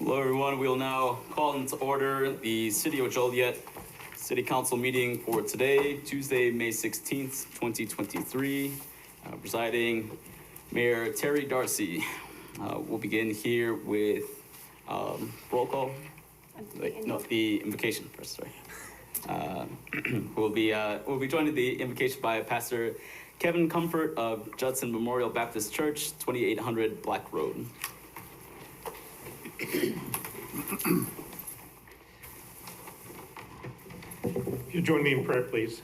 Hello everyone, we will now call into order the City of Joliet City Council meeting for today, Tuesday, May 16th, 2023. Presiding Mayor Terry Darcy. We'll begin here with roll call. The invocation first, sorry. We'll be joined in the invocation by Pastor Kevin Comfort of Judson Memorial Baptist Church, 2800 Black Road. If you join me in prayer, please.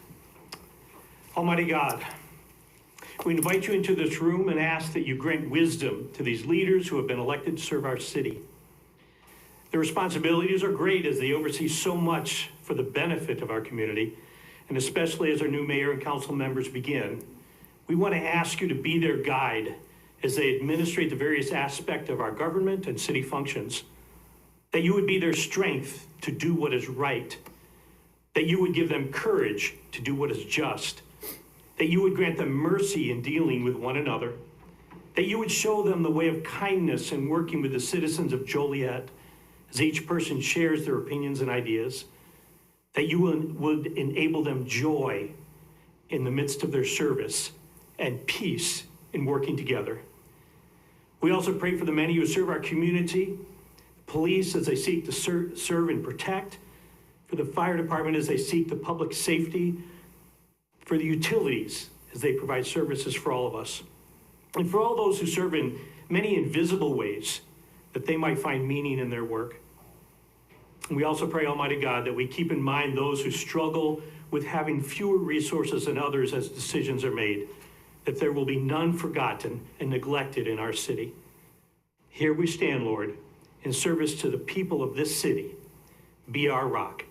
Almighty God, we invite you into this room and ask that you grant wisdom to these leaders who have been elected to serve our city. Their responsibilities are great as they oversee so much for the benefit of our community, and especially as our new mayor and council members begin. We want to ask you to be their guide as they administrate the various aspects of our government and city functions, that you would be their strength to do what is right, that you would give them courage to do what is just, that you would grant them mercy in dealing with one another, that you would show them the way of kindness in working with the citizens of Joliet as each person shares their opinions and ideas, that you would enable them joy in the midst of their service and peace in working together. We also pray for the many who serve our community, police as they seek to serve and protect, for the fire department as they seek the public safety, for the utilities as they provide services for all of us, and for all those who serve in many invisible ways that they might find meaning in their work. And we also pray, Almighty God, that we keep in mind those who struggle with having fewer resources than others as decisions are made, that there will be none forgotten and neglected in our city. Here we stand, Lord, in service to the people of this city. Be our rock.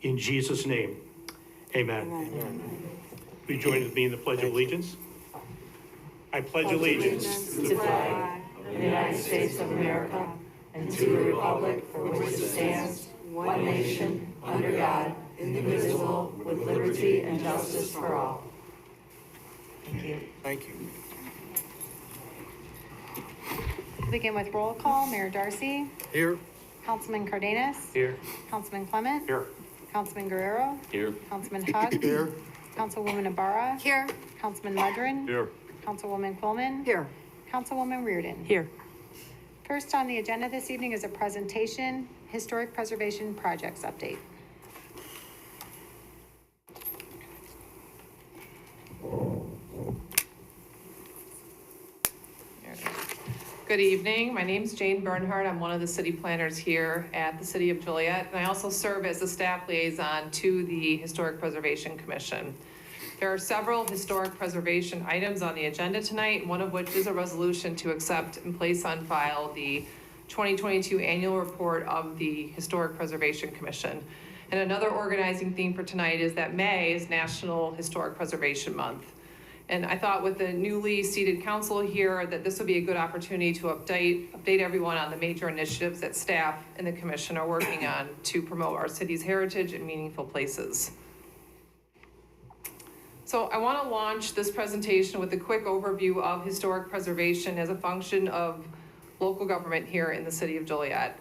In Jesus' name, amen. Amen. Will you join with me in the Pledge of Allegiance? I pledge allegiance to the flag of the United States of America and to the republic for which it stands, one nation, under God, indivisible, with liberty and justice for all. Thank you. Thank you. We'll begin with roll call. Mayor Darcy. Here. Councilman Cardenas. Here. Councilman Clement. Here. Councilman Guerrero. Here. Councilman Hug. Here. Councilwoman Ibarra. Here. Councilman Mudrin. Here. Councilwoman Quillman. Here. Councilwoman Reardon. Here. First on the agenda this evening is a presentation, Historic Preservation Projects Update. Good evening. My name's Jane Bernhardt. I'm one of the city planners here at the City of Joliet, and I also serve as the staff liaison to the Historic Preservation Commission. There are several historic preservation items on the agenda tonight, one of which is a resolution to accept and place on file the 2022 annual report of the Historic Preservation Commission. And another organizing theme for tonight is that May is National Historic Preservation Month. And I thought with the newly seated council here that this would be a good opportunity to update everyone on the major initiatives that staff and the commission are working on to promote our city's heritage and meaningful places. So I want to launch this presentation with a quick overview of historic preservation as a function of local government here in the City of Joliet.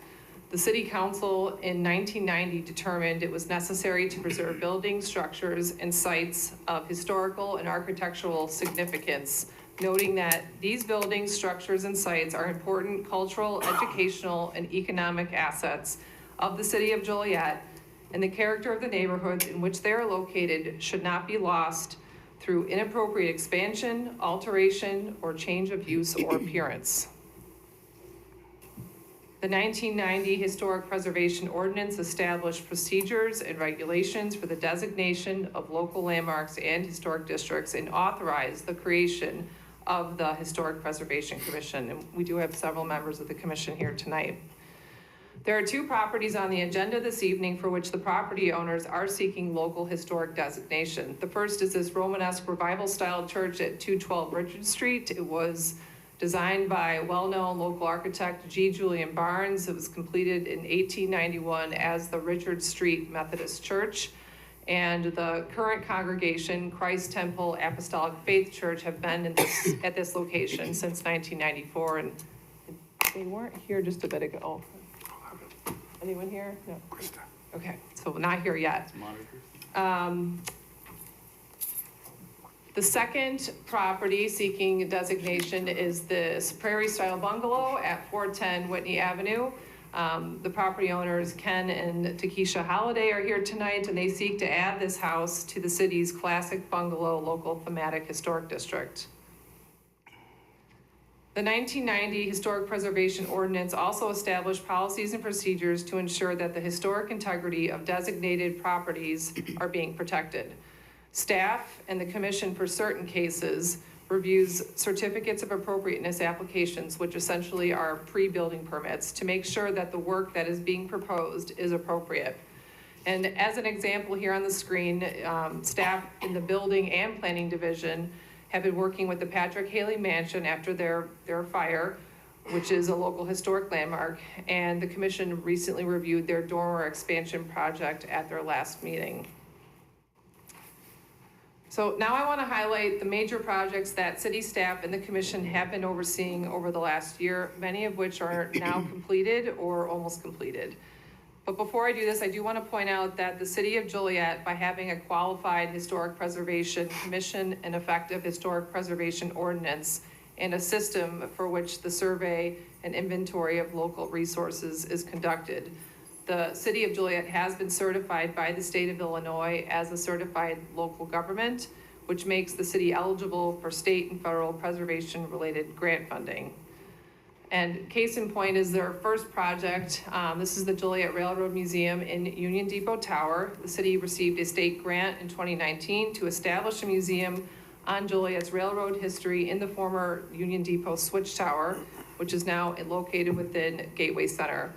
The City Council in 1990 determined it was necessary to preserve buildings, structures, and sites of historical and architectural significance, noting that these buildings, structures, and sites are important cultural, educational, and economic assets of the City of Joliet, and the character of the neighborhoods in which they are located should not be lost through inappropriate expansion, alteration, or change of use or appearance. The 1990 Historic Preservation Ordinance established procedures and regulations for the designation of local landmarks and historic districts and authorized the creation of the Historic Preservation Commission. And we do have several members of the commission here tonight. There are two properties on the agenda this evening for which the property owners are seeking local historic designation. The first is this Romanesque Revival style church at 212 Richard Street. It was designed by well-known local architect G. Julian Barnes. It was completed in 1891 as the Richard Street Methodist Church. And the current congregation, Christ Temple Apostolic Faith Church, have been at this location since 1994. And they weren't here just a bit ago. Anyone here? No. Okay, so not here yet. Monitors. The second property seeking designation is the Prairie Style Bungalow at 410 Whitney Avenue. The property owners, Ken and Takesha Holliday, are here tonight, and they seek to add this house to the city's classic bungalow local thematic historic district. The 1990 Historic Preservation Ordinance also established policies and procedures to ensure that the historic integrity of designated properties are being protected. Staff and the commission, for certain cases, reviews certificates of appropriateness applications, which essentially are pre-building permits, to make sure that the work that is being proposed is appropriate. And as an example here on the screen, staff in the building and planning division have been working with the Patrick Haley Mansion after their fire, which is a local historic landmark, and the commission recently reviewed their dormer expansion project at their last meeting. So now I want to highlight the major projects that city staff and the commission have been overseeing over the last year, many of which are now completed or almost completed. But before I do this, I do want to point out that the city of Joliet, by having a qualified historic preservation commission, an effective historic preservation ordinance, and a system for which the survey and inventory of local resources is conducted, the city of Joliet has been certified by the state of Illinois as a certified local government, which makes the city eligible for state and federal preservation-related grant funding. And case in point is their first project. This is the Joliet Railroad Museum in Union Depot Tower. The city received a state grant in 2019 to establish a museum on Joliet's railroad history in the former Union Depot Switch Tower, which is now located within Gateway Center.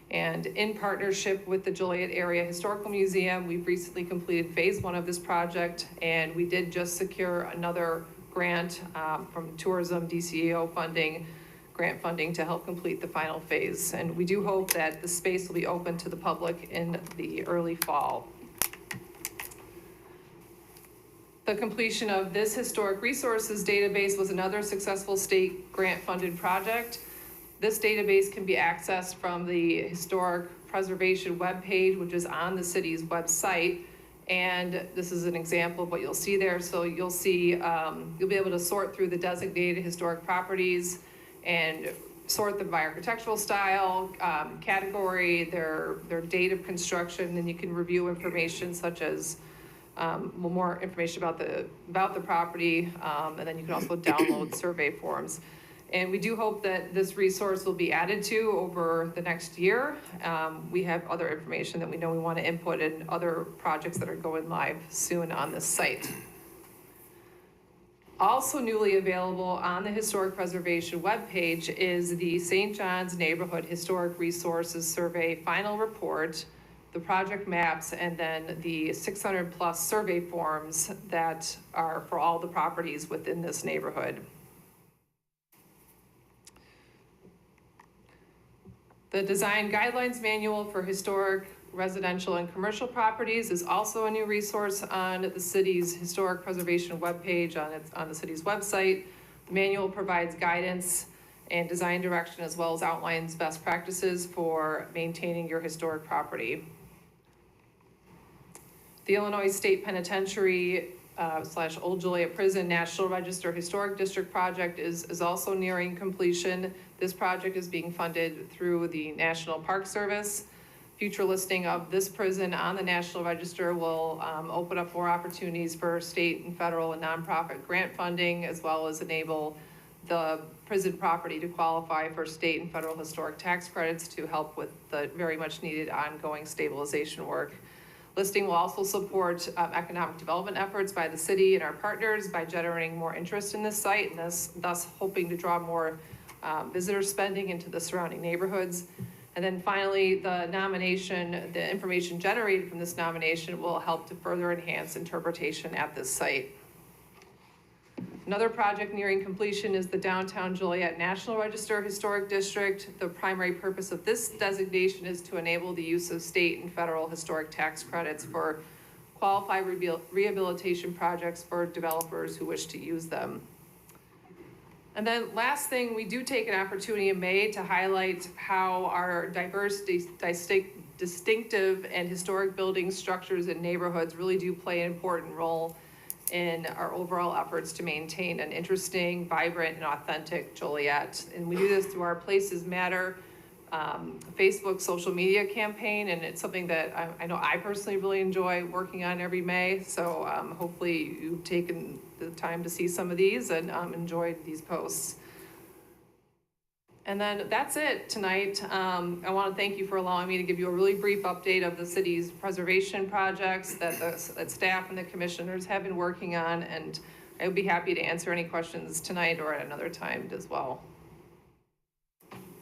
And in partnership with the Joliet Area Historical Museum, we've recently completed phase 1 of this project, and we did just secure another grant from Tourism DCEO funding, grant funding, to help complete the final phase. And we do hope that the space will be open to the public in the early fall. The completion of this historic resources database was another successful state grant-funded project. This database can be accessed from the Historic Preservation webpage, which is on the city's website. And this is an example of what you'll see there. So you'll see, you'll be able to sort through the designated historic properties and sort them by architectural style, category, their date of construction, and you can review information such as more information about the property, and then you can also download survey forms. And we do hope that this resource will be added to over the next year. We have other information that we know we want to input in other projects that are going live soon on this site. Also newly available on the Historic Preservation webpage is the St. John's Neighborhood Historic Resources Survey Final Report, the project maps, and then the 600+ survey forms that are for all the properties within this neighborhood. The Design Guidelines Manual for Historic Residential and Commercial Properties is also a new resource on the city's Historic Preservation webpage on the city's website. The manual provides guidance and design direction, as well as outlines best practices for maintaining your historic property. The Illinois State Penitentiary / Old Joliet Prison National Register Historic District project is also nearing completion. This project is being funded through the National Park Service. Future listing of this prison on the National Register will open up more opportunities for state and federal and nonprofit grant funding, as well as enable the prison property to qualify for state and federal historic tax credits to help with the very much needed ongoing stabilization work. Listing will also support economic development efforts by the city and our partners by generating more interest in this site, and thus hoping to draw more visitor spending into the surrounding neighborhoods. And then finally, the information generated from this nomination will help to further enhance interpretation at this site. Another project nearing completion is the Downtown Joliet National Register Historic District. The primary purpose of this designation is to enable the use of state and federal historic tax credits for qualified rehabilitation projects for developers who wish to use them. And then last thing, we do take an opportunity in May to highlight how our diverse distinctive and historic buildings, structures, and neighborhoods really do play an important role in our overall efforts to maintain an interesting, vibrant, and authentic Joliet. And we do this through our Places Matter Facebook social media campaign, and it's something that I know I personally really enjoy working on every May. So hopefully you've taken the time to see some of these and enjoyed these posts. And then that's it tonight. I want to thank you for allowing me to give you a really brief update of the city's preservation projects that staff and the commissioners have been working on, and I would be happy to answer any questions tonight or at another time as well.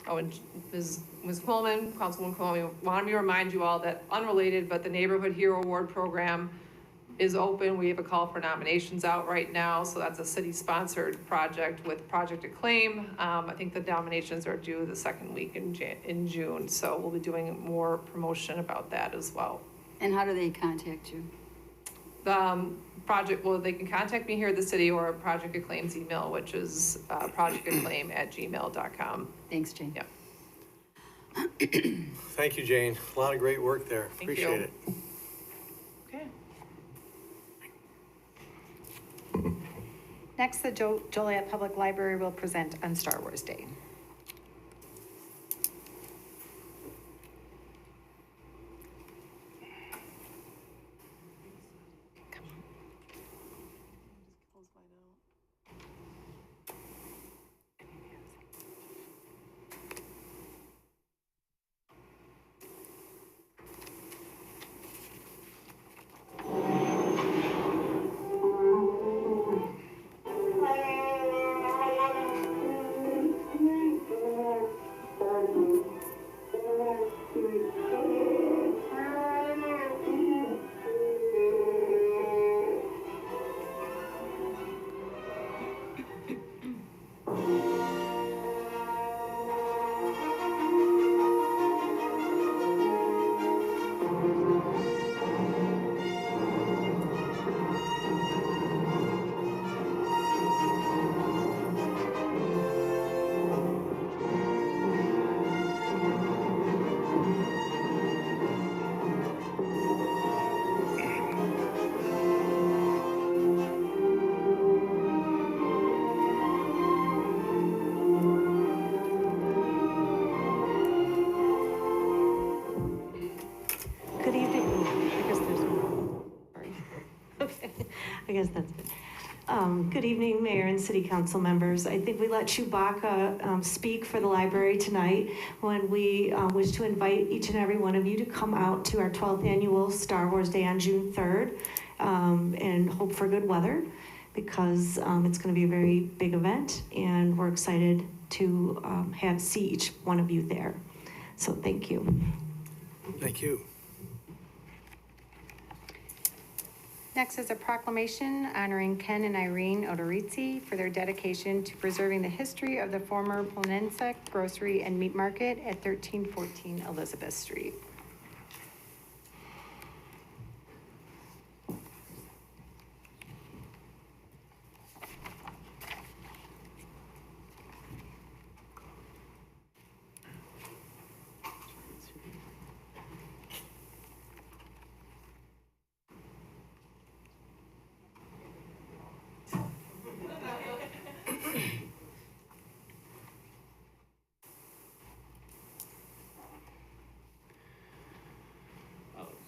Oh, and Ms. Coleman, Councilwoman Coleman, wanted me to remind you all that unrelated, but the Neighborhood Hero Award program is open. We have a call for nominations out right now, so that's a city-sponsored project with Project Acclaim. I think the nominations are due the second week in June, so we'll be doing more promotion about that as well. And how do they contact you? Well, they can contact me here at the city or Project Acclaim's email, which is projectacclaim@gmail.com. Thanks, Jane. Yeah. Thank you, Jane. A lot of great work there. Thank Appreciate you. it. Okay. Next, the Joliet Public Library will present on Star Wars Day. Good evening. I guess there's one. Sorry. Okay, I guess that's it. Good evening, Mayor and City Council members. I think we let Chewbacca speak for the library tonight when we wish to invite each and every one of you to come out to our 12th annual Star Wars Day on June 3rd and hope for good weather because it's going to be a very big event and we're excited to see each one of you there. So thank you. Thank you. Next is a proclamation honoring Ken and Irene Odorizzi for their dedication to preserving the history of the former Planensek Grocery and Meat Market at 1314 Elizabeth Street.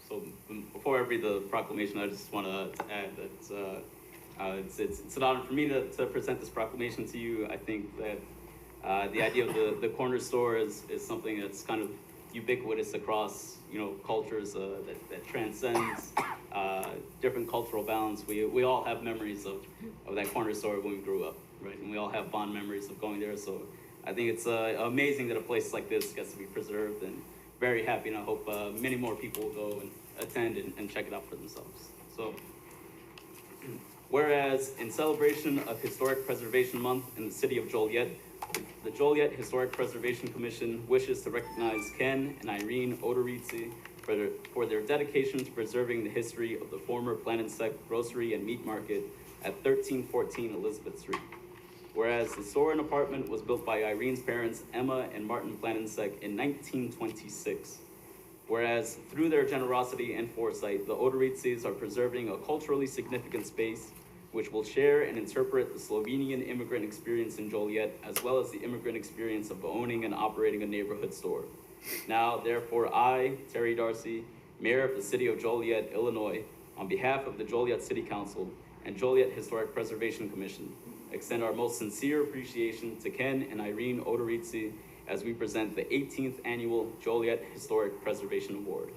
So before I read the proclamation, I just want to add that it's an honor for me to present this proclamation to you. I think that the idea of the corner store is something that's kind of ubiquitous across cultures that transcends different cultural bounds. We all have memories of that corner store when we grew up, right? And we all have fond memories of going there. So I think it's amazing that a place like this gets to be preserved, and very happy, and I hope many more people will go and attend and check it out for themselves. So, whereas in celebration of Historic Preservation Month in the city of Joliet, the Joliet Historic Preservation Commission wishes to recognize Ken and Irene Odorizzi for their dedication to preserving the history of the former Planensek Grocery and Meat Market at 1314 Elizabeth Street. Whereas the store and apartment was built by Irene's parents, Emma and Martin Planensek, in 1926. Whereas through their generosity and foresight, the Odorizis are preserving a culturally significant space which will share and interpret the Slovenian immigrant experience in Joliet, as well as the immigrant experience of owning and operating a neighborhood store. Now, therefore, I, Terry Darcy, Mayor of the City of Joliet, Illinois, on behalf of the Joliet City Council and Joliet Historic Preservation Commission, extend our most sincere appreciation to Ken and Irene Odorizzi as we present the 18th Annual Joliet Historic Preservation Award.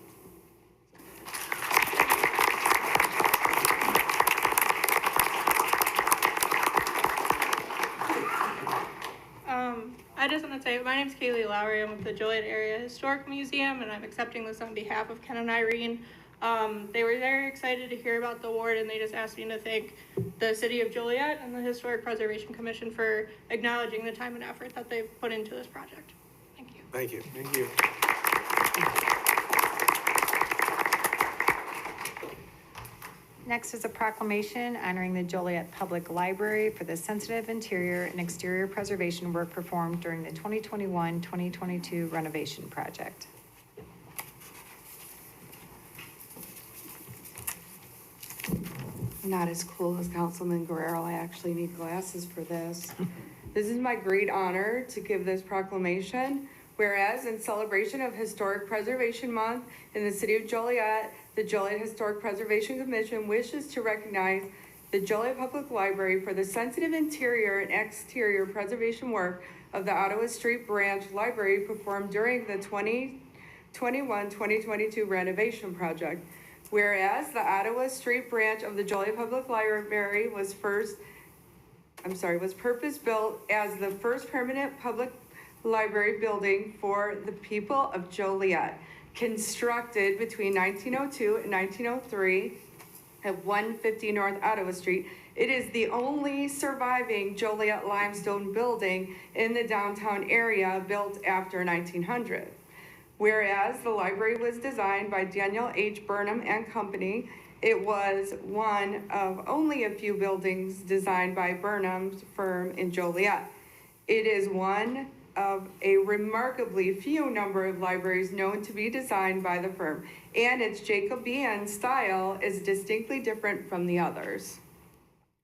I just want to say, my name's Kaylee Lowry. I'm with the Joliet Area Historic Museum, and I'm accepting this on behalf of Ken and Irene. They were very excited to hear about the award, and they just asked me to thank the City of Joliet and the Historic Preservation Commission for acknowledging the time and effort that they've put into this project. Thank you. Thank you. Thank you. Next is a proclamation honoring the Joliet Public Library for the sensitive interior and exterior preservation work performed during the 2021-2022 renovation project. Not as cool as Councilman Guerrero. I actually need glasses for this. This is my great honor to give this proclamation. Whereas in celebration of Historic Preservation Month in the City of Joliet, the Joliet Historic Preservation Commission wishes to recognize the Joliet Public Library for the sensitive interior and exterior preservation work of the Ottawa Street Branch Library performed during the 2021-2022 renovation project. Whereas the Ottawa Street Branch of the Joliet Public Library was purpose-built as the first permanent public library building for the people of Joliet, constructed between 1902 and 1903 at 150 North Ottawa Street. It is the only surviving Joliet limestone building in the downtown area built after 1900. Whereas the library was designed by Daniel H. Burnham and Company, it was one of only a few buildings designed by Burnham's firm in Joliet. It is one of a remarkably few number of libraries known to be designed by the firm, and its Jacobean style is distinctly different from the others.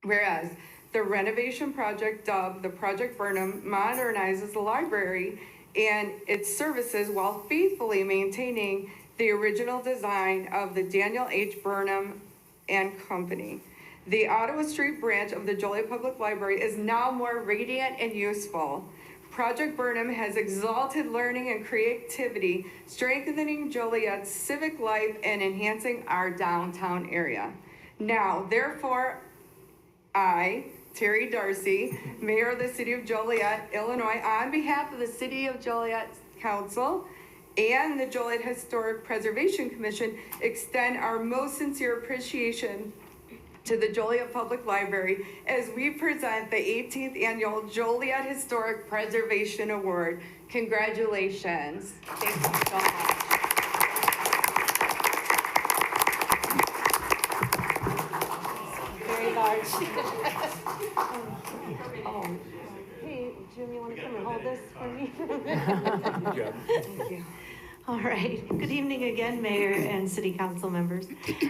Whereas the renovation project, dubbed the Project Burnham, modernizes the library and its services while faithfully maintaining the original design of the Daniel H. Burnham and Company. The Ottawa Street branch of the Joliet Public Library is now more radiant and useful. Project Burnham has exalted learning and creativity, strengthening Joliet's civic life and enhancing our downtown area. Now, therefore, I, Terry Darcy, Mayor of the City of Joliet, Illinois, on behalf of the City of Joliet Council and the Joliet Historic Preservation Commission, extend our most sincere appreciation to the Joliet Public Library as we present the 18th Annual Joliet Historic Preservation Award. Congratulations. Thank you so much. Very large. Oh, hey, Jim, you want to come and hold this for me? Good job. Thank you. All right. Good evening again, Mayor and City Council members.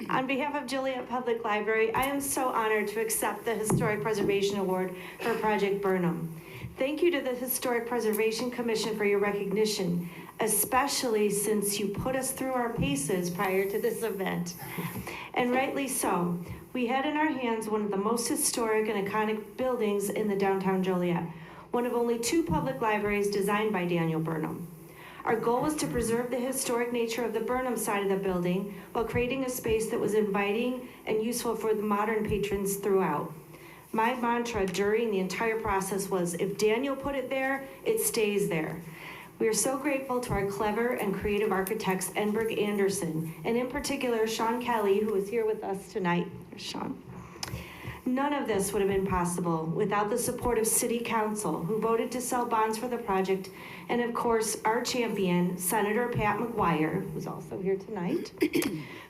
On behalf of Joliet Public Library, I am so honored to accept the Historic Preservation Award for Project Burnham. Thank you to the Historic Preservation Commission for your recognition, especially since you put us through our paces prior to this event. And rightly so. We had in our hands one of the most historic and iconic buildings in the downtown Joliet, one of only 2 public libraries designed by Daniel Burnham. Our goal was to preserve the historic nature of the Burnham side of the building while creating a space that was inviting and useful for the modern patrons throughout. My mantra during the entire process was, if Daniel put it there, it stays there. We are so grateful to our clever and creative architects, Enberg Anderson, and in particular, Sean Kelly, who is here with us tonight. There's Sean. None of this would have been possible without the support of City Council, who voted to sell bonds for the project, and of course, our champion, Senator Pat McGuire, who's also here tonight,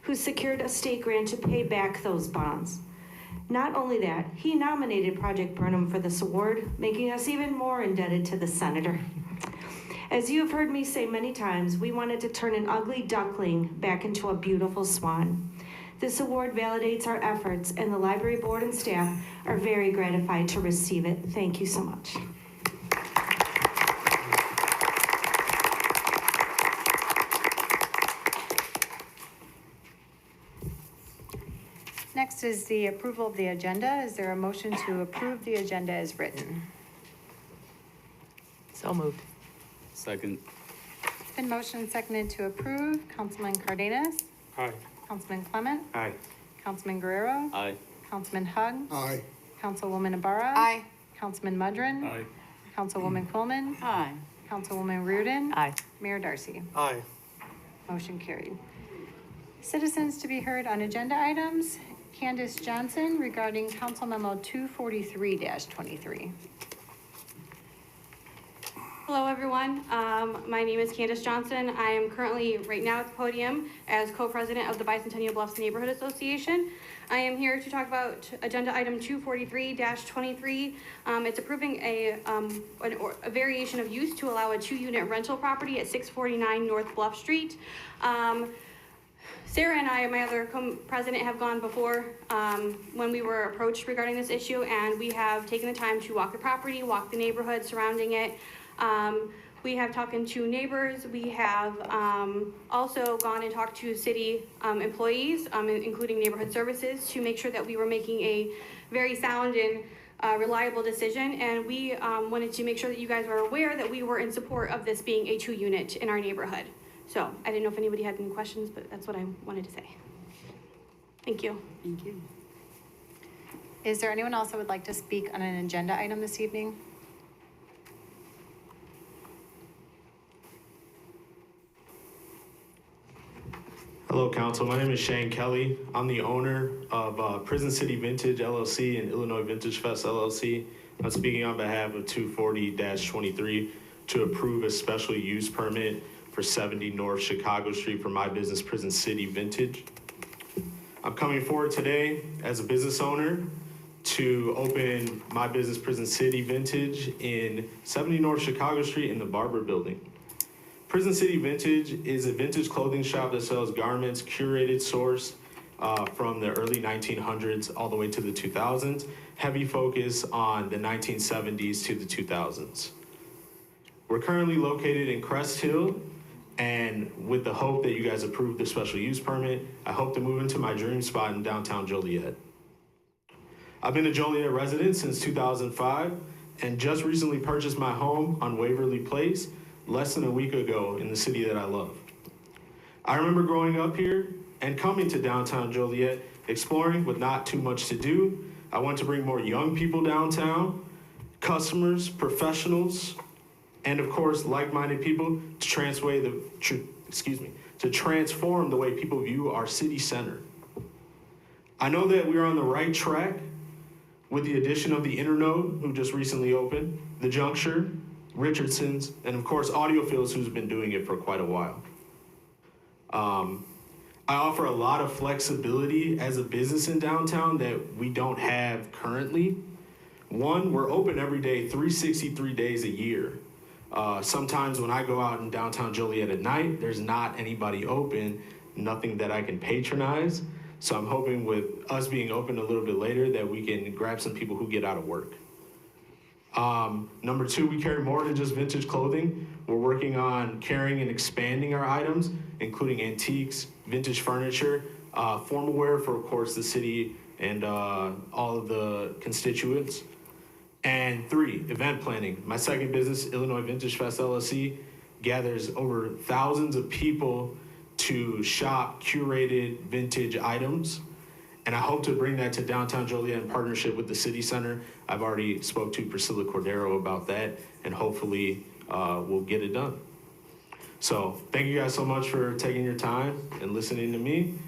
who secured a state grant to pay back those bonds. Not only that, he nominated Project Burnham for this award, making us even more indebted to the senator. As you have heard me say many times, we wanted to turn an ugly duckling back into a beautiful swan. This award validates our efforts, and the library board and staff are very gratified to receive it. Thank you so much. Next is the approval of the agenda. Is there a motion to approve the agenda as written? So moved. Second. Been motioned and seconded to approve. Councilman Cardenas? Aye. Councilman Clement? Aye. Councilman Guerrero? Aye. Councilman Hug? Aye. Councilwoman Ibarra? Aye. Councilman Mudrin? Aye. Councilwoman Quillman? Aye. Councilwoman Reardon? Aye. Mayor Darcy? Aye. Motion carried. Citizens to be heard on agenda items. Candace Johnson regarding Council Memo 243-23. Hello, everyone. My name is Candace Johnson. I am currently, right now at the podium, as co-president of the Bicentennial Bluffs Neighborhood Association. I am here to talk about agenda item 243-23. It's approving a variation of use to allow a 2-unit rental property at 649 North Bluff Street. Sarah and I, my other president, have gone before when we were approached regarding this issue, and we have taken the time to walk the property, walk the neighborhood surrounding it. We have talked to neighbors. We have also gone and talked to city employees, including neighborhood services, to make sure that we were making a very sound and reliable decision. And we wanted to make sure that you guys are aware that we were in support of this being a 2-unit in our neighborhood. So I didn't know if anybody had any questions, but that's what I wanted to say. Thank you. Thank you. Is there anyone else that would like to speak on an agenda item this evening? Hello, Council. My name is Shane Kelly. I'm the owner of Prison City Vintage LLC and Illinois Vintage Fest LLC. I'm speaking on behalf of 240-23 to approve a special use permit for 70 North Chicago Street for my business, Prison City Vintage. I'm coming forward today as a business owner to open my business, Prison City Vintage, in 70 North Chicago Street in the Barber Building. Prison City Vintage is a vintage clothing shop that sells garments, curated sourced from the early 1900s all the way to the 2000s, heavy focus on the 1970s to the 2000s. We're currently located in Crest Hill, and with the hope that you guys approve the special use permit, I hope to move into my dream spot in downtown Joliet. I've been a Joliet resident since 2005 and just recently purchased my home on Waverly Place less than a week ago in the city that I love. I remember growing up here and coming to downtown Joliet, exploring with not too much to do. I want to bring more young people downtown, customers, professionals, and of course, like-minded people to transform the way people view our city center. I know that we're on the right track with the addition of the Internode, who just recently opened, the Juncture, Richardson's, and of course, Audiophils, who's been doing it for quite a while. I offer a lot of flexibility as a business in downtown that we don't have currently. One, we're open every day, 363 days a year. Sometimes when I go out in downtown Joliet at night, there's not anybody open, nothing that I can patronize. So I'm hoping with us being open a little bit later that we can grab some people who get out of work. Number two, we carry more than just vintage clothing. We're working on carrying and expanding our items, including antiques, vintage furniture, formal wear for, of course, the city and all of the constituents. And three, event planning. My second business, Illinois Vintage Fest LLC, gathers over thousands of people to shop curated vintage items. And I hope to bring that to downtown Joliet in partnership with the City Center. I've already spoke to Priscilla Cordero about that, and hopefully we'll get it done. So thank you guys so much for taking your time and listening to me.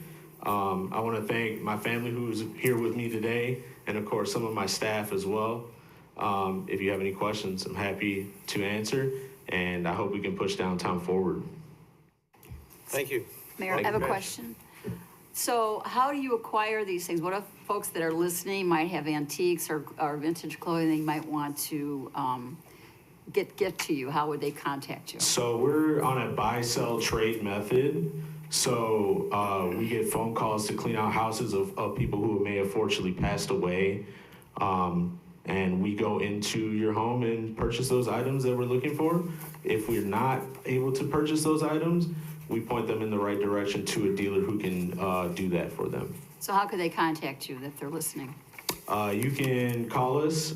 I want to thank my family who's here with me today, and of course some of my staff as well. If you have any questions, I'm happy to answer, and I hope we can push downtown forward. Thank you. Mayor, I have a question. So how do you acquire these things? What if folks that are listening might have antiques or vintage clothing they might want to get to you? How would they contact you? So we're on a buy, sell, trade method. So we get phone calls to clean out houses of people who may have fortunately passed away. And we go into your home and purchase those items that we're looking for. If we're not able to purchase those items, we point them in the right direction to a dealer who can do that for them. So how could they contact you if they're listening? You can call us.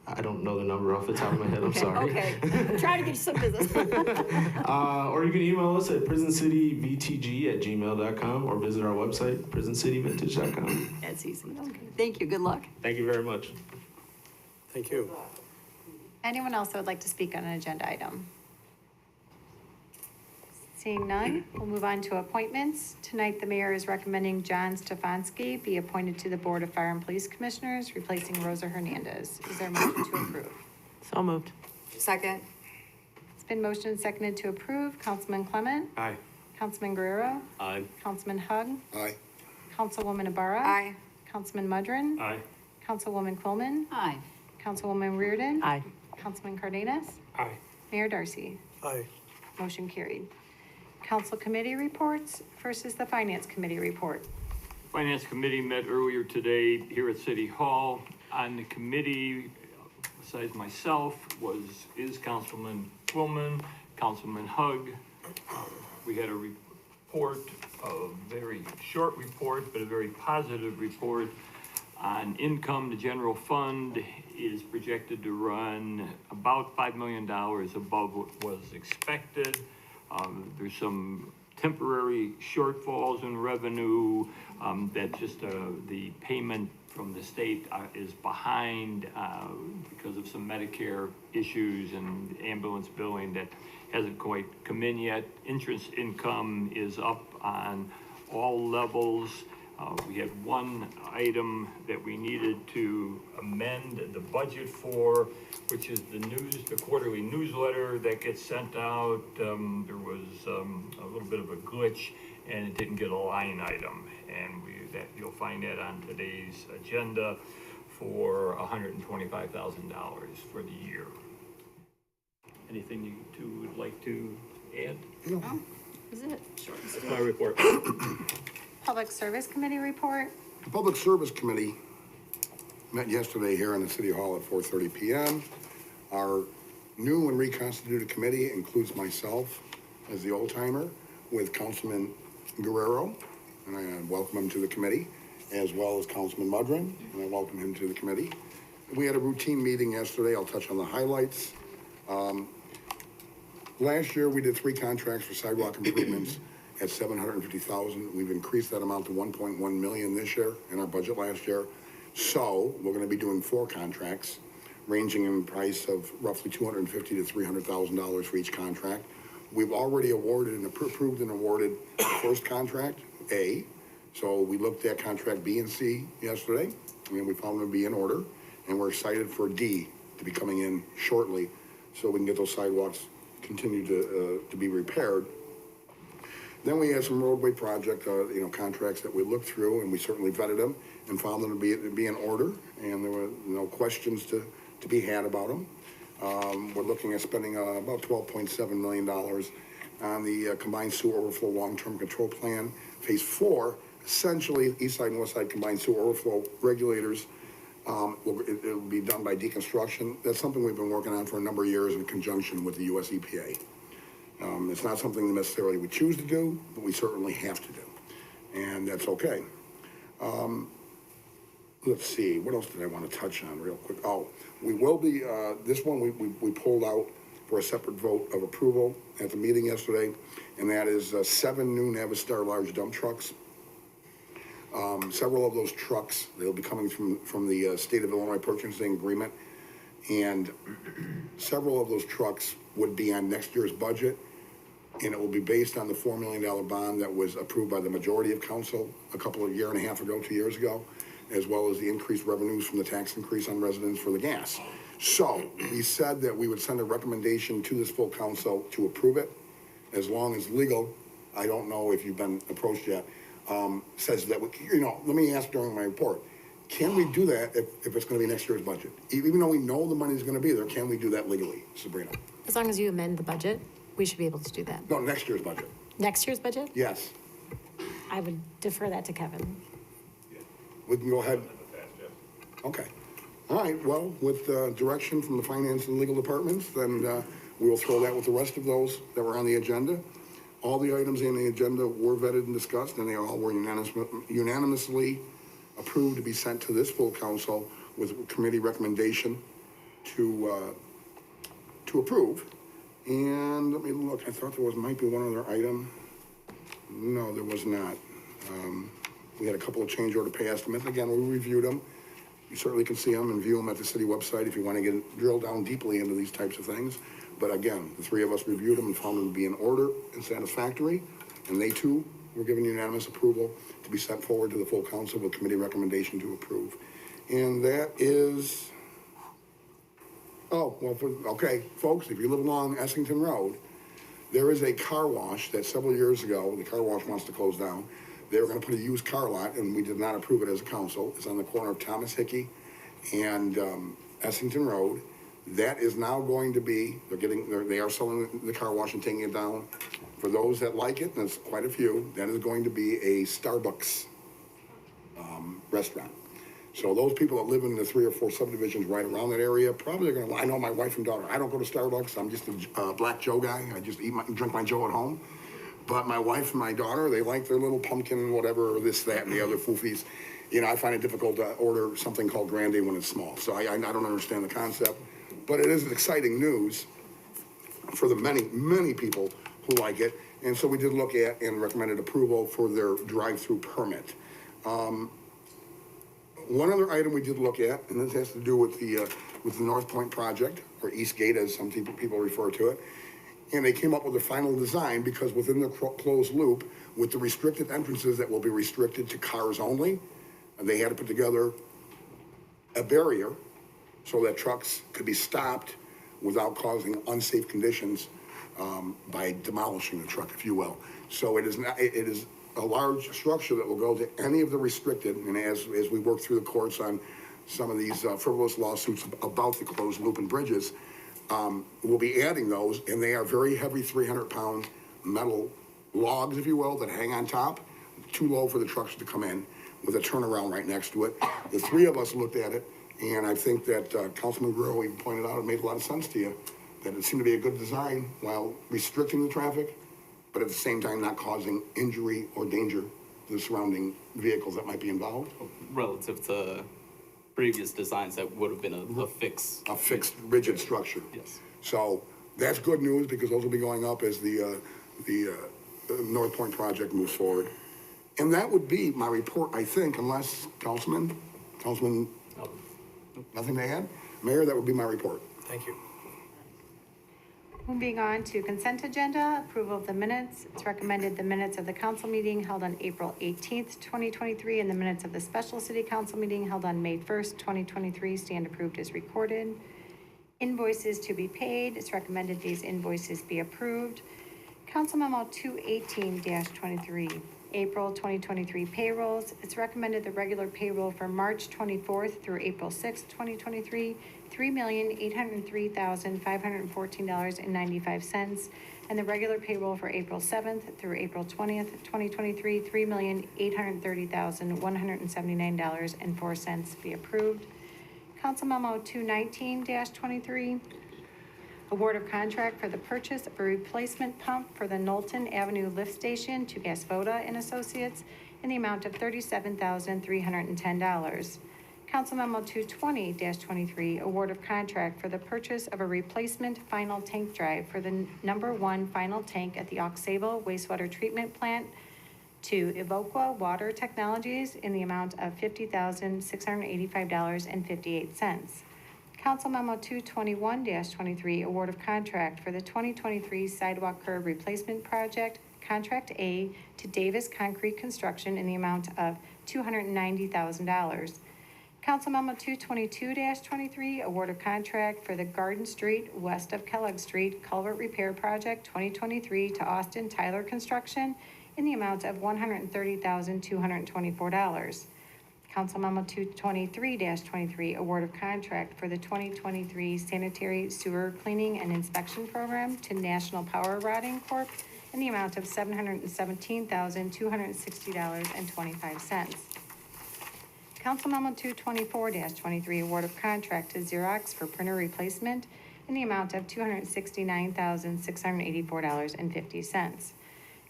I don't know the number off the top of my head. I'm sorry. Okay, try to get you some business. Or you can email us at prisoncityvtg@gmail.com or visit our website, prisoncityvintage.com. That's easy. Okay. Thank you. Good luck. Thank you very much. Thank you. Anyone else that would like to speak on an agenda item? Seeing none, we'll move on to appointments. Tonight, the mayor is recommending John Stefanski be appointed to the Board of Fire and Police Commissioners, replacing Rosa Hernandez. Is there a motion to approve? So moved. Second. It's been motioned and seconded to approve. Councilman Clement? Aye. Councilman Guerrero? Aye. Councilman Hug? Aye. Councilwoman Ibarra? Aye. Councilman Mudrin? Aye. Councilwoman Quillman? Aye. Councilwoman Reardon? Aye. Councilman Cardenas? Aye. Mayor Darcy? Aye. Motion carried. Council committee reports. First is the Finance Committee report. Finance Committee met earlier today here at City Hall. On the committee, besides myself, is Councilman Quillman, Councilman Hug. We had a report, a very short report, but a very positive report on income. The general fund is projected to run about $5 million above what was expected. There's some temporary shortfalls in revenue that just the payment from the state is behind because of some Medicare issues and ambulance billing that hasn't quite come in yet. Interest income is up on all levels. We had one item that we needed to amend the budget for, which is the quarterly newsletter that gets sent out. There was a little bit of a glitch and it didn't get a line item. And you'll find that on today's agenda for $125,000 for the year. Anything you two would like to add? No. Is it? Sure. That's my report. Public Service Committee report. The Public Service Committee met yesterday here in the City Hall at 4:30 p.m. Our new and reconstituted committee includes myself as the old-timer with Councilman Guerrero, and I welcome him to the committee, as well as Councilman Mudrin, and I welcome him to the committee. We had a routine meeting yesterday. I'll touch on the highlights. Last year, we did 3 contracts for sidewalk improvements at $750,000. We've increased that amount to $1.1 million this year in our budget last year. So we're going to be doing 4 contracts, ranging in price of roughly $250,000 to $300,000 for each contract. We've already awarded and approved and awarded the first contract, A. So we looked at contract B and C yesterday, and we found them to be in order. And we're excited for D to be coming in shortly, so we can get those sidewalks continue to be repaired. Then we had some roadway project, contracts that we looked through, and we certainly vetted them and found them to be in order, and there were no questions to be had about them. We're looking at spending about $12.7 million on the combined sewer overflow long-term control plan. Phase 4, essentially east side and west side combined sewer overflow regulators. It will be done by deconstruction. That's something we've been working on for a number of years in conjunction with the US EPA. It's not something necessarily we choose to do, but we certainly have to do, and that's okay. Let's see, what else did I want to touch on real quick? Oh, we will be, this one we pulled out for a separate vote of approval at the meeting yesterday, and that is 7 new Navistar large dump trucks. Several of those trucks, they'll be coming from the state of Illinois purchasing agreement, and several of those trucks would be on next year's budget, and it will be based on the $4 million bond that was approved by the majority of council a year and a half ago, 2 years ago, as well as the increased revenues from the tax increase on residents for the gas. So we said that we would send a recommendation to this full council to approve it, as long as legal, I don't know if you've been approached yet, says that, let me ask during my report, Can we do that if it's gonna be next year's budget? Even though we know the money's gonna be there, can we do that legally, Sabrina? As long as you amend the budget, we should be able to do that. No, next year's budget, Next year's budget, yes. I would defer that to Kevin. We can go ahead. Okay. All right, well, with direction from the finance and legal departments, then we will throw that with the rest of those that were on the agenda. All the items in the agenda were vetted and discussed, and they all were unanimously approved to be sent to this full council with committee recommendation to approve. And let me look, I thought there might be one other item. No, there was not. We had a couple of change order pay estimates. Again, we reviewed them. You certainly can see them and view them at the city website if you want to get drill down deeply into these types of things. But again, the three of us reviewed them and found them to be in order and satisfactory. And they too were given unanimous approval to be sent forward to the full council with committee recommendation to approve. And that is, okay, folks, if you live along Essington Road, there is a car wash that several years ago, the car wash wants to close down. They were gonna put a used car lot, and we did not approve it as a council. It's on the corner of Thomas Hickey and Essington Road. That is now going to be, they are selling the car wash and taking it down. For those that like it, and there's quite a few, that is going to be a Starbucks restaurant. So those people that live in the 3 or 4 subdivisions right around that area, probably are gonna, I know my wife and daughter, I don't go to Starbucks, I'm just a Black Joe guy, I just drink my Joe at home. But my wife and my daughter, they like their little pumpkin, whatever, this, that, and the other foofies. You know, I find it difficult to order something called Grande when it's small, so I don't understand the concept. But it is exciting news for the many people who like it. And so we did look at and recommended approval for their drive-through permit. One other item we did look at, and this has to do with the North Point project, or East Gate as some people refer to it. And they came up with a final design because within the closed loop, with the restricted entrances that will be restricted to cars only, they had to put together a barrier so that trucks could be stopped without causing unsafe conditions by demolishing the truck, if you will. So it is a large structure that will go to any of the restricted, and as we work through the courts on some of these frivolous lawsuits about the closed loop and bridges, we'll be adding those, and they are very heavy 300-pound metal logs, if you will, that hang on top, too low for the trucks to come in, with a turnaround right next to it. The three of us looked at it, and I think that Councilman Guerrero even pointed out, it made a lot of sense to you, that it seemed to be a good design while restricting the traffic, but at the same time not causing injury or danger to the surrounding vehicles that might be involved. Relative to previous designs that would have been a fixed rigid structure. Yes. So that's good news because those will be going up as the North Point project moves forward. And that would be my report, I think, unless Councilman, nothing to add? Mayor, that would be my report. Thank you. Moving on to consent agenda, approval of the minutes. It's recommended the minutes of the council meeting held on April 18th, 2023, and the minutes of the special city council meeting held on May 1st, 2023, stand approved as recorded. Invoices to be paid. It's recommended these invoices be approved. Council Memo 218-23, April 2023 payrolls. It's recommended the regular payroll for March 24th through April 6th, 2023, $3,803,514.95, and the regular payroll for April 7th through April 20th, 2023, $3,830,179.04 be approved. Council Memo 219-23, award of contract for the purchase of a replacement pump for the Knowlton Avenue Lift Station to Gasvoda and Associates in the amount of $37,310. Council Memo 220-23, award of contract for the purchase of a replacement final tank drive for the #1 final tank at the Aux Sable wastewater treatment plant to Evoqua Water Technologies in the amount of $50,685.58. Council Memo 221-23, award of contract for the 2023 sidewalk curb replacement project, Contract A, to Davis Concrete Construction in the amount of $290,000. Council Memo 222-23, award of contract for the Garden Street west of Kellogg Street Culvert Repair Project 2023 to Austin Tyler Construction in the amount of $130,224. Council Memo 223-23, award of contract for the 2023 sanitary sewer cleaning and inspection program to National Power Rotting Corp. in the amount of $717,260.25. Council Memo 224-23, award of contract to Xerox for printer replacement in the amount of $269,684.50.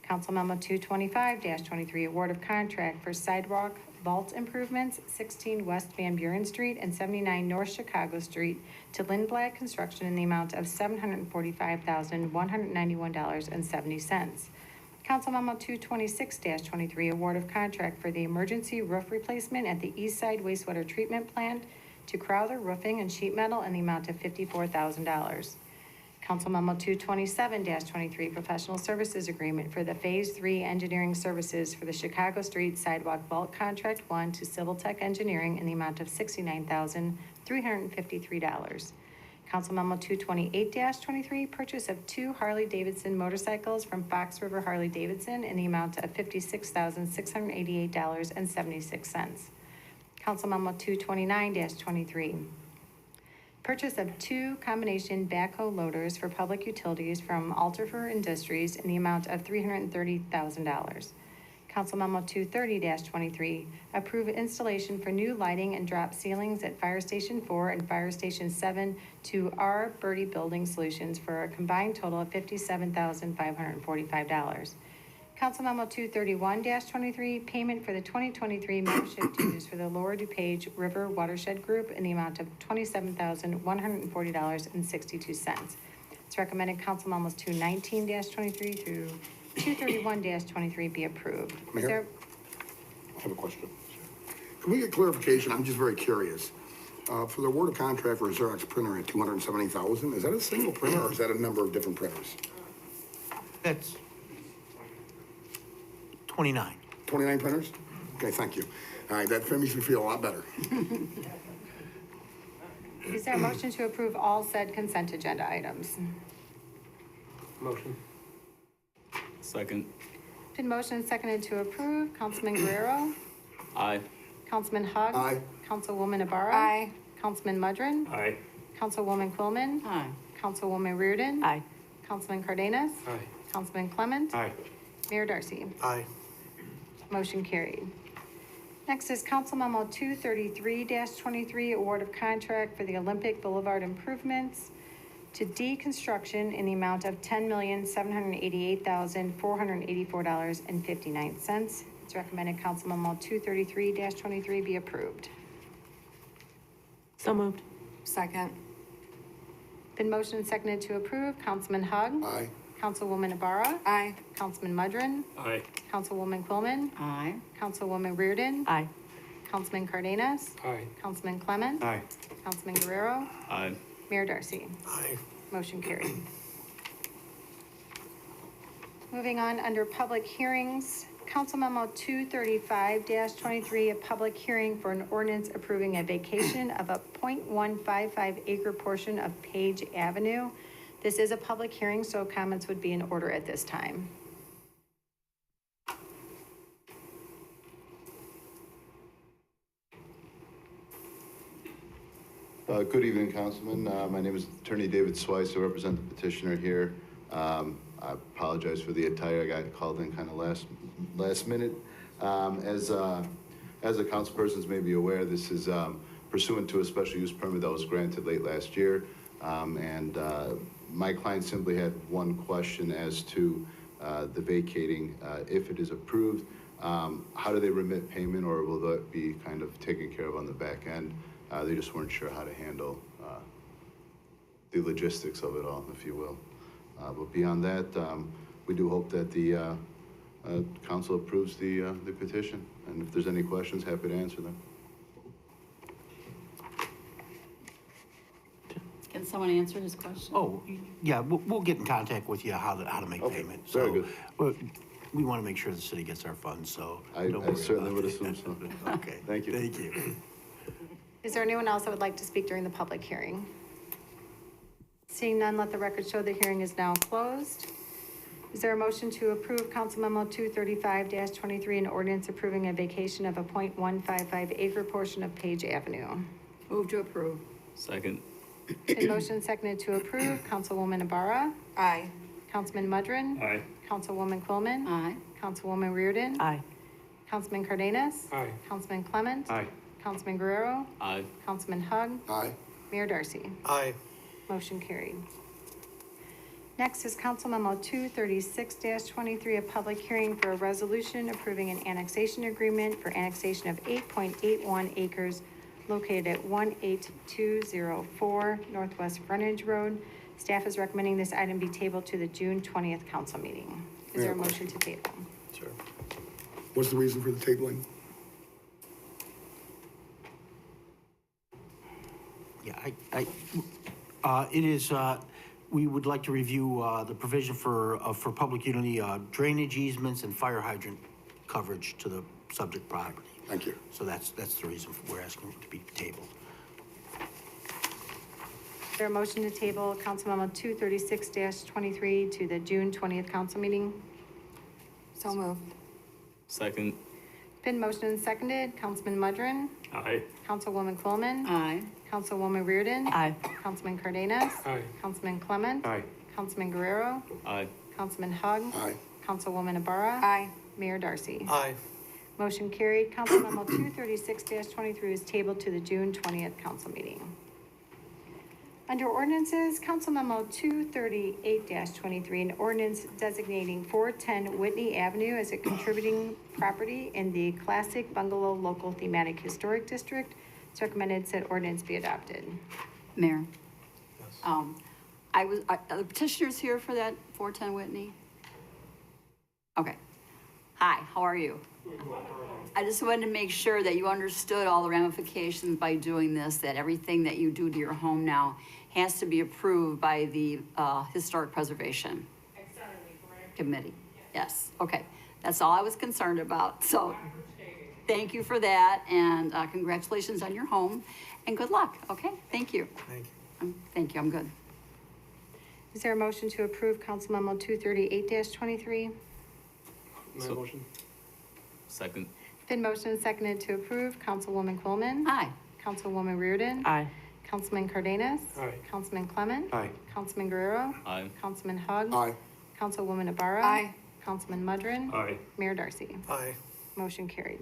Council Memo 225-23, award of contract for sidewalk vault improvements, 16 West Van Buren Street and 79 North Chicago Street to Lindblad Construction in the amount of $745,191.70. Council Memo 226-23, award of contract for the emergency roof replacement at the East Side Wastewater Treatment Plant to Crowther Roofing and Sheet Metal in the amount of $54,000. Council Memo 227-23, professional services agreement for the Phase 3 engineering services for the Chicago Street Sidewalk Vault Contract 1 to Civil Tech Engineering in the amount of $69,353. Council Memo 228-23, purchase of 2 Harley-Davidson motorcycles from Fox River Harley-Davidson in the amount of $56,688.76. Council Memo 229-23, purchase of 2 combination backhoe loaders for public utilities from Altifer Industries in the amount of $330,000. Council Memo 230-23, approve installation for new lighting and drop ceilings at Fire Station 4 and Fire Station 7 to R. Birdie Building Solutions for a combined total of $57,545. Council Memo 231-23, payment for the 2023 membership dues for the Lower DuPage River Watershed Group in the amount of $27,140.62. It's recommended Council Memos 219-23 through 231-23 be approved. Mayor? I have a question. Can we get clarification? I'm just very curious. For the award of contract for a Xerox printer at $270,000, is that a single printer or is that a number of different printers? That's 29. 29 printers? Okay, thank you. All right, that makes me feel a lot better. Is there a motion to approve all said consent agenda items? Motion. Second. Been motioned and seconded to approve. Councilman Guerrero? Aye. Councilman Hugg? Aye. Councilwoman Ibarra? Aye. Councilman Mudrin? Aye. Councilwoman Quillman? Aye. Councilwoman Reardon? Aye. Councilman Cardenas? Aye. Councilman Clement? Aye. Mayor Darcy? Aye. Motion carried. Next is Council Memo 233-23, award of contract for the Olympic Boulevard improvements to deconstruction in the amount of $10,788,484.59. It's recommended Council Memo 233-23 be approved. So moved. Second. Been motioned and seconded to approve. Councilman Hugg? Aye. Councilwoman Ibarra? Aye. Councilman Mudrin? Aye. Councilwoman Quillman? Aye. Councilwoman Reardon? Aye. Councilman Cardenas? Aye. Councilman Clement? Aye. Councilman Guerrero? Aye. Mayor Darcy? Aye. Motion carried. Moving on, under public hearings, Council Memo 235-23, a public hearing for an ordinance approving a vacation of a .155 acre portion of Page Avenue. This is a public hearing, so comments would be in order at this time. Good evening, Councilman. My name is Attorney David Swice. I represent the petitioner here. I apologize for the attire. I got called in kind of last minute. As the councilpersons may be aware, this is pursuant to a special use permit that was granted late last year. My client simply had one question as to the vacating. If it is approved, how do they remit payment, or will that be kind of taken care of on the back end? They just weren't sure how to handle the logistics of it all, if you will. But beyond that, we do hope that the council approves the petition. And if there's any questions, happy to answer them. Can someone answer his question? Oh, yeah, we'll get in contact with you how to make Okay, payment. very So, good. we want to make sure the city gets our funds, so. I don't worry certainly about would it. assume so. Okay. Thank you. Thank you. Is there anyone else that would like to speak during the public hearing? Seeing none, let the record show the hearing is now closed. Is there a motion to approve Council Memo 235-23, an ordinance approving a vacation of a .155 acre portion of Page Avenue? Move to approve. Second. Been motion seconded to approve. Councilwoman Ibarra? Aye. Councilman Mudrin? Aye. Councilwoman Quillman? Aye. Councilwoman Reardon? Aye. Councilman Cardenas? Aye. Councilman Clement? Aye. Councilman Guerrero? Aye. Councilman Hug? Aye. Mayor Darcy? Aye. Motion carried. Next is Council Memo 236-23, a public hearing for a resolution approving an annexation agreement for annexation of 8.81 acres located at 18204 Northwest Frontage Road. Staff is recommending this item be tabled to the June 20th council meeting. Is there a motion to table? Sure. What's the reason for the tabling? Yeah, it is, we would like to review, the provision for public utility, drainage easements and fire hydrant coverage to the subject property. Thank you. So that's the reason we're asking it to be tabled. Is there a motion to table Council Memo 236-23 to the June 20th council meeting? So moved. Second. Been motioned and seconded. Councilman Mudrin? Aye. Councilwoman Quillman? Aye. Councilwoman Reardon? Aye. Councilman Cardenas? Aye. Councilman Clement? Aye. Councilman Guerrero? Aye. Councilman Hug? Aye. Councilwoman Ibarra? Aye. Mayor Darcy? Aye. Motion carried. Council Memo 236-23 is tabled to the June 20th council meeting. Under ordinances, Council Memo 238-23, an ordinance designating 410 Whitney Avenue as a contributing property in the Classic Bungalow Local Thematic Historic District. It's recommended said ordinance be adopted. Mayor. Are the petitioners here for that 410 Whitney? Okay. Hi, how are you? I just wanted to make sure that you understood all the ramifications by doing this, that everything that you do to your home now has to be approved by the Historic Preservation Committee. Yes, okay. That's all I was concerned about. So thank you for that, and congratulations on your home, and good luck, okay? Thank you. Thank Thank you, I'm good. Is there a motion to approve Council Memo 238-23? you. My So- motion? Second. Been motioned and seconded to approve. Councilwoman Quillman? Aye. Councilwoman Reardon? Aye. Councilman Cardenas? Aye. Councilman Clement? Aye. Councilman Guerrero? Aye. Councilman Hug? Aye. Councilwoman Ibarra? Aye. Councilman Mudrin? Aye. Mayor Darcy? Aye. Motion carried.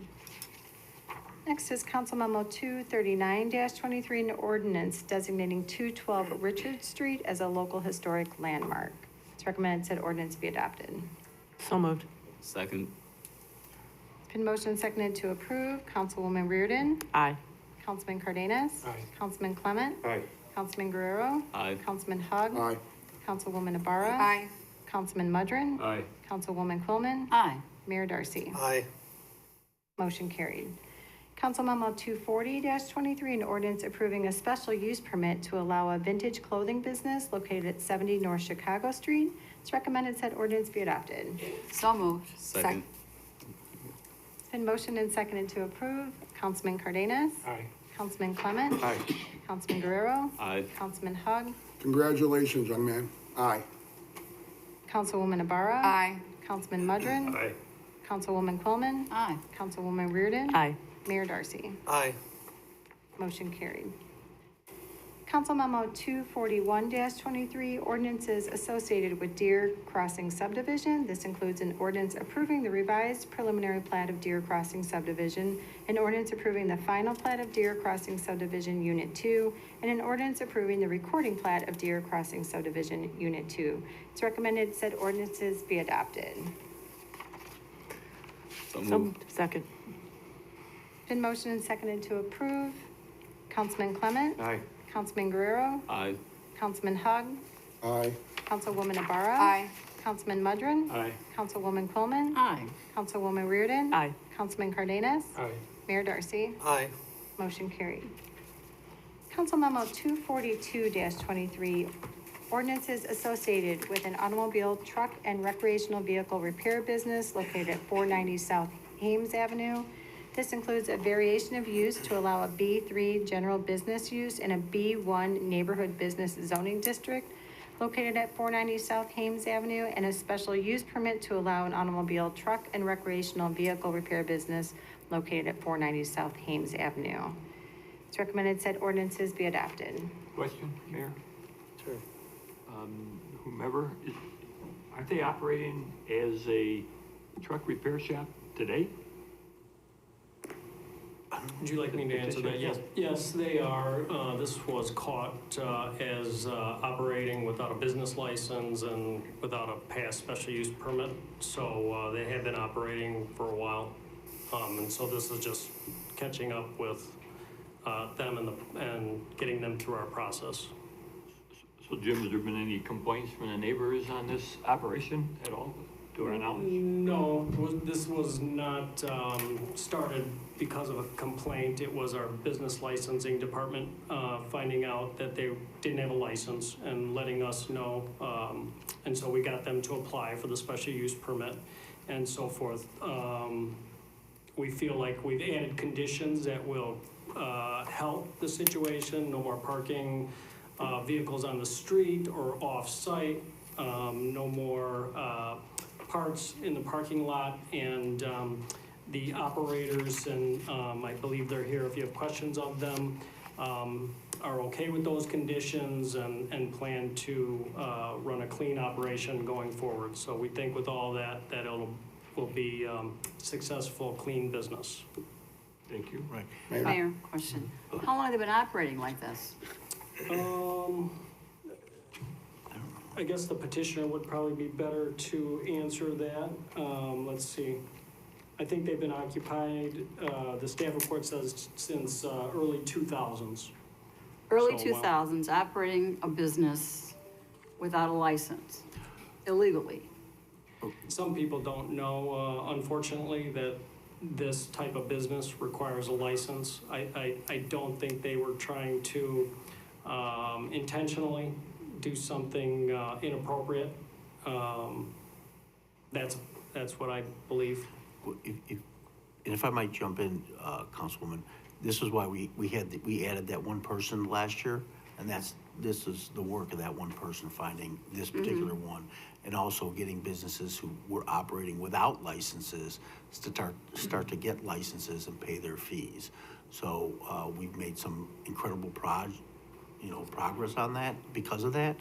Next is Council Memo 239-23, an ordinance designating 212 Richard Street as a local historic landmark. It's recommended said ordinance be adopted. So moved. Second. Been motioned and seconded to approve. Councilwoman Reardon? Aye. Councilman Cardenas? Aye. Councilman Clement? Aye. Councilman Guerrero? Aye. Councilman Hug? Aye. Councilwoman Ibarra? Aye. Councilman Mudrin? Aye. Councilwoman Quillman? Aye. Mayor Darcy? Aye. Motion carried. Council Memo 240-23, an ordinance approving a special use permit to allow a vintage clothing business located at 70 North Chicago Street. It's recommended said ordinance be adopted. So moved. Second. It's been motioned and seconded to approve. Councilman Cardenas? Aye. Councilman Clement? Aye. Councilman Guerrero? Aye. Councilman Hug? Congratulations, young man. Aye. Councilwoman Ibarra? Aye. Councilman Mudrin? Aye. Councilwoman Quillman? Aye. Councilwoman Reardon? Aye. Mayor Darcy? Aye. Motion carried. Council Memo 241-23, ordinances associated with Deer Crossing subdivision. This includes an ordinance approving the revised preliminary plat of Deer Crossing subdivision, an ordinance approving the final plat of Deer Crossing subdivision Unit 2, and an ordinance approving the recording plat of Deer Crossing subdivision Unit 2. It's recommended said ordinances be adopted. So So moved. moved. Second. Been motioned and seconded to approve. Councilman Clement? Aye. Councilman Guerrero? Aye. Councilman Hug? Aye. Councilwoman Ibarra? Aye. Councilman Mudrin? Aye. Councilwoman Quillman? Aye. Councilwoman Reardon? Aye. Councilman Cardenas? Aye. Mayor Darcy? Aye. Motion carried. Council Memo 242-23, ordinances associated with an automobile, truck, and recreational vehicle repair business located at 490 South Ames Avenue. This includes a variation of use to allow a B3 general business use in a B1 neighborhood business zoning district. located at 490 South Hames Avenue, and a special use permit to allow an automobile, truck, and recreational vehicle repair business located at 490 South Hames Avenue. It's recommended said ordinances be adopted. Question, Mayor? Sure. Whomever, aren't they operating as a truck repair shop today? Would you like me to answer that? Yes, yes, they are. This was caught as operating without a business license and without a past special use permit. So they have been operating for a while. And so this is just catching up with them and getting them through our process. So Jim, has there been any complaints from the neighbors on this operation at all, to our knowledge? No, this was not started because of a complaint. It was our business licensing department finding out that they didn't have a license and letting us know. And so we got them to apply for the special use permit and so forth. We feel like we've added conditions that will help the situation. No more parking vehicles on the street or off-site. No more parts in the parking lot, and the operators, and I believe they're here if you have questions of them, are okay with those conditions and plan to run a clean operation going forward. So we think with all that will be successful, clean business. Thank you. Right. Mayor, question. How long have they been operating like this? I guess the petitioner would probably be better to answer that. Let's see. I think they've been occupied, the staff report says since early 2000s. Early So, 2000s, operating a business without a license, illegally. Some people don't know, unfortunately, that this type of business requires a license. I don't think they were trying to intentionally do something inappropriate. That's what I believe. If I might jump in, Councilwoman, this is why we added that one person last year, and this is the work of that one person finding this particular one, and also getting businesses who were operating without licenses to start to get licenses and pay their fees. So we've made some incredible progress on that because of that.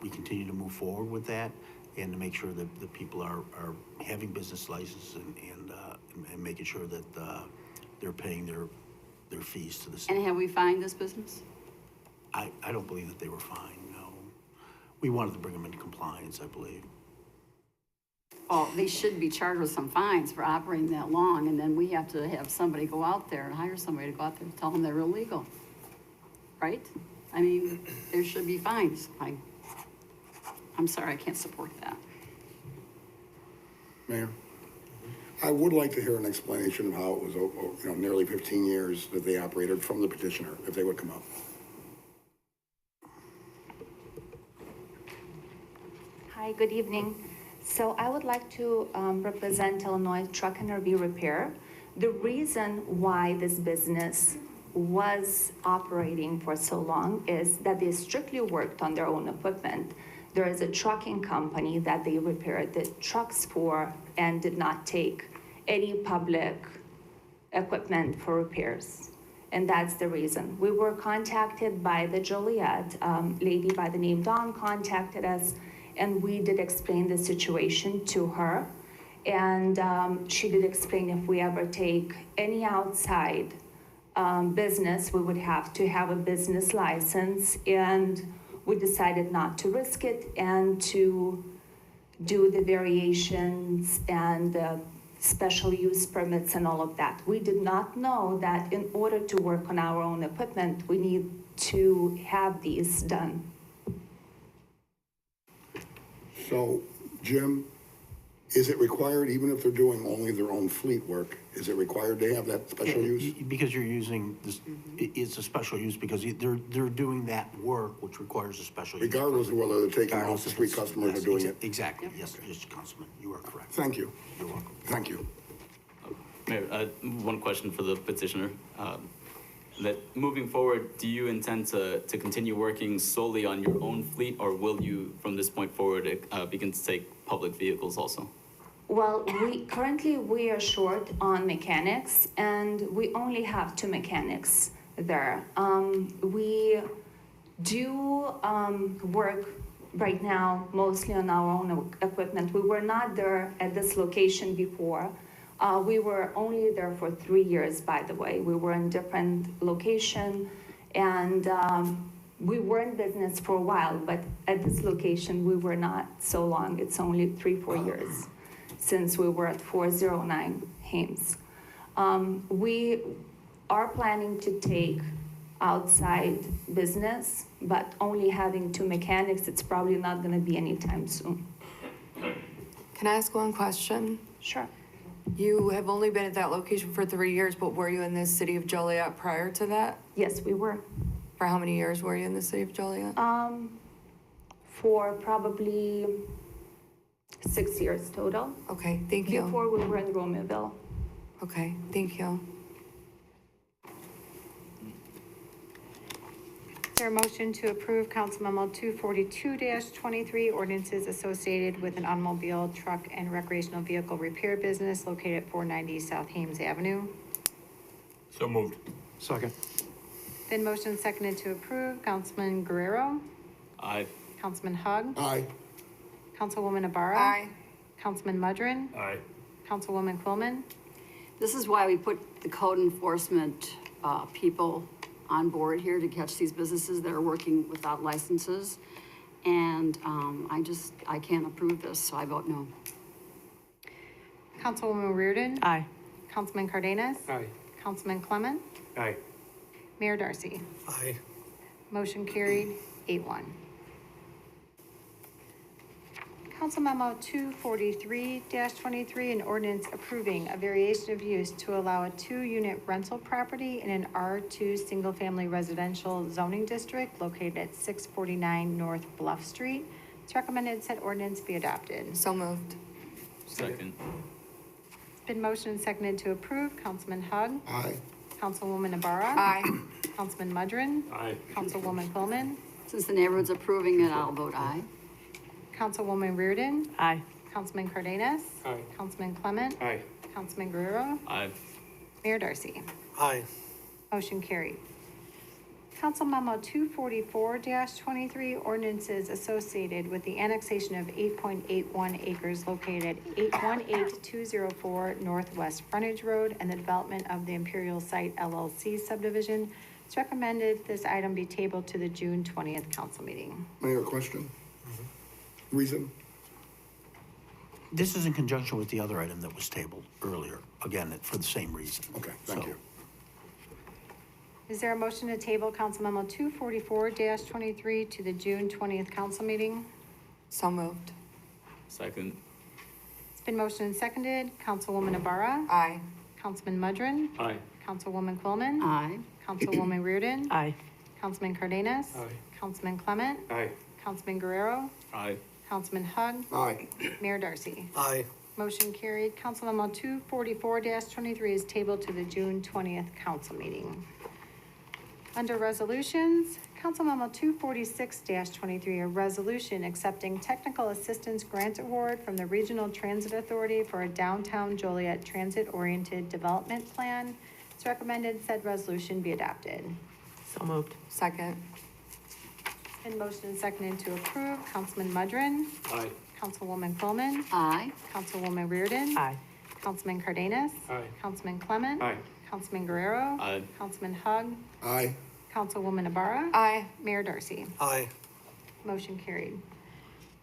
We continue to move forward with that and to make sure that the people are having business licenses and making sure that they're paying their fees to the city. And have we fined this business? I don't believe that they were fined, no. We wanted to bring them into compliance, I believe. Well, they should be charged with some fines for operating that long, and then we have to have somebody go out there and hire somebody to go out there and tell them they're illegal. Right? I mean, there should be fines. I'm sorry, I can't support that. Mayor, I would like to hear an explanation of how it was, nearly 15 years that they operated from the petitioner, if they would come up. Hi, good evening. So I would like to represent Illinois Truck and RV Repair. The reason why this business was operating for so long is that they strictly worked on their own equipment. There is a trucking company that they repaired the trucks for and did not take any public equipment for repairs. And that's the reason. We were contacted by the Joliet, lady by the name Dawn contacted us, and we did explain the situation to her. And she did explain if we ever take any outside business, we would have to have a business license, and we decided not to risk it and to do the variations and the special use permits and all of that. We did not know that in order to work on our own equipment, we need to have these done. So, Jim, is it required, even if they're doing only their own fleet work, is it required to have that special use? Because you're using this, it's a special use because they're doing that work which requires a special use. Regardless of whether they're taking out the street customers or doing it? Exactly, yes, Councilman, you are correct. Thank you. You're welcome. Thank you. Mayor, one question for the petitioner. that moving forward, do you intend to continue working solely on your own fleet, or will you, from this point forward, begin to take public vehicles also? Well, currently we are short on mechanics, and we only have 2 mechanics there. We do work right now mostly on our own equipment. We were not there at this location before. We were only there for 3 years, by the way. We were in different location, and we were in business for a while, but at this location we were not so long. It's only 3-4 years since we were at 409 Hames. We are planning to take outside business, but only having 2 mechanics, it's probably not gonna be anytime soon. Can I ask one question? Sure. You have only been at that location for 3 years, but were you in the city of Joliet prior to that? Yes, we were. For how many years were you in the city of Joliet? For probably 6 years total. Okay, thank you. Before we were in Romeoville. Okay, thank you. Is there a motion to approve Council Memo 242-23, ordinances associated with an automobile, truck, and recreational vehicle repair business located at 490 South Hames Avenue? So moved. Second. Been motion and seconded to approve. Councilman Guerrero? Aye. Councilman Hug? Aye. Councilwoman Ibarra? Aye. Councilman Mudrin? Aye. Councilwoman Quillman? This is why we put the code enforcement people on board here to catch these businesses that are working without licenses. And I can't approve this, so I vote no. Councilwoman Reardon? Aye. Councilman Cardenas? Aye. Councilman Clement? Aye. Mayor Darcy? Aye. Motion carried, 8-1. Council Memo 243-23, an ordinance approving a variation of use to allow a 2-unit rental property in an R2 single-family residential zoning district located at 649 North Bluff Street. It's recommended said ordinance be adopted. So moved. Second. It's been motioned and seconded to approve. Councilman Hug? Aye. Councilwoman Ibarra? Aye. Councilman Mudrin? Aye. Councilwoman Quillman? Since the neighborhood's approving it, I'll vote aye. Councilwoman Reardon? Aye. Councilman Cardenas? Aye. Councilman Clement? Aye. Councilman Guerrero? Aye. Mayor Darcy? Aye. Motion carried. Council Memo 244-23, ordinances associated with the annexation of 8.81 acres located at 18204 Northwest Frontage Road and the development of the Imperial Site LLC subdivision. It's recommended this item be tabled to the June 20th council meeting. Mayor, question? Reason? This is in conjunction with the other item that was tabled earlier, again, for the same reason. Okay, thank So- you. Is there a motion to table Council Memo 244-23 to the June 20th council meeting? So moved. Second. It's been motioned and seconded. Councilwoman Ibarra? Aye. Councilman Mudrin? Aye. Councilwoman Quillman? Aye. Councilwoman Reardon? Aye. Councilman Cardenas? Aye. Councilman Clement? Aye. Councilman Guerrero? Aye. Councilman Hug? Aye. Mayor Darcy? Aye. Motion carried. Council Memo 244-23 is tabled to the June 20th council meeting. Under resolutions, Council Memo 246-23, a resolution accepting technical assistance grant award from the Regional Transit Authority for a downtown Joliet transit-oriented development plan. It's recommended said resolution be adopted. So moved. Second. Been motioned and seconded to approve. Councilman Mudrin? Aye. Councilwoman Quillman? Aye. Councilwoman Reardon? Aye. Councilman Cardenas? Aye. Councilman Clement? Aye. Councilman Guerrero? Aye. Councilman Hug? Aye. Councilwoman Ibarra? Aye. Mayor Darcy? Aye. Motion carried.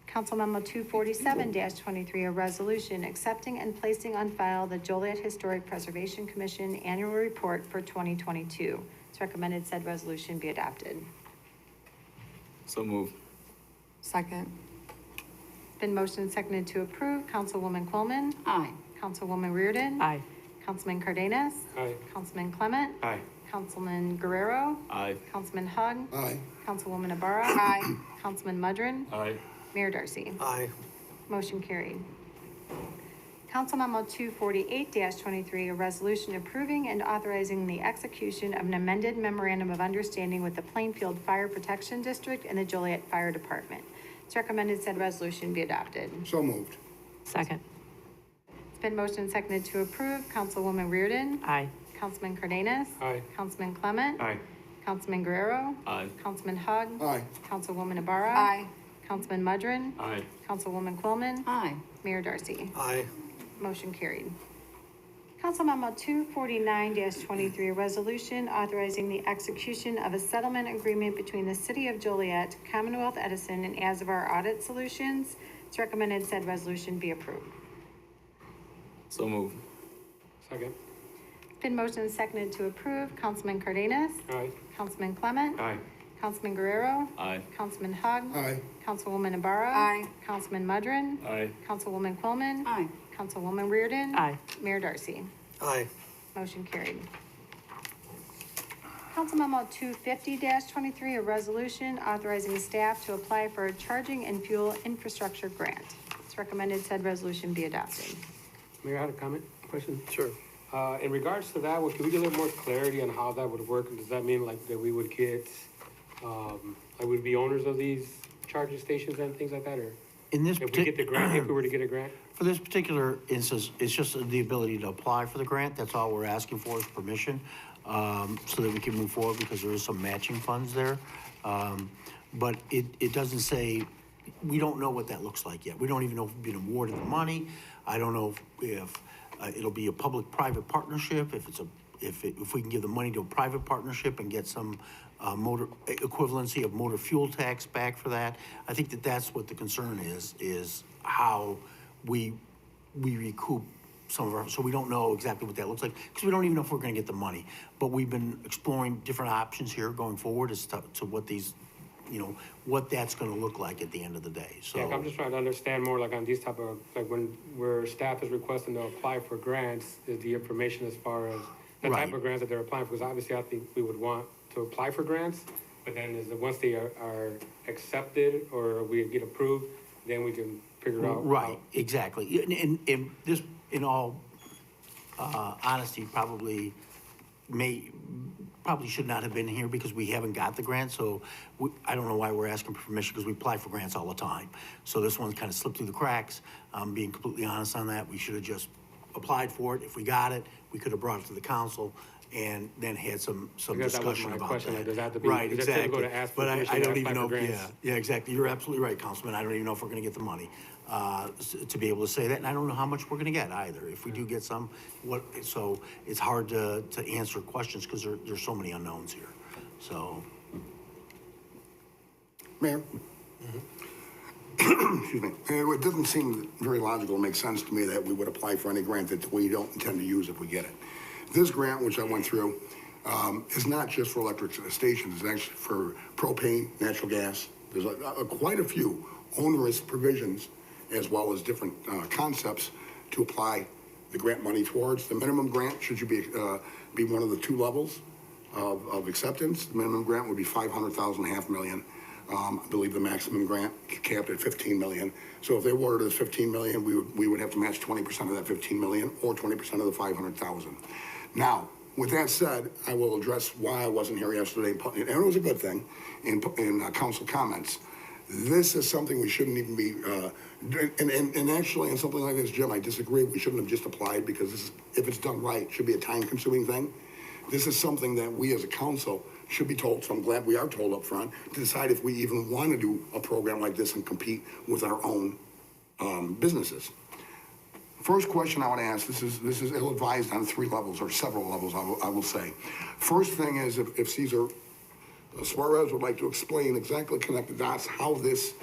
Council Memo 247-23, a resolution accepting and placing on file the Joliet Historic Preservation Commission Annual Report for 2022. It's recommended said resolution be adopted. So moved. Second. Been motioned and seconded to approve. Councilwoman Quillman? Aye. Councilwoman Reardon? Aye. Councilman Cardenas? Aye. Councilman Clement? Aye. Councilman Guerrero? Aye. Councilman Hug? Aye. Councilwoman Ibarra? Aye. Councilman Mudrin? Aye. Mayor Darcy? Aye. Motion carried. Council Memo 248-23, a resolution approving and authorizing the execution of an amended memorandum of understanding with the Plainfield Fire Protection District and the Joliet Fire Department. It's recommended said resolution be adopted. So moved. Second. It's been motioned and seconded to approve. Councilwoman Reardon. Aye. Councilman Cardenas. Aye. Councilman Clement. Aye. Councilman Guerrero. Aye. Councilman Hug. Aye. Councilwoman Ibarra. Aye. Councilman Mudrin. Aye. Councilwoman Quillman. Aye. Mayor Darcy. Aye. Motion carried. Council Memo 249-23, a resolution authorizing the execution of a settlement agreement between the City of Joliet, Commonwealth Edison, and As of Our Audit Solutions. It's recommended said resolution be approved. So moved. Second. It's been motioned and seconded to approve. Councilman Cardenas. Aye. Councilman Clement. Aye. Councilman Guerrero. Aye. Councilman Hug. Aye. Councilwoman Ibarra. Aye. Councilman Mudrin. Aye. Councilwoman Quillman. Aye. Councilwoman Reardon. Aye. Mayor Darcy. Aye. Motion carried. Council Memo 250-23, a resolution authorizing staff to apply for a charging and fuel infrastructure grant. It's recommended said resolution be adopted. Mayor, I had a comment, question. Sure. In regards to that, can we get a little more clarity on how that would work? Does that mean like that we would get, like we'd be owners of these charging stations and things like that, or In this if we get the grant, if we were to get a grant? For this particular instance, it's just the ability to apply for the grant. That's all we're asking for is permission, so that we can move forward because there is some matching funds there. But it doesn't say, we don't know what that looks like yet. We don't even know if we've been awarded the money. I don't know if it'll be a public-private partnership, if we can give the money to a private partnership and get some motor equivalency of motor fuel tax back for that. I think that's what the concern is how we recoup some of our, so we don't know exactly what that looks like, because we don't even know if we're gonna get the money. But we've been exploring different options here going forward as to what these, what that's gonna look like at the end of the day, so. Yeah, I'm just trying to understand more like on these type of, like where staff is requesting to apply for grants, is the information as far as the type Right. of grants that they're applying for, because obviously I think we would want to apply for grants, but then once they are accepted or we get approved, then we can figure out. Right, exactly. And this, in all honesty, probably should not have been here because we haven't got the grant, so I don't know why we're asking for permission, because we apply for grants all the time. So this one kind of slipped through the cracks. I'm being completely honest on that. We should have just applied for it. If we got it, we could have brought it to the council and then had some Because that was discussion my about question, that. like, does that have to be- Right, is it typical exactly. to ask for But permission I to don't even apply know, for grants? yeah, exactly. You're absolutely right, Councilman. I don't even know if we're gonna get the money, to be able to say that, and I don't know how much we're gonna get either. If we do get some, so it's hard to answer questions because there's so many unknowns here, so. Mayor? Excuse me. It doesn't seem very logical, it makes sense to me that we would apply for any grant that we don't intend to use if we get it. This grant, which I went through, is not just for electric stations, it's actually for propane, natural gas. There's quite a few onerous provisions as well as different concepts to apply the grant money towards. The minimum grant, should you be one of the two levels of acceptance, the minimum grant would be $500,000, $500,000. I believe the maximum grant capped at 15 million. So if they awarded us 15 million, we would have to match 20% of that 15 million or 20% of the 500,000. Now, with that said, I will address why I wasn't here yesterday, and it was a good thing, in council comments. This is something we shouldn't even be, and actually, in something like this, Jim, I disagree. We shouldn't have just applied because this is, if it's done right, it should be a time-consuming thing. This is something that we as a council should be told, so I'm glad we are told up front, to decide if we even want to do a program like this and compete with our own businesses. First question I want to ask, this is ill-advised on 3 levels, or several levels, I will say. First thing is, if Cesar Suarez would like to explain exactly, connect the dots, how this,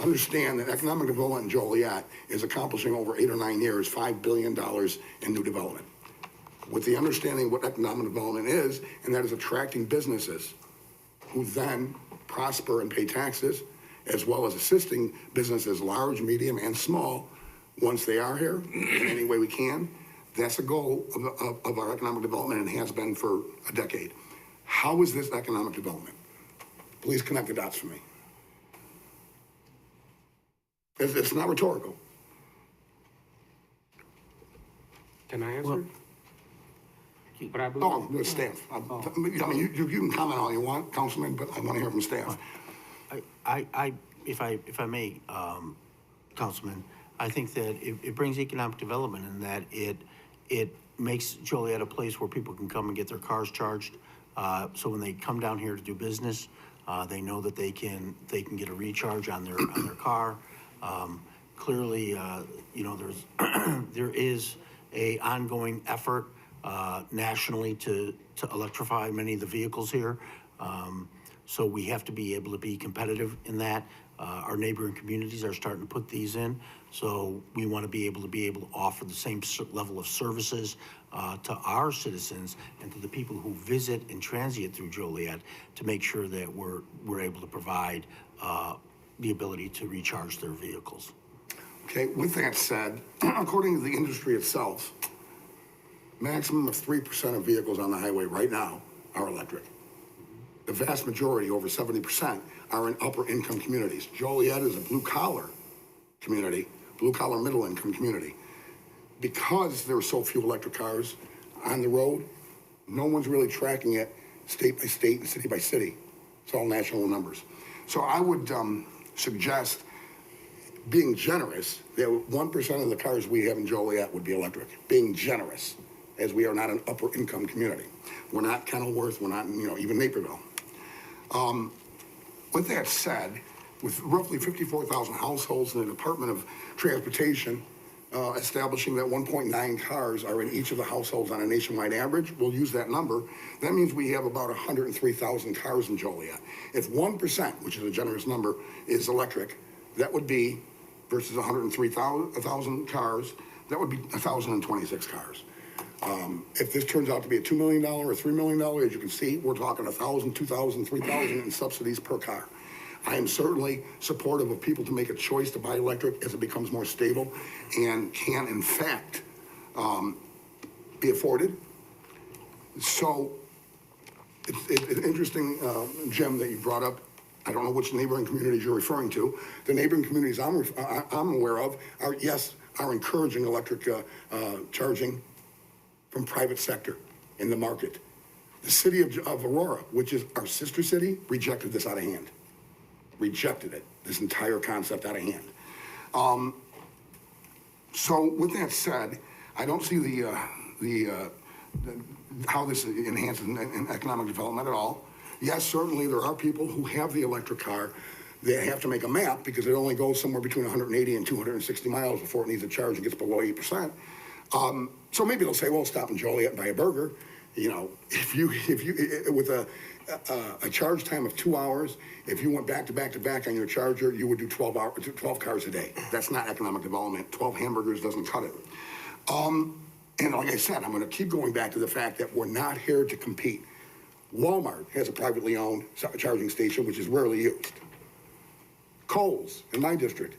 understand that economic development in Joliet is accomplishing over 8 or 9 years, $5 billion in new development. With the understanding what economic development is, and that is attracting businesses who then prosper and pay taxes, as well as assisting businesses, large, medium, and small, once they are here, in any way we can. That's a goal of our economic development and has been for a decade. How is this economic development? Please connect the dots for me. It's not rhetorical. Can I answer? Well- But I believe. Oh, the staff. I mean, you can comment all you want, Councilman, but I want to hear from staff. If I may, Councilman, I think that it brings economic development in that it makes Joliet a place where people can come and get their cars charged. So when they come down here to do business, they know that they can get a recharge on their car. Clearly, you know, there is a ongoing effort nationally to electrify many of the vehicles here. So we have to be able to be competitive in that. Our neighboring communities are starting to put these in. So we want to be able to offer the same level of services to our citizens and to the people who visit and transient through Joliet to make sure that we're able to provide the ability to recharge their vehicles. Okay, with that said, according to the industry itself, maximum of 3% of vehicles on the highway right now are electric. The vast majority, over 70%, are in upper income communities. Joliet is a blue collar community, blue collar middle income community. Because there are so few electric cars on the road, no one's really tracking it state by state and city by city. It's all national numbers. So I would suggest being generous, that 1% of the cars we have in Joliet would be electric. Being generous, as we are not an upper income community. We're not Kenilworth, we're not, even Naperville. With that said, with roughly 54,000 households in the Department of Transportation establishing that 1.9 cars are in each of the households on a nationwide average, we'll use that number. That means we have about 103,000 cars in Joliet. If 1%, which is a generous number, is electric, that would be, versus 103,000 cars, that would be 1,026 cars. If this turns out to be a $2 million or $3 million, as you can see, we're talking 1,000, 2,000, 3,000 in subsidies per car. I am certainly supportive of people to make a choice to buy electric as it becomes more stable and can, in fact, be afforded. So it's interesting, Jim, that you brought up. I don't know which neighboring communities you're referring to. The neighboring communities I'm aware of are encouraging electric charging from private sector in the market. The city of Aurora, which is our sister city, rejected this out of hand. Rejected it, this entire concept out of hand. So with that said, I don't see how this enhances economic development at all. Yes, certainly there are people who have the electric car. They have to make a map because it only goes somewhere between 180 and 260 miles before it needs a charge and gets below 8%. So maybe they'll say, well, stop in Joliet and buy a burger. If you with a charge time of 2 hours, if you went back to back on your charger, you would do 12 cars a day. That's not economic development. 12 hamburgers doesn't cut it. And like I said, I'm going to keep going back to the fact that we're not here to compete. Walmart has a privately owned charging station, which is rarely used. Kohl's, in my district,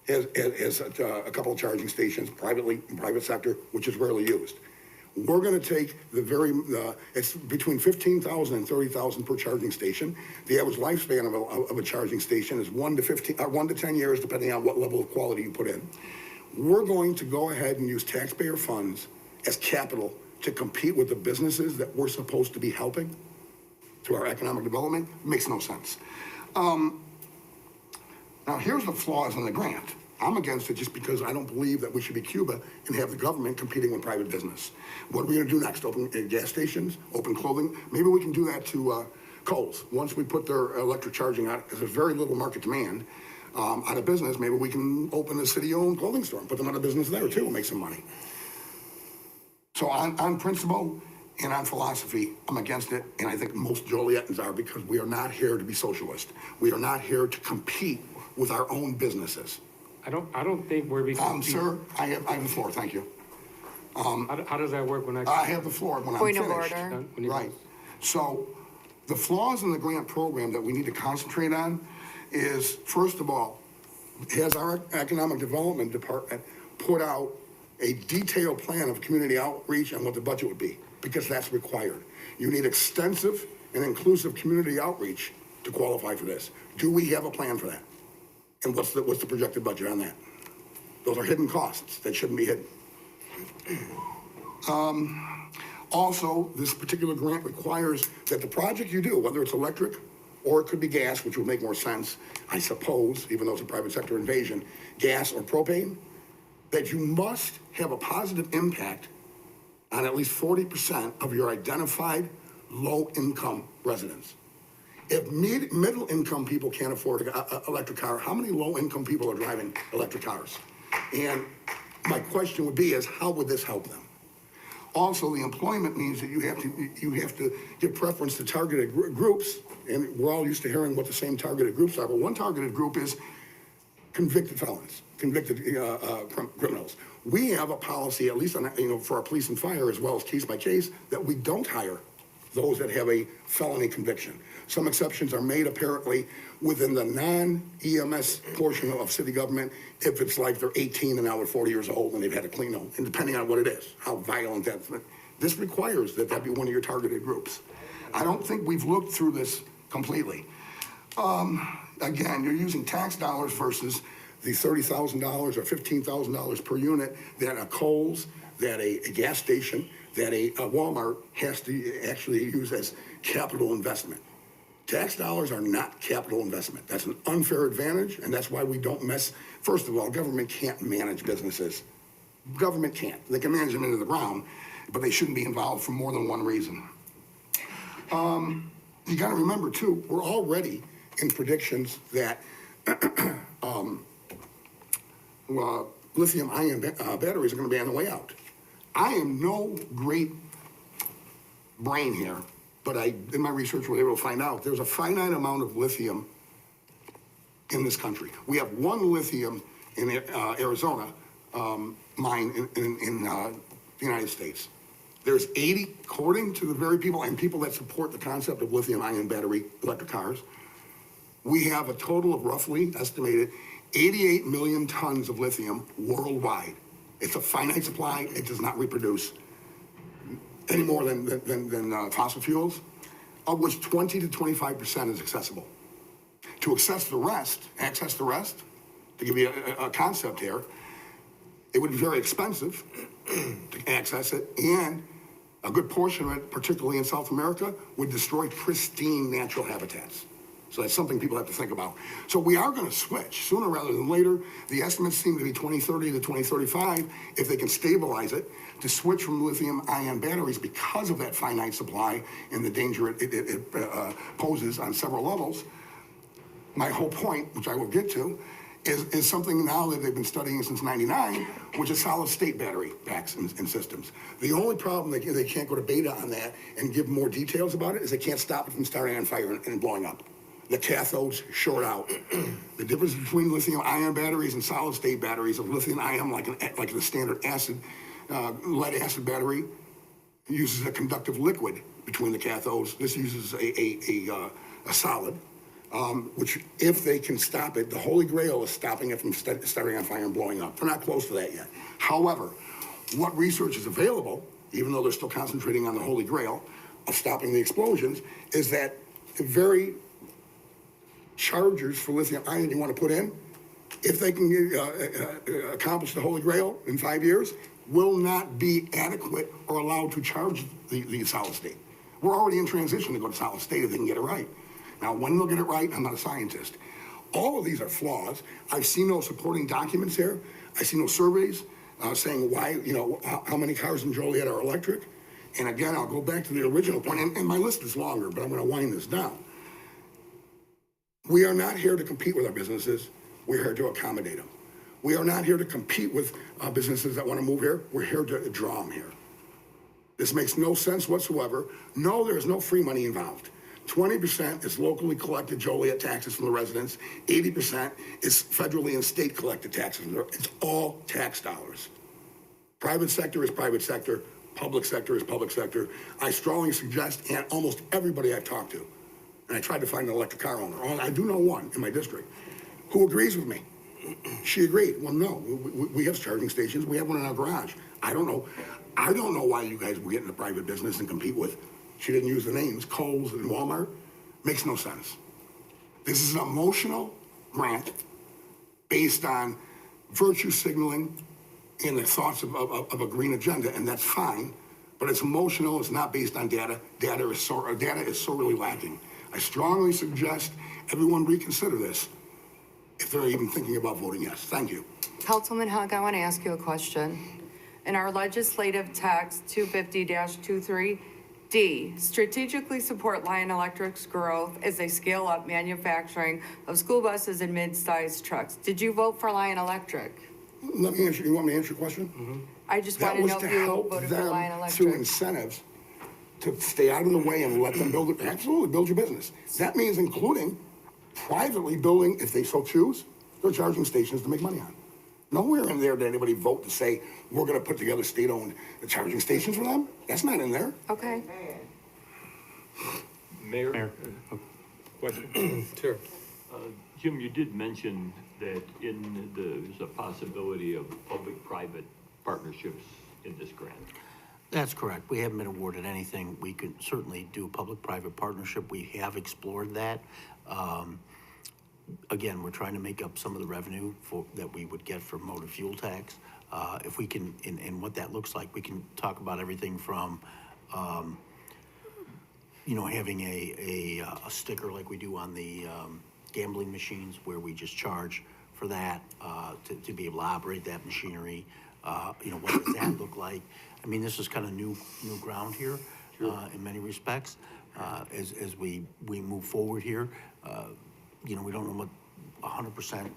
has a couple of charging stations, private sector, which is rarely used. We're going to take it's between 15,000 and 30,000 per charging station. The average lifespan of a charging station is 1 to 10 years, depending on what level of quality you put in. We're going to go ahead and use taxpayer funds as capital to compete with the businesses that we're supposed to be helping through our economic development. Makes no sense. Now, here's the flaws in the grant. I'm against it just because I don't believe that we should be Cuba and have the government competing with private business. What are we going to do next? Open gas stations? Open clothing? Maybe we can do that to Kohl's. Once we put their electric charging out, because there's very little market demand, out of business, maybe we can open a city-owned clothing store and put them out of business there too and make some money. So on principle and on philosophy, I'm against it, and I think most Jolietans are, because we are not here to be socialist. We are not here to compete with our own businesses. I don't think we're becoming. Sir, I have the floor, thank you. How does that work when I have the floor when I'm finished. Point of order. Right. So the flaws in the grant program that we need to concentrate on is, first of all, has our economic development department put out a detailed plan of community outreach and what the budget would be, because that's required. You need extensive and inclusive community outreach to qualify for this. Do we have a plan for that? And what's the projected budget on that? Those are hidden costs that shouldn't be hidden. Also, this particular grant requires that the project you do, whether it's electric or it could be gas, which would make more sense, I suppose, even though it's a private sector invasion, gas or propane, that you must have a positive impact on at least 40% of your identified low-income residents. If middle-income people can't afford an electric car, how many low-income people are driving electric cars? And my question would be is, how would this help them? Also, the employment means that you have to give preference to targeted groups, and we're all used to hearing what the same targeted groups are, but one targeted group is convicted felons, convicted criminals. We have a policy, at least on, for our police and fire, as well as case by case, that we don't hire those that have a felony conviction. Some exceptions are made apparently within the non-EMS portion of city government if it's like they're 18 and now they're 40 years old and they've had a clean home, and depending on what it is, how violent that's. This requires that that be one of your targeted groups. I don't think we've looked through this completely. Again, you're using tax dollars versus the $30,000 or $15,000 per unit that a Kohl's, that a gas station, that a Walmart has to actually use as capital investment. Tax dollars are not capital investment. That's an unfair advantage, and that's why we don't mess. First of all, government can't manage businesses. Government can't. They can manage them into the ground, but they shouldn't be involved for more than one reason. You got to remember, too, we're already in predictions that lithium-ion batteries are going to be on the way out. I am no great brain here, but in my research, was able to find out there's a finite amount of lithium in this country. We have one lithium in Arizona mine in the United States. There's 80, according to the very people and people that support the concept of lithium-ion battery electric cars, we have a total of roughly estimated 88 million tons of lithium worldwide. It's a finite supply. It does not reproduce any more than fossil fuels, of which 20 to 25% is accessible. To access the rest, to give you a concept here, it would be very expensive to access it, and a good portion of it, particularly in South America, would destroy pristine natural habitats. So that's something people have to think about. So we are going to switch sooner rather than later. The estimates seem to be 2030 to 2035, if they can stabilize it, to switch from lithium-ion batteries because of that finite supply and the danger it poses on several levels. My whole point, which I will get to, is something now that they've been studying since '99, which is solid-state battery packs and systems. The only problem they can't go to beta on that and give more details about it is they can't stop it from starting on fire and blowing up. The cathodes short out. The difference between lithium-ion batteries and solid-state batteries of lithium-ion, like the standard acid, lead-acid battery, uses a conductive liquid between the cathodes. This uses a solid, which, if they can stop it, the Holy Grail is stopping it from starting on fire and blowing up. They're not close to that yet. However, what research is available, even though they're still concentrating on the Holy Grail of stopping the explosions, is that the very chargers for lithium-ion you want to put in, if they can accomplish the Holy Grail in 5 years, will not be adequate or allowed to charge the solid state. We're already in transition to go to solid state if they can get it right. Now, when they'll get it right, I'm not a scientist. All of these are flaws. I've seen no supporting documents here. I see no surveys saying why, how many cars in Joliet are electric. And again, I'll go back to the original point, and my list is longer, but I'm going to wind this down. We are not here to compete with our businesses. We're here to accommodate them. We are not here to compete with businesses that want to move here. We're here to draw them here. This makes no sense whatsoever. No, there is no free money involved. 20% is locally collected Joliet taxes from the residents. 80% is federally and state collected taxes. It's all tax dollars. Private sector is private sector. Public sector is public sector. I strongly suggest, and almost everybody I've talked to, and I tried to find an electric car owner. I do know one in my district who agrees with me. She agreed. Well, no, we have charging stations. We have one in our garage. I don't know why you guys will get into private business and compete with. She didn't use the names, Kohl's and Walmart. Makes no sense. This is an emotional grant based on virtue signaling and the thoughts of a green agenda, and that's fine, but it's emotional, it's not based on data. Data is sorely lacking. I strongly suggest everyone reconsider this if they're even thinking about voting yes. Thank you. Councilman Hug, I want to ask you a question. In our legislative text 250-23D, strategically support Lion Electric's growth as they scale up manufacturing of school buses and mid-sized trucks. Did you vote for Lion Electric? Let me answer. You want me to answer your question? Mm-hmm. I just want to know if you voted for Lion Electric. Through incentives to stay out of the way and let them build it. Absolutely, build your business. That means including privately building, if they so choose, their charging stations to make money on. Nowhere in there did anybody vote to say, we're gonna put together state-owned charging stations for them. That's not in there. Okay. Mayor? Question? Sure. Jim, you did mention that there's a possibility of public-private partnerships in this grant. That's correct. We haven't been awarded anything. We could certainly do a public-private partnership. We have explored that. Again, we're trying to make up some of the revenue that we would get from motor fuel tax. If we can, and what that looks like, we can talk about everything from, having a sticker like we do on the gambling machines, where we just charge for that to be able to operate that machinery. What does that look like? I mean, this is kind of new ground here in many respects. As we move forward here, we don't know what 100%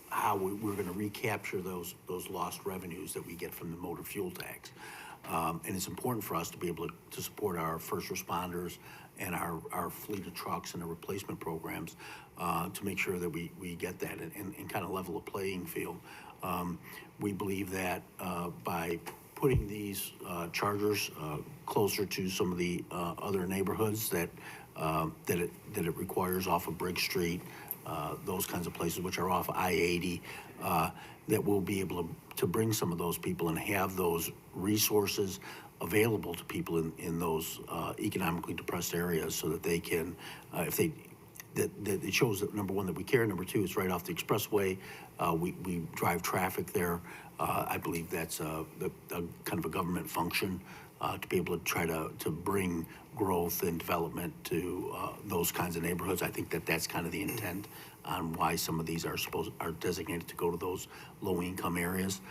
how we're going to recapture those lost revenues that we get from the motor fuel tax. And it's important for us to be able to support our first responders and our fleet of trucks and the replacement programs to make sure that we get that and kind of level a playing field. We believe that by putting these chargers closer to some of the other neighborhoods that it requires off of Briggs Street, those kinds of places which are off I-80, that we'll be able to bring some of those people and have those resources available to people in those economically depressed areas, so that they can, that it shows that, number one, that we care. Number two, it's right off the expressway. We drive traffic there. I believe that's a kind of a government function to be able to try to bring growth and development to those kinds of neighborhoods. I think that's kind of the intent on why some of these are designated to go to those low-income areas.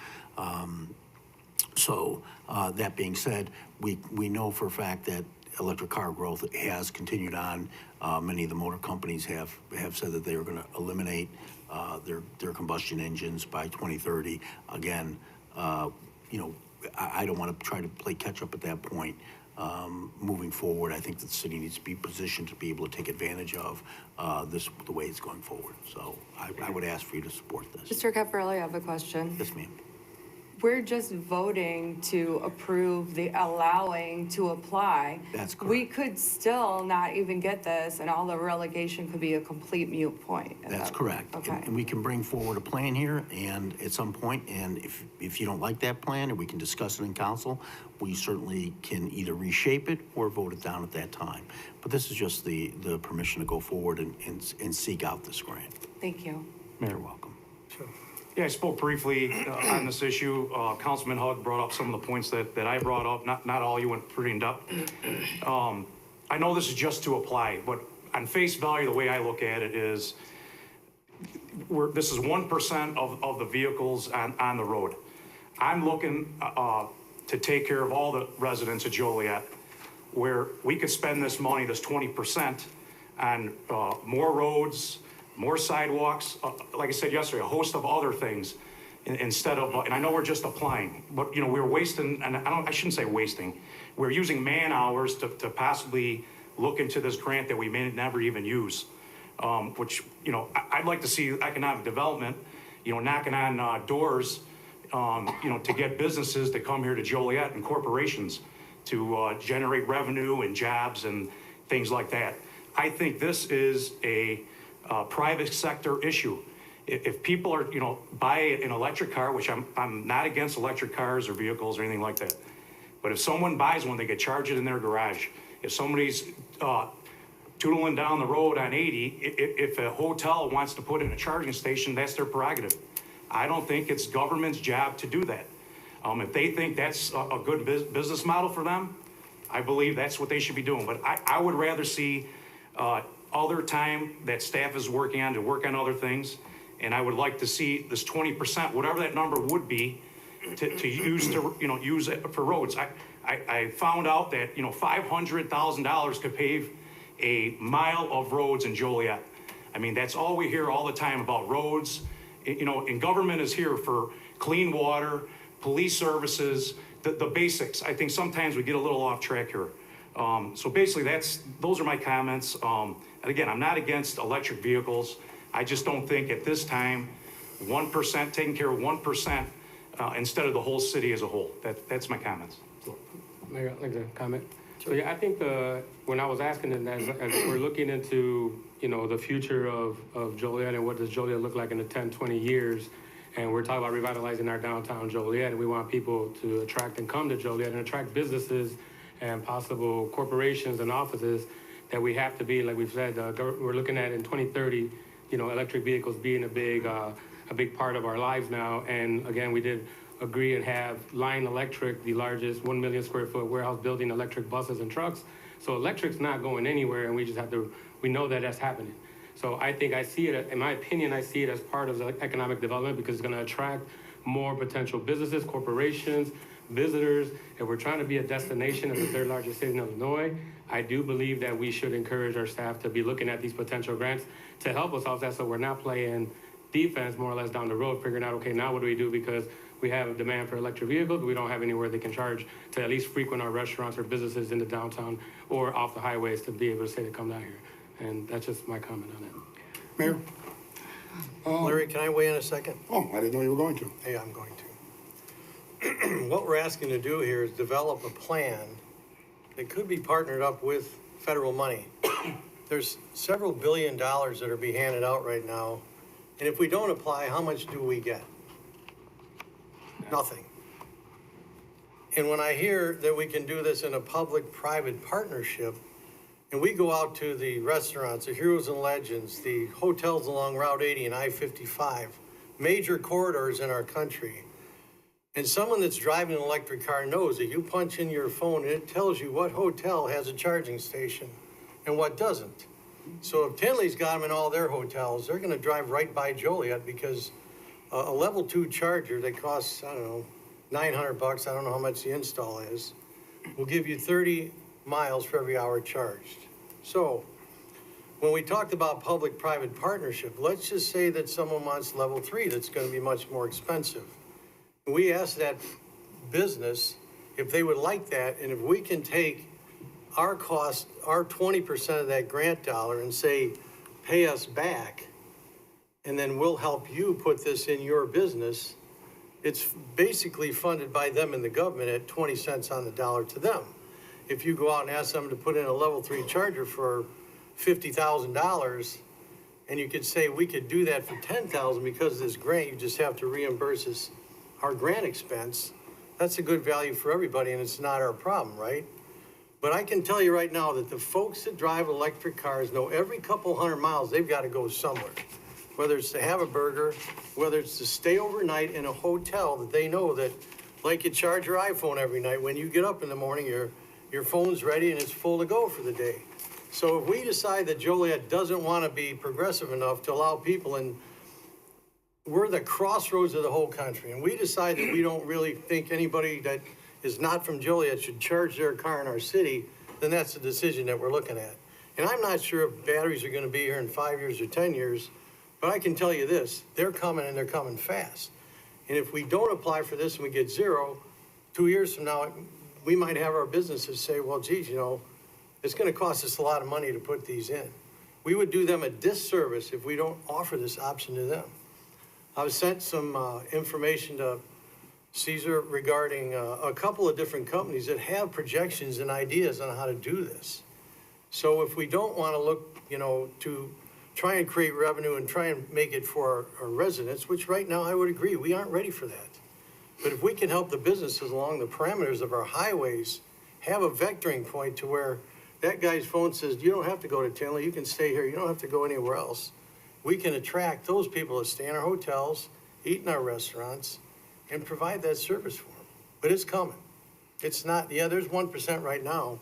So that being said, we know for a fact that electric car growth has continued on. Many of the motor companies have said that they are going to eliminate their combustion engines by 2030. Again, I don't want to try to play catch up at that point. Moving forward, I think that the city needs to be positioned to be able to take advantage of the way it's going forward. So I would ask for you to support this. Mr. Caparelli, I have a question. Yes, ma'am. We're just voting to approve the allowing to apply. That's correct. We could still not even get this, and all the relegation could be a complete moot point. That's correct. Okay. And we can bring forward a plan here, and at some point, and if you don't like that plan, and we can discuss it in council, we certainly can either reshape it or vote it down at that time. But this is just the permission to go forward and seek out this grant. Thank you. You're welcome. Yeah, I spoke briefly on this issue. Councilman Hug brought up some of the points that I brought up. Not all, you went pretty in depth. I know this is just to apply, but on face value, the way I look at it is this is 1% of the vehicles on the road. I'm looking to take care of all the residents of Joliet, where we could spend this money, this 20%, on more roads, more sidewalks, like I said yesterday, a host of other things, instead of, and I know we're just applying, but we're wasting, and I shouldn't say wasting, we're using man hours to possibly look into this grant that we may never even use, which, I'd like to see economic development, knocking on doors, to get businesses to come here to Joliet and corporations to generate revenue and jobs and things like that. I think this is a private sector issue. If people are, buy an electric car, which I'm not against electric cars or vehicles or anything like that, but if someone buys one, they could charge it in their garage. If somebody's tootling down the road on 80, if a hotel wants to put in a charging station, that's their prerogative. I don't think it's government's job to do that. If they think that's a good business model for them, I believe that's what they should be doing. But I would rather see other time that staff is working on to work on other things. And I would like to see this 20%, whatever that number would be, to use use it for roads. I found out that, $500,000 could pave a mile of roads in Joliet. I mean, that's all we hear all the time about roads. And government is here for clean water, police services, the basics. I think sometimes we get a little off track here. So basically those are my comments. And again, I'm not against electric vehicles. I just don't think at this time, 1%, taking care of 1% instead of the whole city as a whole. That's my comments. Mayor, I'd like to comment. So yeah, I think when I was asking them that, as we're looking into, the future of Joliet and what does Joliet look like in the 10, 20 years, and we're talking about revitalizing our downtown Joliet, and we want people to attract and come to Joliet and attract businesses and possible corporations and offices, that we have to be, like we've said, we're looking at in 2030, electric vehicles being a big part of our lives now. And again, we did agree and have Lion Electric, the largest 1 million square foot warehouse building electric buses and trucks. So electric's not going anywhere, and we know that that's happening. So I think I see it, in my opinion, I see it as part of the economic development, because it's gonna attract more potential businesses, corporations, visitors. If we're trying to be a destination of the third largest city in Illinois, I do believe that we should encourage our staff to be looking at these potential grants to help us out, so we're not playing defense more or less down the road, figuring out, okay, now what do we do? Because we have a demand for electric vehicles, but we don't have anywhere they can charge to at least frequent our restaurants or businesses in the downtown or off the highways to be able to say to come down here. And that's just my comment on it. Mayor? Larry, can I weigh in a second? Oh, I didn't know you were going to. Hey, I'm going to. What we're asking to do here is develop a plan that could be partnered up with federal money. There's several $1 billion that are being handed out right now. And if we don't apply, how much do we get? Nothing. And when I hear that we can do this in a public-private partnership, and we go out to the restaurants, the Heroes and Legends, the hotels along Route 80 and I-55, major corridors in our country, and someone that's driving an electric car knows that you punch in your phone and it tells you what hotel has a charging station and what doesn't. So if Tinley's got them in all their hotels, they're gonna drive right by Joliet, because a level 2 charger that costs, I don't know, $900, I don't know how much the install is, will give you 30 miles for every hour charged. So when we talked about public-private partnership, let's just say that someone wants level 3 that's gonna be much more expensive. We asked that business if they would like that, and if we can take our cost, our 20% of that grant dollar, and say, pay us back, and then we'll help you put this in your business. It's basically funded by them and the government at 20 cents on the dollar to them. If you go out and ask them to put in a level 3 charger for $50,000, and you could say, we could do that for $10,000 because of this grant, you just have to reimburse us our grant expense, that's a good value for everybody, and it's not our problem, right? But I can tell you right now that the folks that drive electric cars know every couple hundred miles, they've got to go somewhere. Whether it's to have a burger, whether it's to stay overnight in a hotel that they know that, like you charge your iPhone every night, when you get up in the morning, your phone's ready and it's full to go for the day. So if we decide that Joliet doesn't want to be progressive enough to allow people, and we're the crossroads of the whole country, and we decide that we don't really think anybody that is not from Joliet should charge their car in our city, then that's the decision that we're looking at. And I'm not sure if batteries are going to be here in 5 years or 10 years, but I can tell you this, they're coming, and they're coming fast. And if we don't apply for this and we get 0, 2 years from now, we might have our businesses say, well, geez, it's going to cost us a lot of money to put these in. We would do them a disservice if we don't offer this option to them. I've sent some information to Caesar regarding a couple of different companies that have projections and ideas on how to do this. So if we don't want to look, to try and create revenue and try and make it for our residents, which right now I would agree, we aren't ready for that. But if we can help the businesses along the parameters of our highways have a vectoring point to where that guy's phone says, you don't have to go to Tinley, you can stay here, you don't have to go anywhere else. We can attract those people that stay in our hotels eat in our restaurants, and provide that service for them. But it's coming. It's not, yeah, there's 1% right now,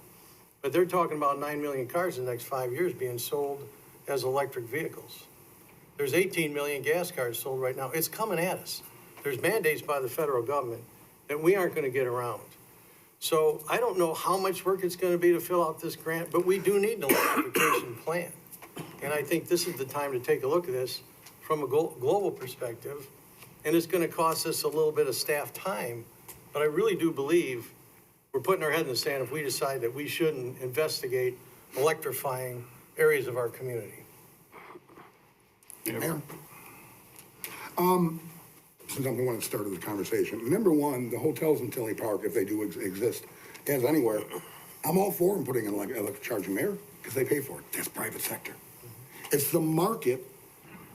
but they're talking about 9 million cars in the next 5 years being sold as electric vehicles. There's 18 million gas cars sold right now. It's coming at us. There's mandates by the federal government that we aren't going to get around. So I don't know how much work it's going to be to fill out this grant, but we do need an electrification plan. And I think this is the time to take a look at this from a global perspective. And it's going to cost us a little bit of staff time, but I really do believe we're putting our head in the sand if we decide that we shouldn't investigate electrifying areas of our community. Mayor? Since I'm the one that started the conversation, number one, the hotels in Tinley Park, if they do exist, as anywhere, I'm all for them putting in electric charging there because they pay for it. That's private sector. It's the market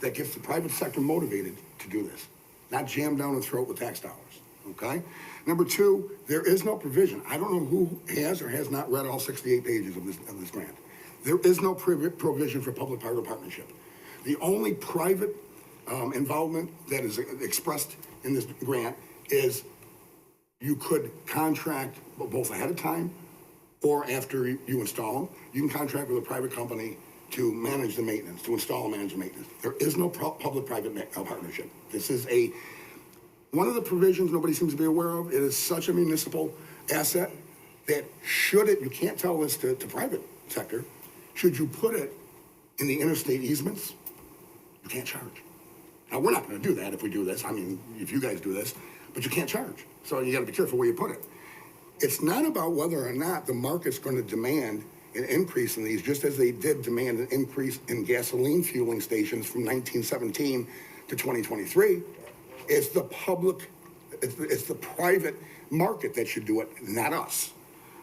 that gets the private sector motivated to do this, not jammed down the throat with tax dollars, okay? Number two, there is no provision. I don't know who has or has not read all 68 pages of this grant. There is no provision for public-private partnership. The only private involvement that is expressed in this grant is you could contract both ahead of time or after you install them. You can contract with a private company to manage the maintenance, to install and manage the maintenance. There is no public-private partnership. This is one of the provisions nobody seems to be aware of. It is such a municipal asset that you can't tell this to private sector, should you put it in the interstate easements, you can't charge. Now, we're not going to do that if we do this. I mean, if you guys do this, but you can't charge. So you got to be careful where you put it. It's not about whether or not the market's going to demand an increase in these, just as they did demand an increase in gasoline fueling stations from 1917 to 2023. It's the private market that should do it, not us.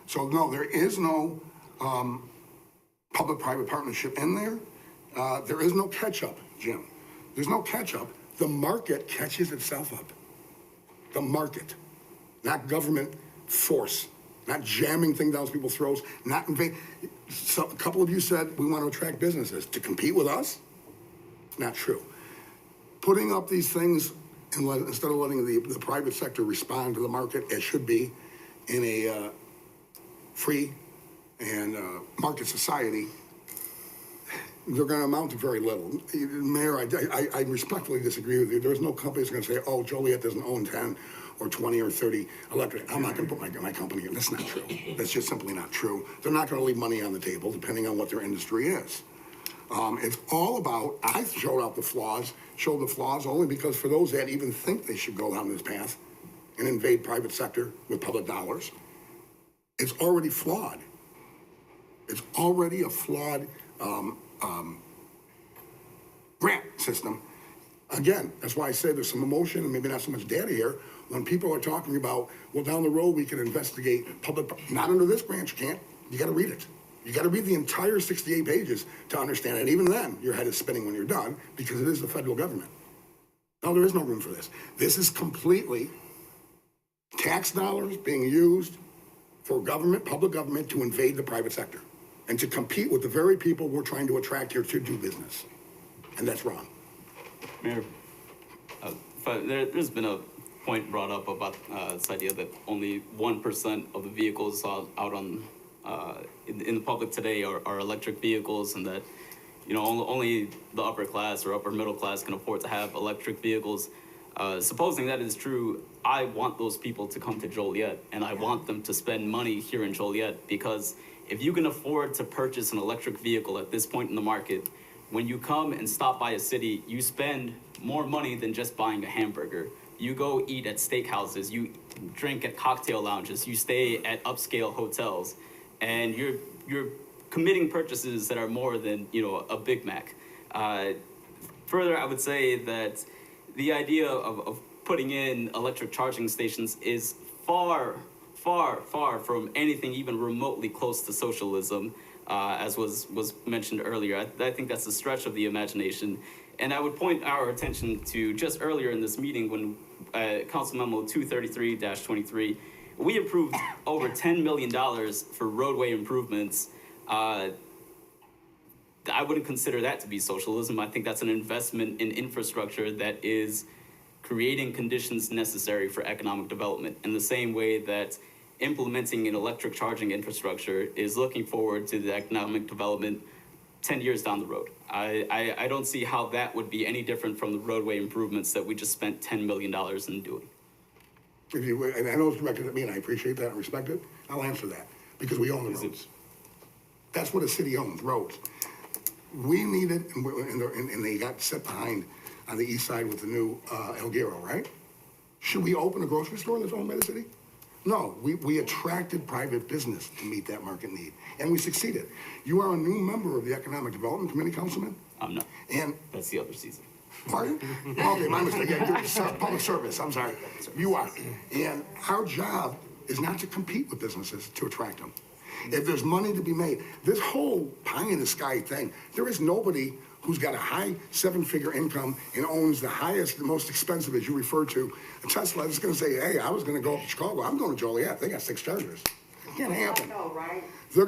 So no, there is no public-private partnership in there. There is no catch-up, Jim. There's no catch-up. The market catches itself up. The market, not government force, not jamming things down people's throats, not invade. So a couple of you said we want to attract businesses to compete with us. Not true. Putting up these things instead of letting the private sector respond to the market as should be in a free and market society, they're going to amount to very little. Mayor, I respectfully disagree with you. There's no company that's going to say, oh, Joliet doesn't own 10 or 20 or 30 electric. I'm not going to put my company in. That's not true. That's just simply not true. They're not going to leave money on the table depending on what their industry is. It's all about, I showed the flaws only because for those that even think they should go down this path and invade private sector with public dollars, it's already flawed. It's already a flawed grant system. Again, that's why I say there's some emotion and maybe not so much data here. When people are talking about, well, down the road we can investigate public, not under this grant, you can't. You got to read it. You got to read the entire 68 pages to understand it. And even then, your head is spinning when you're done because it is the federal government. No, there is no room for this. This is completely tax dollars being used for government, public government, to invade the private sector and to compete with the very people we're trying to attract here to do business. And that's wrong. Mayor, there's been a point brought up about this idea that only 1% of the vehicles out on in the public today are electric vehicles, and that only the upper class or upper middle class can afford to have electric vehicles. Supposing that is true, I want those people to come to Joliet, and I want them to spend money here in Joliet, because if you can afford to purchase an electric vehicle at this point in the market, when you come and stop by a city, you spend more money than just buying a hamburger. You go eat at steakhouses, you drink at cocktail lounges, you stay at upscale hotels, and you're committing purchases that are more than a Big Mac. Further, I would say that the idea of putting in electric charging stations is far from anything even remotely close to socialism, as was mentioned earlier. I think that's a stretch of the imagination. And I would point our attention to just earlier in this meeting when Council Memo 233-23, we approved over $10 million for roadway improvements. I wouldn't consider that to be socialism. I think that's an investment in infrastructure that is creating conditions necessary for economic development in the same way that implementing an electric charging infrastructure is looking forward to the economic development 10 years down the road. I don't see how that would be any different from the roadway improvements that we just spent $10 million in doing. If you, and I know it's directed at me, and I appreciate that and respect it, I'll answer that, because we own the roads. That's what a city owns, roads. We needed, and they got set behind on the east side with the new El Giro, right? Should we open a grocery store that's owned by the city? No, we attracted private business to meet that market need, and we succeeded. You are a new member of the Economic Development Committee, Councilman? I'm not. And that's the other season. Pardon? Okay, my mistake. Yeah, you're public service. I'm sorry. You are. And our job is not to compete with businesses, to attract them. If there's money to be made, this whole pie in the sky thing, there is nobody who's got a high seven-figure income and owns the highest, the most expensive, as you referred to, a Tesla is going to say, hey, I was going to go up to Chicago. I'm going to Joliet. They got 6 chargers. It can't happen. I know, right? They're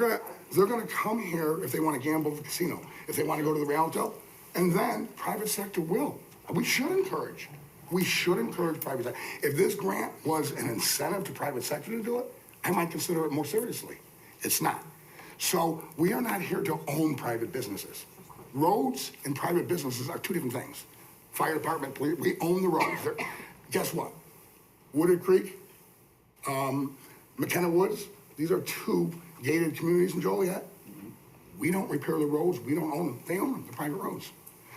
going to come here if they want to gamble at the casino, if they want to go to the Rialto, and then private sector will. We should encourage private sector. If this grant was an incentive to private sector to do it, I might consider it more seriously. It's not. So we are not here to own private businesses. Roads and private businesses are 2 different things. Fire department, police, we own the roads. Guess what? Wooded Creek, McKenna Woods, these are 2 gated communities in Joliet. We don't repair the roads, we don't own them. They own them, the private roads.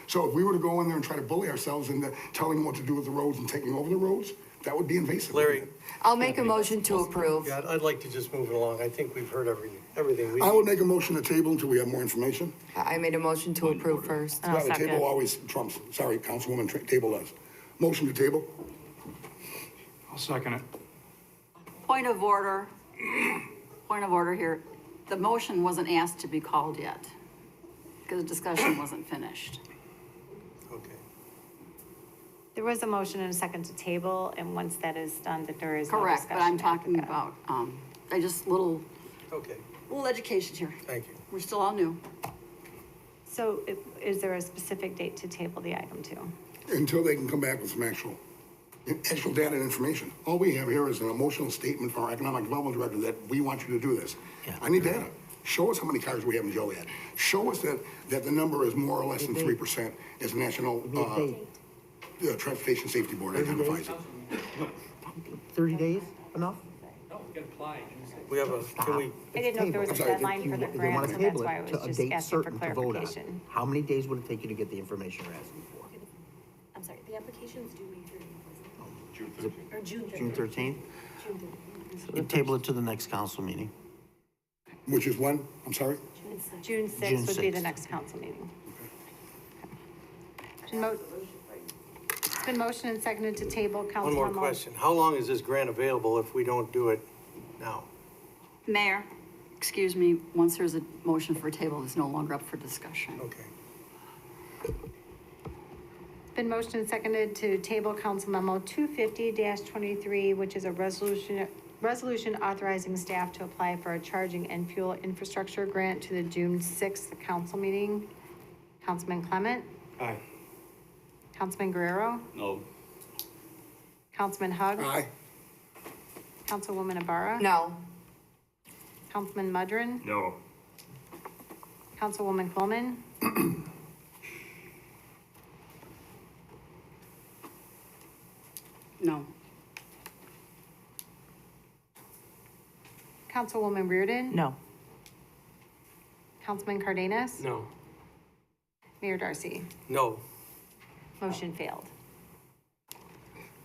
So if we were to go in there and try to bully ourselves into telling them what to do with the roads and taking over the roads, that would be invasive. Larry. I'll make a motion to approve. Yeah, I'd like to just move it along. I think we've heard everything. I would make a motion to table until we have more information. I made a motion to approve first. Yeah, the table always trumps. Sorry, Councilwoman, table does. Motion to table. I'll second it. Point of order. Point of order here. The motion wasn't asked to be called yet because the discussion wasn't finished. Okay. There was a motion and a second to table, and once that is done, that there is no Correct, discussion. but I'm talking about, Okay, little education here. thank you. We're still all new. So is there a specific date to table the item to? Until they can come back with some actual data and information. All we have here is an emotional statement from our economic development director that we want you to do this. Yeah. I need data. Show us how many cars we have in Joliet. Show us that the number is more or less than 3% as the National Transportation Safety Board identifies it. 30 days, enough? No, we can apply. We have a, can we, I didn't know if there was a I'm sorry, deadline for the They grant, want so to that's table why I it was to a just date asking for certain to vote on. clarification. How many days would it take you to get the information you're asking for? I'm sorry, the application's due May 30th, Is it or June 30th. June 13th? June 30th. You table it to the next council meeting. Which is when? I'm sorry? June June 6th would be the 6th. next council meeting. It's been motion and seconded to table. one more Councilmember- question. How long is this grant available if we don't do it now? Mayor, excuse me, once there's a motion for a table, it's no longer up for discussion. Okay. Been motion and seconded to table Council Memo 250-23, which is a resolution authorizing staff to apply for a charging and fuel infrastructure grant to the June 6th council meeting. Councilman Clement? Aye. Councilman Guerrero? No. Councilman Hug? Aye. Councilwoman Ibarra? No. Councilman Mudrin? No. Councilwoman Coleman? No. Councilwoman Reardon? No. Councilman Cardenas? No. Mayor Darcy? No. Motion failed.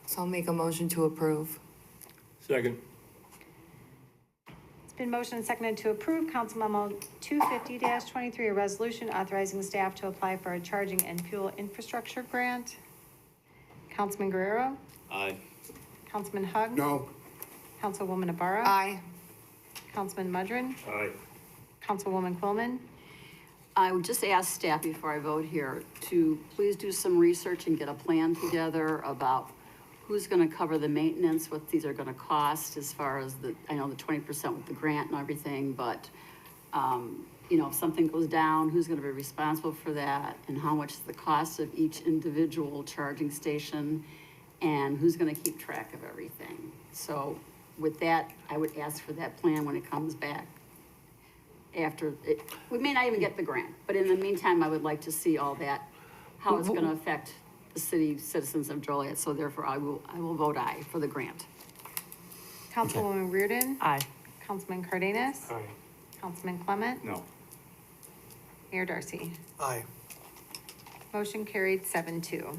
So I'll make a motion to approve. Second. It's been motion and seconded to approve Council Memo 250-23, a resolution authorizing staff to apply for a charging and fuel infrastructure grant. Councilman Guerrero? Aye. Councilman Hug? No. Councilwoman Ibarra? Aye. Councilman Mudrin? Aye. Councilwoman Coleman? I would just ask staff before I vote here to please do some research and get a plan together about who's gonna cover the maintenance, what these are gonna cost as far as I know the 20% with the grant and everything, but, if something goes down, who's gonna be responsible for that? And how much is the cost of each individual charging station? and who's gonna keep track of everything. So with that, I would ask for that plan when it comes back. After it, we may not even get the grant, but in the meantime, I would like to see all that, how it's gonna affect the city citizens of Joliet, so therefore I will vote aye for the grant. Councilwoman Reardon? Aye. Councilman Cardenas? Aye. Councilman Clement? No. Mayor Darcy? Aye. Motion carried 7-2.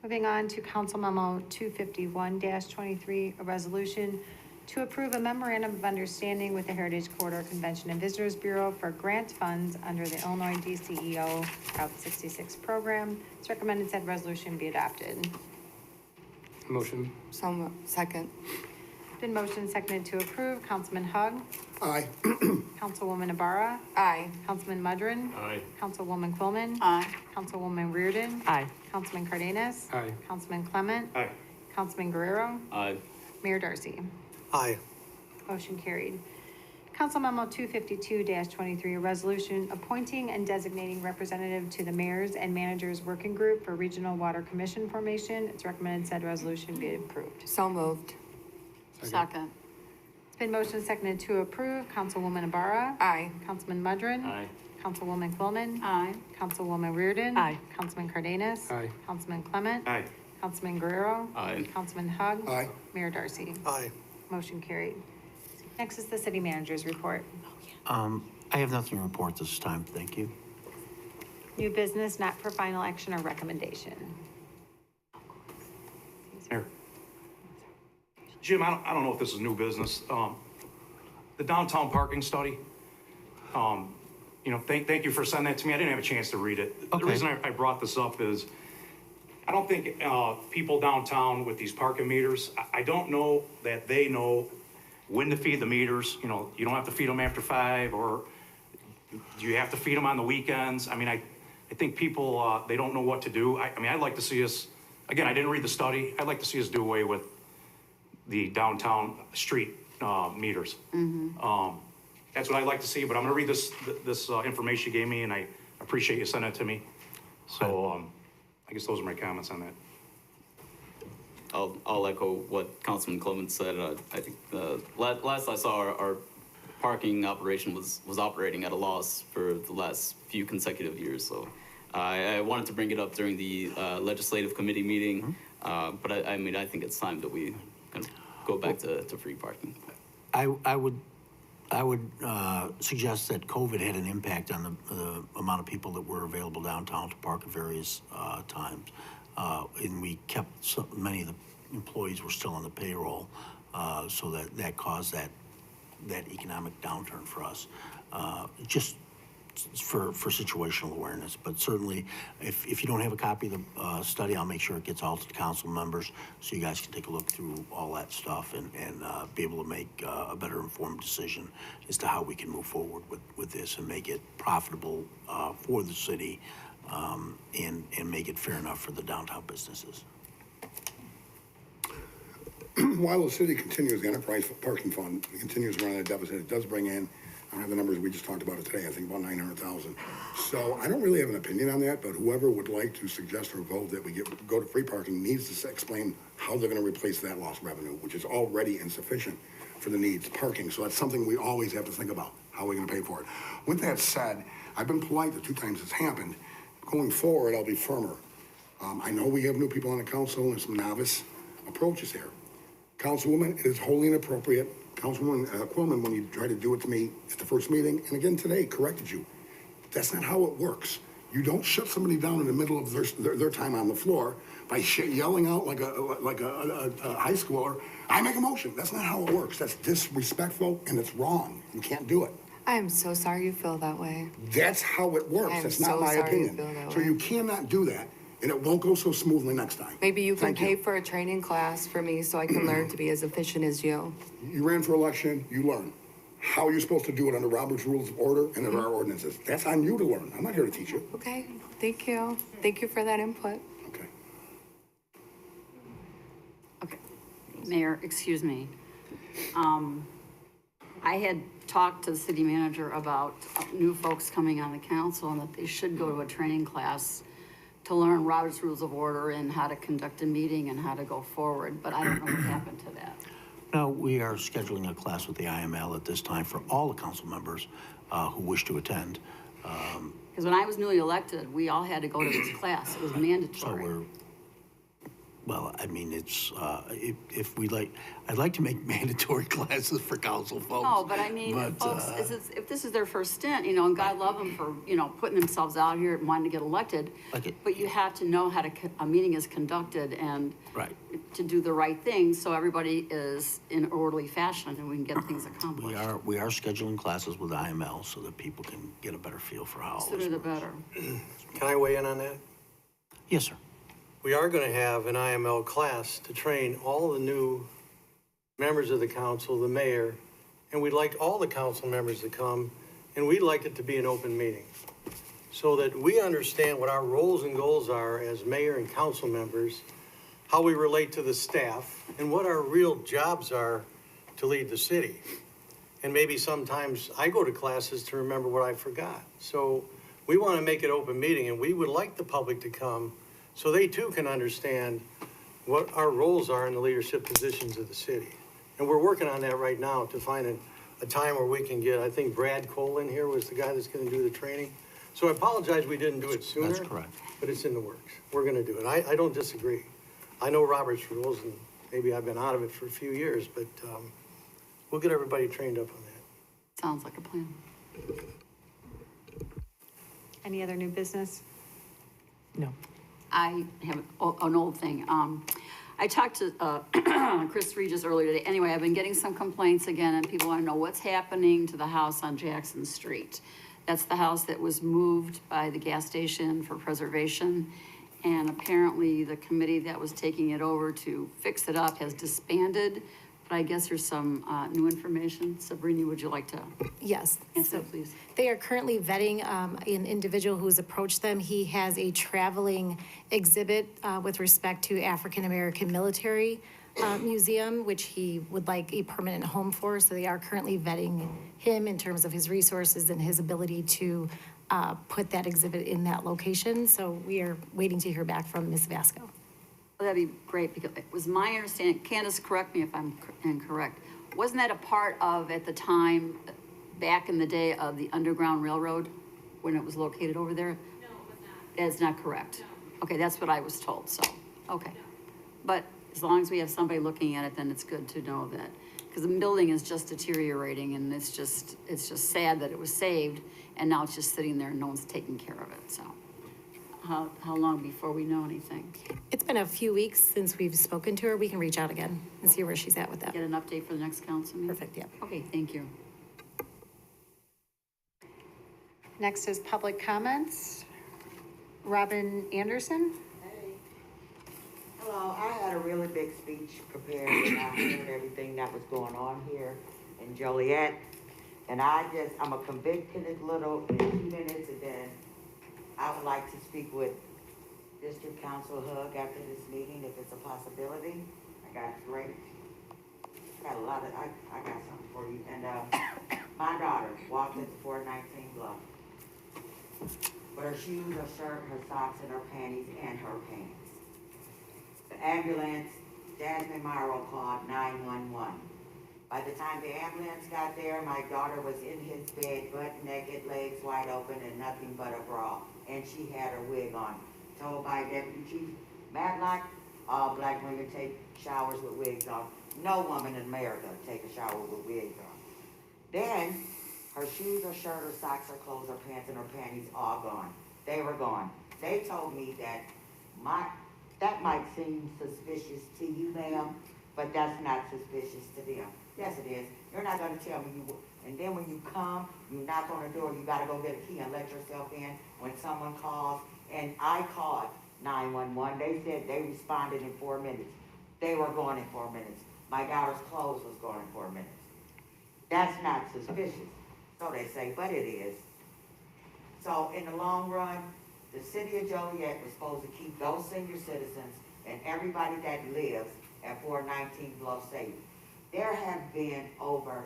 Moving on to Council Memo 251-23, a resolution to approve a memorandum of understanding with the Heritage Corridor Convention and Visitors Bureau for grant funds under the Illinois DCEO Route 66 program. It's recommended said resolution be adopted. Motion. Second. Been motioned and seconded to approve. Councilman Hug? Aye. Councilwoman Ibarra? Aye. Councilman Mudrin? Aye. Councilwoman Quillman? Aye. Councilwoman Reardon? Aye. Councilman Cardenas? Aye. Councilman Clement? Aye. Councilman Guerrero? Aye. Mayor Darcy? Aye. Motion carried. Council Memo 252-23, a resolution appointing and designating representative to the Mayors and Managers Working Group for Regional Water Commission formation. It's recommended said resolution be approved. So moved. Second. It's been motioned and seconded to approve. Councilwoman Ibarra? Aye. Councilman Mudrin? Aye. Councilwoman Quillman? Aye. Councilwoman Reardon? Aye. Councilman Cardenas? Aye. Councilman Clement? Aye. Councilman Guerrero? Aye. Councilman Hug? Aye. Mayor Darcy? Aye. Motion carried. Next is the city manager's report. I have nothing to report this time, thank you. New business not for final action or recommendation. Here. Jim, I don't know if this is new business. The downtown parking study, thank you for sending that to me. I didn't have a chance to read it. The Okay. reason I brought this up is, I don't think people downtown with these parking meters, I don't know that they know when to feed the meters. You don't have to feed them after 5, or do you have to feed them on the weekends? I mean, I think people, they don't know what to do. I'd like to see us, again, I didn't read the study. I'd like to see us do away with the downtown street meters. That's what I'd like to see, but I'm gonna read this information you gave me, and I appreciate you sending it to me. So, I guess those are my comments on that. I'll echo what Councilman Clement said. I think last I saw, our parking operation was operating at a loss for the last few consecutive years. So I wanted to bring it up during the legislative committee meeting, but I think it's time that we kind of go back to free parking. I would suggest that COVID had an impact on the amount of people that were available downtown to park at various times. And we kept many of the employees were still on the payroll, so that caused that economic downturn for us. Just for situational awareness, but certainly if you don't have a copy of the study, I'll make sure it gets all to the council members so you guys can take a look through all that stuff and be able to make a better informed decision as to how we can move forward with this and make it profitable for the city and make it fair enough for the downtown businesses. While the city continues, the enterprise parking fund continues running a deficit, it does bring in, I don't have the numbers, we just talked about it today, I think about 900,000. So I don't really have an opinion on that, but whoever would like to suggest or vote that we go to free parking needs to explain how they're gonna replace that lost revenue, which is already insufficient for the needs parking. So that's something we always have to think about, how are we gonna pay for it? With that said, I've been polite the 2 times it's happened. Going forward, I'll be firmer. I know we have new people on the council and some novice approaches here. Councilwoman, it is wholly inappropriate. Councilwoman Quillman, when you tried to do it to me at the first meeting, and again today, corrected you. That's not how it works. You don't shut somebody down in the middle of their time on the floor by yelling out like a high schooler, I make a motion. That's not how it works. That's disrespectful and it's wrong. You can't do it. I am so sorry you feel that way. That's how it works. That's not my opinion. So you cannot do that, and it won't go so smoothly next time. Maybe you can pay for a training class for me so I can learn to be as efficient as you. You ran for election, you learn. How are you supposed to do it under Robert's Rules of Order and under our ordinances? That's on you to learn. I'm not here to teach you. Okay, thank you. Thank you for that input. Okay. Okay, Mayor, excuse me. I had talked to the city manager about new folks coming on the council and that they should go to a training class to learn Robert's Rules of Order and how to conduct a meeting and how to go forward, but I don't know what happened to that. No, we are scheduling a class with the IML at this time for all the council members who wish to attend. Because when I was newly elected, we all had to go to this class. It was So mandatory. well, I mean, it's, if we like, I'd like to make mandatory classes for council folks. No, but I mean, but, folks, if this is their first stint, you know, and God love them for, you know, putting themselves out here and wanting to get elected. But you have to know how a meeting is conducted and Right. to do the right thing so everybody is in orderly fashion and we can get things accomplished. We are scheduling classes with IML so that people can get a better feel for how all this Sooner the better. Can I weigh in on that? Yes, sir. We are going to have an IML class to train all the new members of the council, the mayor, and we'd like all the council members to come, and we'd like it to be an open meeting so that we understand what our roles and goals are as mayor and council members, how we relate to the staff, and what our real jobs are to lead the city. And maybe sometimes I go to classes to remember what I forgot. So we want to make it open meeting, and we would like the public to come so they too can understand what our roles are in the leadership positions of the city. And we're working on that right now to find a time where we can get, I think Brad Cole in here was the guy that's going to do the training. So I apologize we didn't do it sooner. That's correct. But it's in the works. We're going to do it. I don't disagree. I know Robert's rules, and maybe I've been out of it for a few years, but we'll get everybody trained up on that. Sounds like a plan. Any other new business? No. I have an old thing. I talked to Chris Regis earlier today. Anyway, I've been getting some complaints again, and people want to know what's happening to the house on Jackson Street. That's the house that was moved by the gas station for preservation. And apparently the committee that was taking it over to fix it up has disbanded. But I guess there's some new information. Sabrina, would you like to Yes. answer, please? They are currently vetting an individual who's approached them. He has a traveling exhibit with respect to African American Military Museum, which he would like a permanent home for. So they are currently vetting him in terms of his resources and his ability to put that exhibit in that location. So we are waiting to hear back from Ms. Vasco. Well, that'd be great, because it was my understanding, Candace, correct me if I'm incorrect, wasn't that a part of, at the time, back in the day of the Underground Railroad, when it was located over there? No, it was not. That's not correct? No. Okay, that's what I was told, so, okay. But as long as we have somebody looking at it, then it's good to know that, because the building is just deteriorating, and it's just sad that it was saved, and now it's just sitting there and no one's taking care of it, so. How long before we know anything? It's been a few weeks since we've spoken to her. We can reach out again and see where she's at with that. Get an update for the next council meeting? Perfect, yeah. Okay, thank you. Next is public comments. Robin Anderson. Hello, I had a really big speech prepared and I heard everything that was going on here in Joliet. And I'm a convicted little in 2 minutes, and then I would like to speak with District Council Hug after this meeting, if it's a possibility. I got a lot of, I got something for you. And my daughter walked at the 419 block with her shoes, her shirt, her socks, and her panties, and her pants. The ambulance, Jasmine Morrow called 911. By the time the ambulance got there, my daughter was in his bed, butt naked, legs wide open, and nothing but a bra. And she had her wig on. Told by Deputy Chief Matlock, all black women take showers with wigs on. No woman in America take a shower with wigs on. Then, her shoes, her shirt, her socks, her clothes, her pants, and her panties all gone. They were gone. They told me that that might seem suspicious to you, ma'am, but that's not suspicious to them. Yes, it is. You're not going to tell me you. And then when you come, you knock on the door, you got to go get a key and let yourself in when someone calls. And I called 911. They said they responded in 4 minutes. They were gone in 4 minutes. My daughter's clothes was gone in 4 minutes. That's not suspicious. So they say, but it is. So in the long run, the city of Joliet was supposed to keep those senior citizens and everybody that lives at 419 Bluff safe. There have been over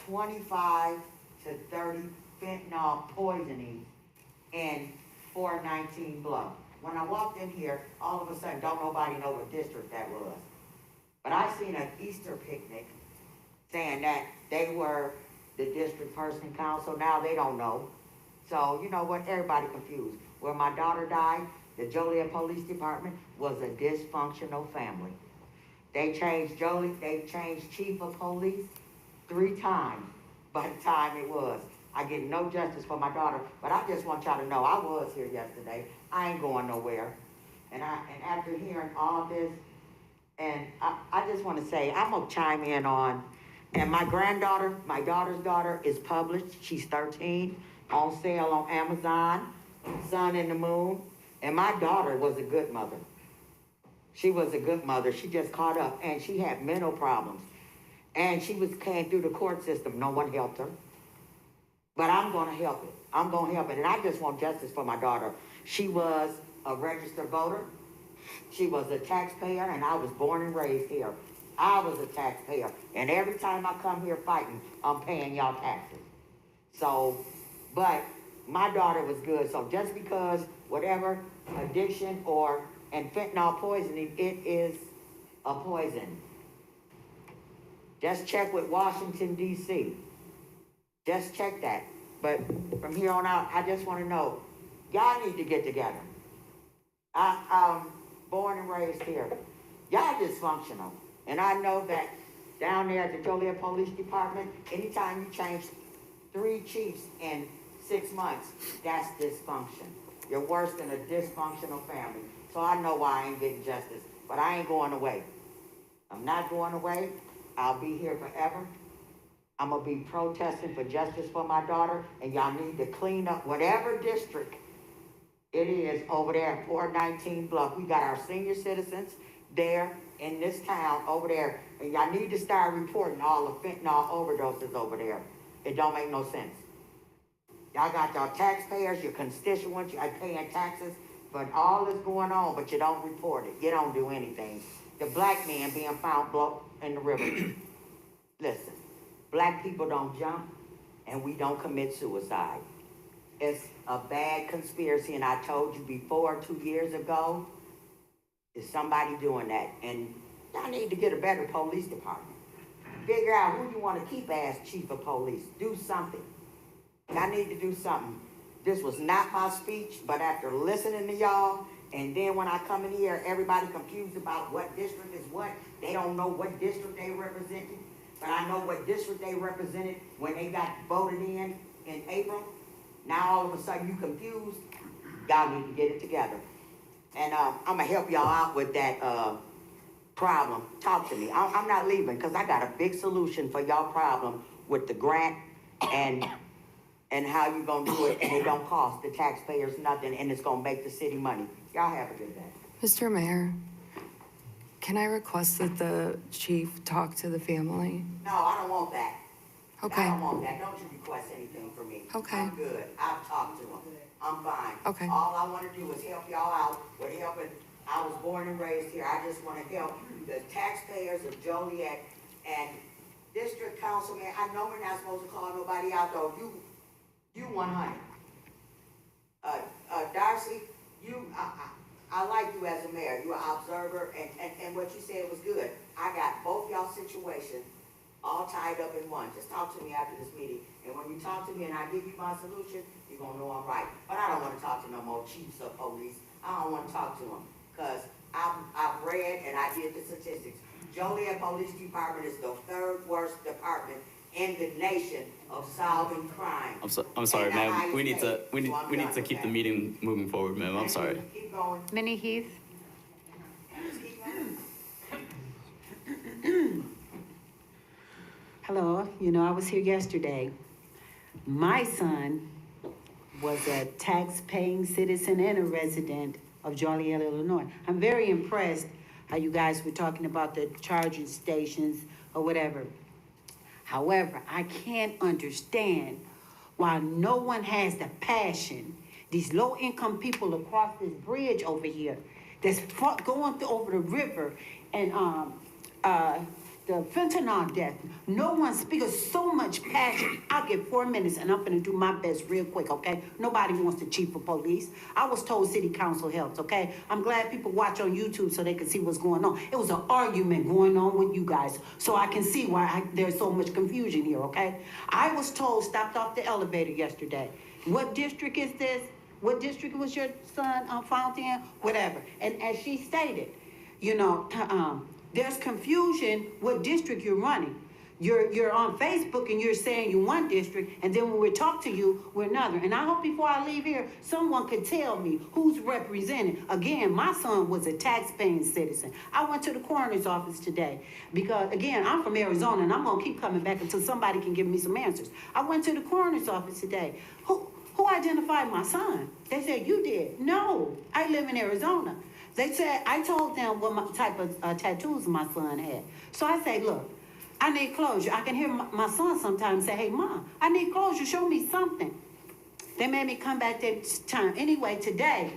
25 to 30 fentanyl poisonings in 419 block. When I walked in here, all of a sudden, don't nobody know what district that was. But I seen an Easter picnic saying that they were the district person council. Now they don't know. So, you know what, everybody confused. Where my daughter died, the Joliet Police Department was a dysfunctional family. They changed chief of police 3 times by the time it was. I get no justice for my daughter, but I just want y'all to know I was here yesterday. I ain't going nowhere. And after hearing all this, and I just want to say, I'm gonna chime in on, and my granddaughter, my daughter's daughter is published. She's 13, on sale on Amazon, Sun and the Moon. And my daughter was a good mother. She was a good mother. She just caught up, and she had mental problems. And she came through the court system. No one helped her. But I'm going to help it. I'm going to help it. And I just want justice for my daughter. She was a registered voter. She was a taxpayer, and I was born and raised here. I was a taxpayer. And every time I come here fighting, I'm paying y'all taxes. So, but my daughter was good. So just because whatever addiction and fentanyl poisoning, it is a poison. Just check with Washington, D.C. Just check that. But from here on out, I just want to know, y'all need to get together. I'm born and raised here. Y'all dysfunctional. And I know that down there at the Joliet Police Department, anytime you change 3 chiefs in 6 months, that's dysfunction. You're worse than a dysfunctional family. So I know why I ain't getting justice, but I ain't going away. I'm not going away. I'll be here forever. I'm gonna be protesting for justice for my daughter, and y'all need to clean up whatever district it is over there at 419 block. We got our senior citizens there in this town over there, and y'all need to start reporting all the fentanyl overdoses over there. It don't make no sense. Y'all got your taxpayers, your constituents, you're paying taxes, but all this going on, but you don't report it. You don't do anything. The black man being found blown in the river. Listen, black people don't jump, and we don't commit suicide. It's a bad conspiracy, and I told you before 2 years ago, is somebody doing that, and y'all need to get a better police department. Figure out who you want to keep as chief of police. Do something. I need to do something. This was not my speech, but after listening to y'all, and then when I come in here, everybody confused about what district is what. They don't know what district they represented, but I know what district they represented when they got voted in April. Now all of a sudden you confused. Y'all need to get it together. And I'm gonna help y'all out with that problem. Talk to me. I'm not leaving because I got a big solution for y'all problem with the grant and how you gonna do it, and it don't cost the taxpayers nothing, and it's gonna make the city money. Y'all have a good day. Mr. Mayor, can I request that the chief talk to the family? No, I don't want that. Okay. I don't want that. Don't you request anything from me. Okay. I'm good. I've talked to them. I'm fine. Okay. All I want to do is help y'all out with helping. I was born and raised here. I just want to help the taxpayers of Joliet and district councilman. I know we're not supposed to call nobody out though. You 100. Darcy, I like you as a mayor. You're an observer, and what you said was good. I got both y'all situations all tied up in one. Just talk to me after this meeting. And when you talk to me and I give you my solution, you're going to know I'm right. But I don't want to talk to no more chiefs of police. I don't want to talk to them because I've read and I did the statistics. Joliet Police Department is the 3rd worst department in the nation of solving crime. I'm sorry, ma'am. We need to keep the meeting moving forward, ma'am. I'm sorry. Keep going. Minnie Heath. Hello, I was here yesterday. My son was a tax-paying citizen and a resident of Joliet, Illinois. I'm very impressed how you guys were talking about the charging stations or whatever. However, I can't understand why no one has the passion, these low-income people across this bridge over here that's going over the river and the fentanyl death, no one speaks so much passion. I'll get 4 minutes and I'm gonna do my best real quick, okay? Nobody wants the chief of police. I was told city council helped, okay? I'm glad people watch on YouTube so they can see what's going on. It was an argument going on with you guys, so I can see why there's so much confusion here, okay? I was told, stopped off the elevator yesterday. What district is this? What district was your son found in? Whatever. And as she stated, you know, there's confusion what district you're running. You're on Facebook and you're saying you one district, and then when we talk to you, we're another. And I hope before I leave here, someone could tell me who's represented. Again, my son was a tax-paying citizen. I went to the coroner's office today because, again, I'm from Arizona, and I'm gonna keep coming back until somebody can give me some answers. I went to the coroner's office today. Who identified my son? They said, you did. No, I live in Arizona. They said, I told them what type of tattoos my son had. So I say, look, I need closure. I can hear my son sometimes say, hey, Mom, I need closure. Show me something. They made me come back that time. Anyway, today,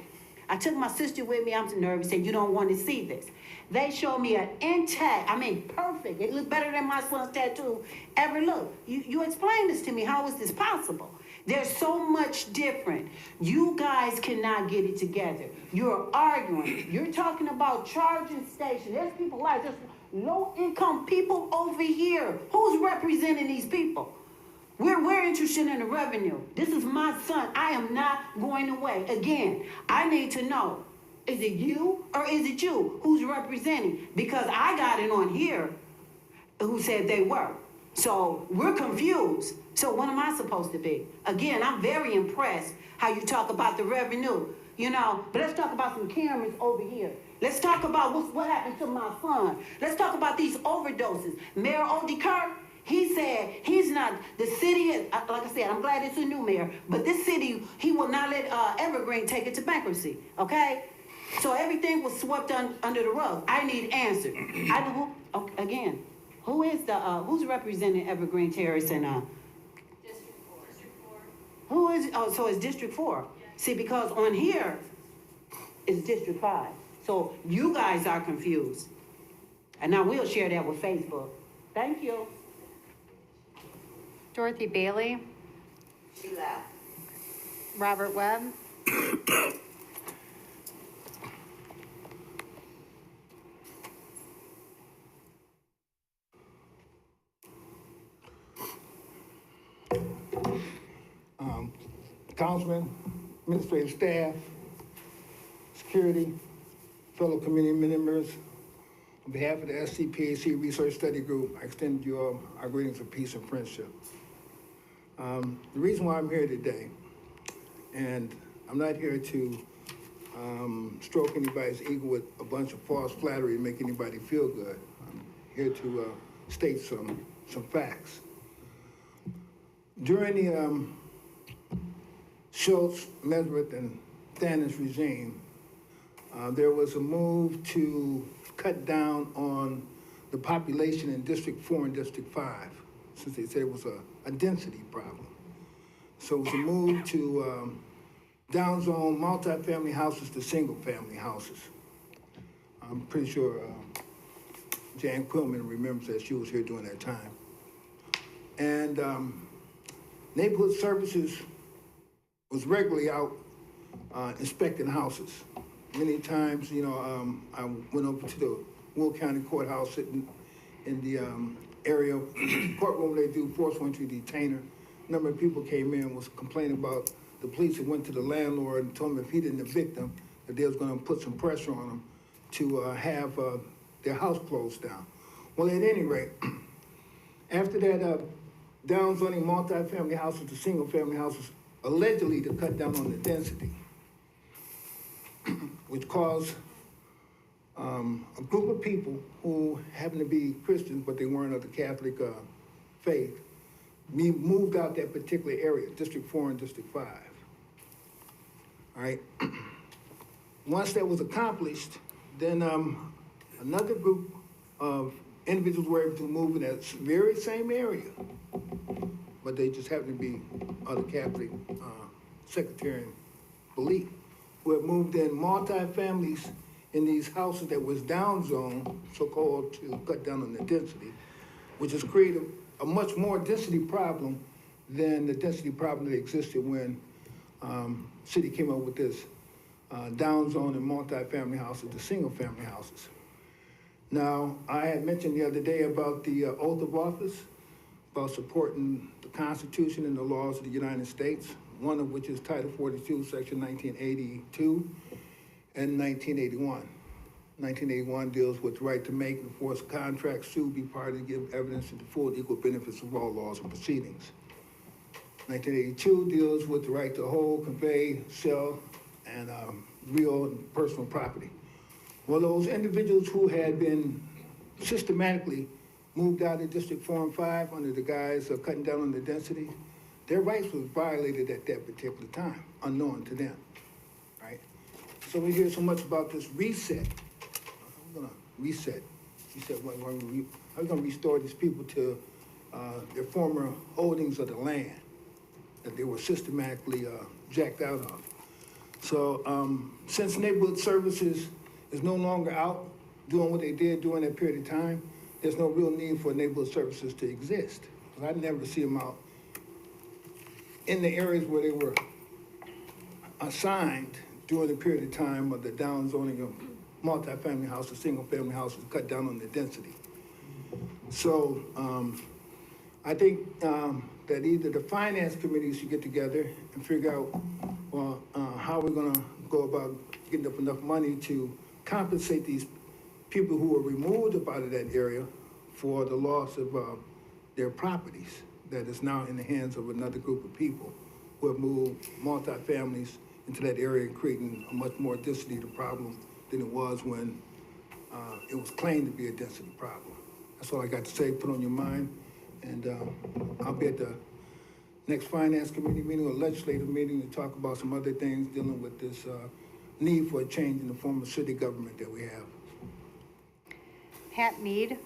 I took my sister with me. I'm nervous, and you don't want to see this. They showed me an intact, perfect. It looked better than my son's tattoo ever looked. You explained this to me. How is this possible? There's so much different. You guys cannot get it together. You're arguing. You're talking about charging station. There's people like this, low-income people over here. Who's representing these people? We're interested in the revenue. This is my son. I am not going away. Again, I need to know, is it you or is it you who's representing? Because I got it on here who said they were. So we're confused. So what am I supposed to be? Again, I'm very impressed how you talk about the revenue, you know, but let's talk about some cameras over here. Let's talk about what happened to my son. Let's talk about these overdoses. Mayor Odie Kirk, he said he's not, the city, like I said, I'm glad it's a new mayor, but this city, he will not let Evergreen take it to bankruptcy, okay? So everything was swept under the rug. I need answers. I know who, okay, again, who is the, who's representing Evergreen Terrace and, District 4. Who is, oh, so it's District 4. Yeah. See, because on here, it's District 5. So you guys are confused. And now we'll share that with Facebook. Thank you. Dorothy Bailey. She left. Robert Webb. Councilman, administrative staff, security, fellow community members, on behalf of the SCPAC Research Study Group, I extend you all our greetings of peace and friendship. The reason why I'm here today, and I'm not here to stroke anybody's ego with a bunch of false flattery and make anybody feel good. I'm here to state some facts. During the Schultz, Mesrith, and Thanis regime, there was a move to cut down on the population in District 4 and District 5, since they said it was a density problem. So it was a move to downzone multifamily houses to single-family houses. I'm pretty sure Jan Quillman remembers that she was here during that time. And neighborhood services was regularly out inspecting houses. Many times, you know, I went over to the Will County Courthouse, sitting in the area courtroom where they do forced entry detainer. A number of people came in and was complaining about the police and went to the landlord and told him if he didn't evict them, that they was gonna put some pressure on them to have their house closed down. Well, at any rate, after that downzoning multifamily houses to single-family houses, allegedly to cut down on the density, which caused a group of people who happened to be Christians, but they weren't of the Catholic faith, moved out that particular area, District 4 and District 5. All right. Once that was accomplished, then another group of individuals were able to move in that very same area, but they just happened to be of the Catholic sectarian belief, who have moved in multi-families in these houses that was down zone, so-called to cut down on the density, which has created a much more density problem than the density problem that existed when city came up with this down zone and multifamily houses to single-family houses. Now, I had mentioned the other day about the oath of office, about supporting the Constitution and the laws of the United States, one of which is Title 42, Section 1982 and 1981. 1981 deals with the right to make and enforce contracts, sue, be party, give evidence, and the full and equal benefits of all laws and proceedings. 1982 deals with the right to hold, convey, sell, and real and personal property. Well, those individuals who had been systematically moved out of District 4 and 5 under the guise of cutting down on the density, their rights was violated at that particular time, unknown to them, right? So we hear so much about this reset. We're gonna reset. He said, how are we gonna restore these people to their former holdings of the land that they were systematically jacked out of? So since neighborhood services is no longer out doing what they did during that period of time, there's no real need for neighborhood services to exist. I never see them out in the areas where they were assigned during the period of time of the down zoning of multifamily houses, single-family houses, cut down on the density. So I think that either the finance committee should get together and figure out how we're gonna go about getting up enough money to compensate these people who were removed up out of that area for the loss of their properties that is now in the hands of another group of people who have moved multifamilies into that area, creating a much more density problem than it was when it was claimed to be a density problem. That's all I got to say. Put on your mind, and I'll be at the next finance committee meeting or legislative meeting to talk about some other things dealing with this need for a change in the form of city government that we have. Pat Mead.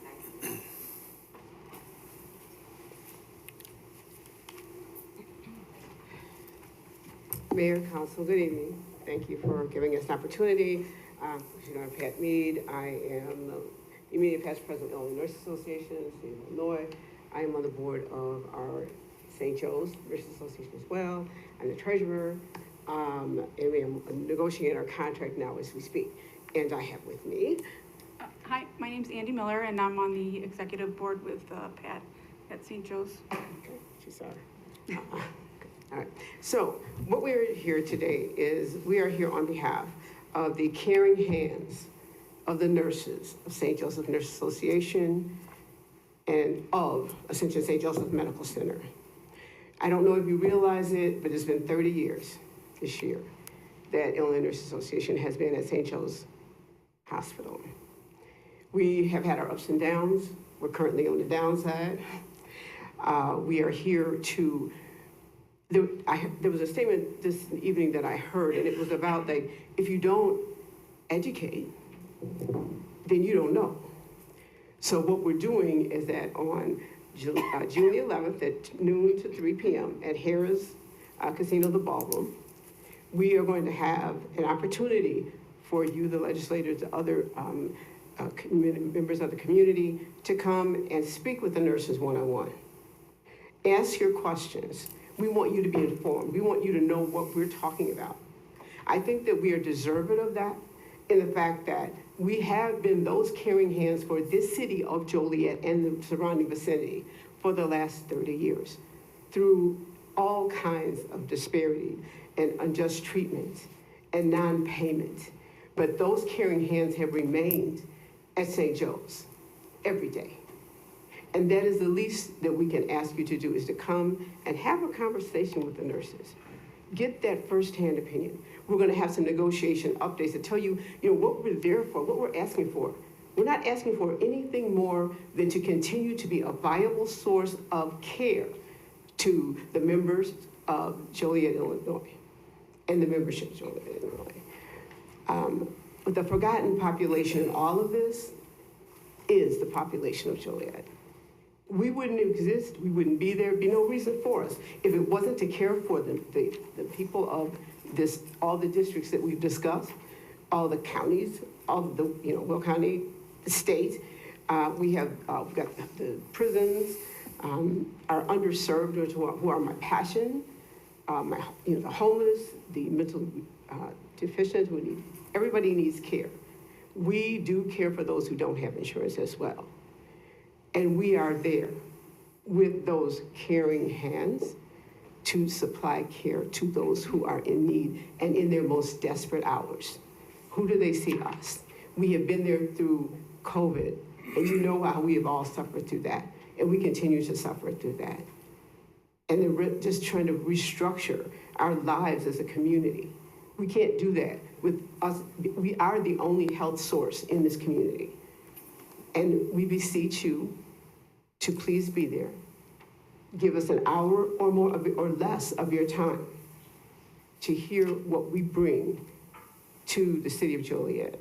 Mayor, Council, good evening. Thank you for giving us an opportunity. As you know, I'm Pat Mead. I am the immediate past president of the Illinois Nurses Association in the state of Illinois. I am on the board of our St. Joe's Nurses Association as well. I'm the treasurer, and we are negotiating our contract now as we speak. And I have with me. Hi, my name's Andy Miller, and I'm on the executive board with Pat at St. Joe's. Okay, she's sorry. All right. So what we're here today is we are here on behalf of the caring hands of the nurses of St. Joseph Nurses Association and of Ascension St. Joseph Medical Center. I don't know if you realize it, but it's been 30 years this year that Illinois Nurses Association has been at St. Joe's Hospital. We have had our ups and downs. We're currently on the downside. We are here to, there was a statement this evening that I heard, and it was about like, if you don't educate, then you don't know. So what we're doing is that on June the 11th at noon to 3 p.m. at Harrah's Casino, the Ballroom, we are going to have an opportunity for you, the legislators, the other members of the community, to come and speak with the nurses one-on-one. Ask your questions. We want you to be informed. We want you to know what we're talking about. I think that we are deserving of that in the fact that we have been those caring hands for this city of Joliet and the surrounding vicinity for the last 30 years through all kinds of disparity and unjust treatment and non-payment. But those caring hands have remained at St. Joe's every day. And that is the least that we can ask you to do, is to come and have a conversation with the nurses. Get that firsthand opinion. We're gonna have some negotiation updates to tell you, what we're there for, what we're asking for. We're not asking for anything more than to continue to be a viable source of care to the members of Joliet, Illinois, and the membership of Joliet, Illinois. But the forgotten population in all of this is the population of Joliet. We wouldn't exist, we wouldn't be there, be no reason for us if it wasn't to care for the people of all the districts that we've discussed, all the counties all of the, Will County, the state. We've got the prisons, are underserved, who are my passion, the homeless, the mental deficient, everybody needs care. We do care for those who don't have insurance as well. And we are there with those caring hands to supply care to those who are in need and in their most desperate hours. Who do they see us? We have been there through COVID, and you know how we have all suffered through that, and we continue to suffer through that. And they're just trying to restructure our lives as a community. We can't do that with us. We are the only health source in this community. And we beseech you to please be there. Give us an hour or more or less of your time to hear what we bring to the city of Joliet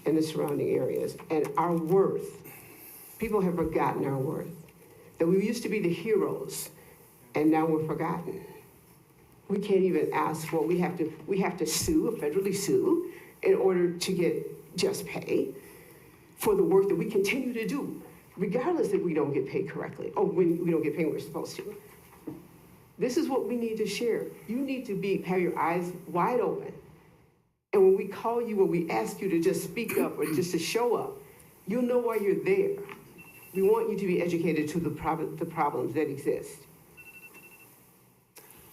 and the surrounding areas, and our worth. People have forgotten our worth. That we used to be the heroes, and now we're forgotten. We can't even ask for, we have to sue, federally sue, in order to get just pay for the work that we continue to do, regardless if we don't get paid correctly, or when we don't get paid when we're supposed to. This is what we need to share. You need to have your eyes wide open. And when we call you, when we ask you to just speak up or just to show up, you'll know why you're there. We want you to be educated to the problems that exist.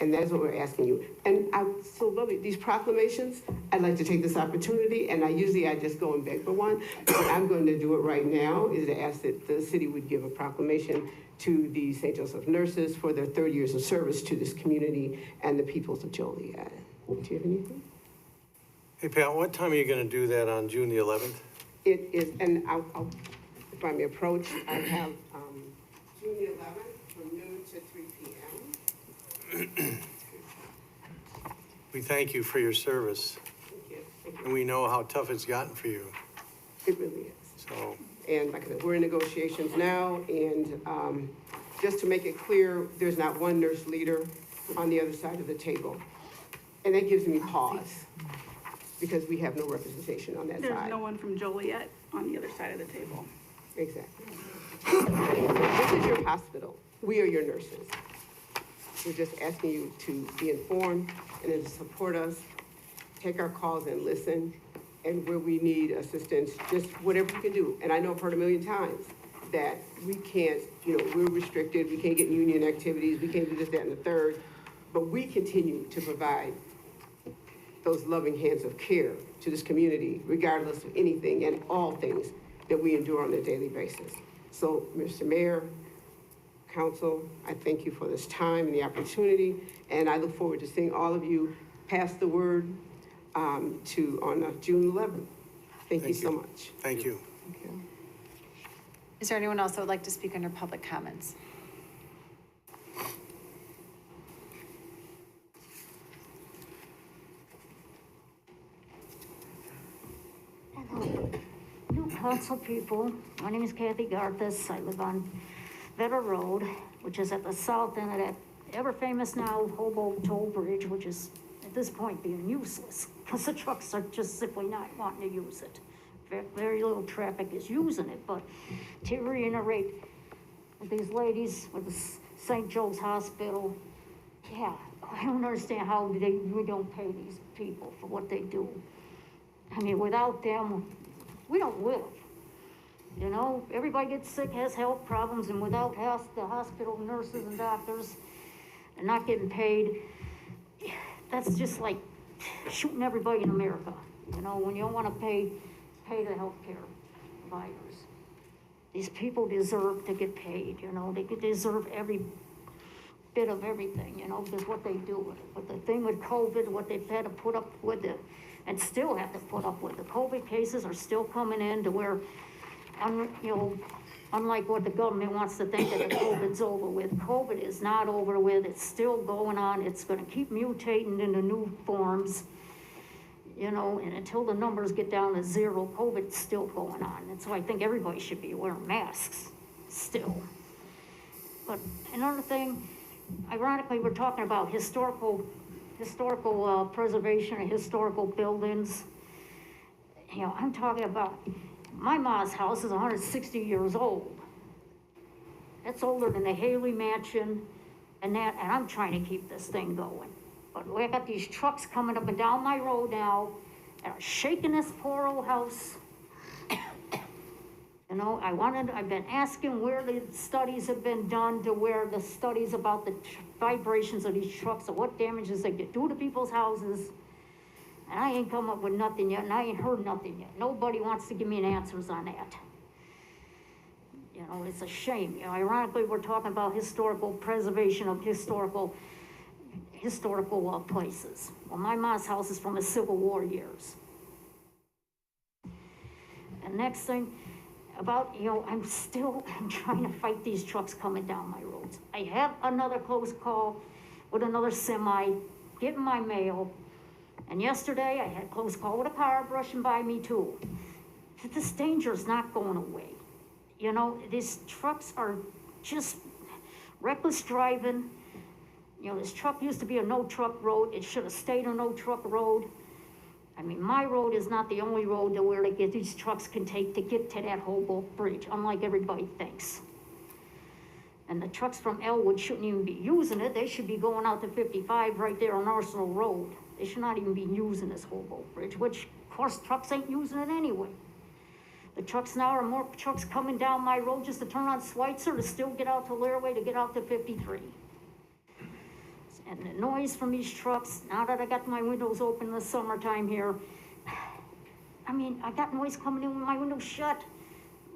And that's what we're asking you. And I so love it. These proclamations, I'd like to take this opportunity, and I just go and beg for one, but I'm going to do it right now, is to ask that the city would give a proclamation to the St. Joseph nurses for their 30 years of service to this community and the peoples of Joliet. Do you have anything? Hey, Pat, what time are you going to do that on June the 11th? It is, and I'll if I may approach, I have June the 11th from noon to 3 p.m. We thank you for your service. Thank you. And we know how tough it's gotten for you. It really is. So, and like I said, we're in negotiations now, and just to make it clear, there's not one nurse leader on the other side of the table. And that gives me pause, because we have no representation on that side. There's no one from Joliet on the other side of the table. Exactly. This is your hospital. We are your nurses. We're just asking you to be informed and then to support us, take our calls and listen, and where we need assistance, just whatever we can do. And I know I've heard a million times that we can't, we're restricted, we can't get union activities, we can't do this, that, and the third, but we continue to provide those loving hands of care to this community, regardless of anything and all things that we endure on a daily basis. So, Mr. Mayor, Council, I thank you for this time and the opportunity, and I look forward to seeing all of you pass the word on June 11th. Thank you so much. thank you. Thank you. Is there anyone else that would like to speak under public comments? Hello, new council people. My name is Kathy Garthis. I live on Vetter Road, which is at the south end of that ever-famous now Hobo Toll Bridge, which is at this point being useless because the trucks are just simply not wanting to use it. Very little traffic is using it, but to reiterate with these ladies with the St. Joe's Hospital, yeah, I don't understand how we don't pay these people for what they do. I mean, without them, we don't live. Everybody gets sick, has health problems, and without the hospital nurses and doctors and not getting paid, that's just like shooting everybody in America. When you don't want to pay the healthcare providers. These people deserve to get paid, they deserve every bit of everything, because what they do. But the thing with COVID, what they've had to put up with and still have to put up with, the COVID cases are still coming in to where, unlike what the government wants to think that the COVID's over with, COVID is not over with, it's still going on, it's gonna keep mutating into new forms, and until the numbers get down to zero, COVID's still going on. And so I think everybody should be wearing masks still. But another thing, ironically, we're talking about historical preservation of historical buildings. you know, I'm talking about, my ma's house is 160 years old. That's older than the Haley Mansion and that, and I'm trying to keep this thing going. But I got these trucks coming up and down my road now, and are shaking this poor old house. You know, I've been asking where the studies have been done, to where the studies about the vibrations of these trucks and what damages they could do to people's houses. And I ain't come up with nothing yet, and I ain't heard nothing yet. Nobody wants to give me an answers on that. You know, it's a shame. You know, ironically, we're talking about historical preservation of historical places. Well, my mom's house is from the Civil War years. And next thing, about, you know, I'm trying to fight these trucks coming down my roads. I have another close call with another semi, getting my mail. And yesterday, I had a close call with a car brushing by me too. This danger's not going away. You know, these trucks are just reckless driving. You know, this truck used to be a no-truck road. It should have stayed a no-truck road. I mean, my road is not the only road to where these trucks can take to get to that Hoboken Bridge, unlike everybody thinks. And the trucks from Elwood shouldn't even be using it. They should be going out to 55 right there on Arsenal Road. They should not even be using this Hoboken Bridge, which, of course, trucks ain't using it anyway. The trucks now are more trucks coming down my road just to turn on Schweitzer to still get out to Laraway to get out to 53. And the noise from these trucks, now that I got my windows open in the summertime here, I mean, I got noise coming in when my window's shut,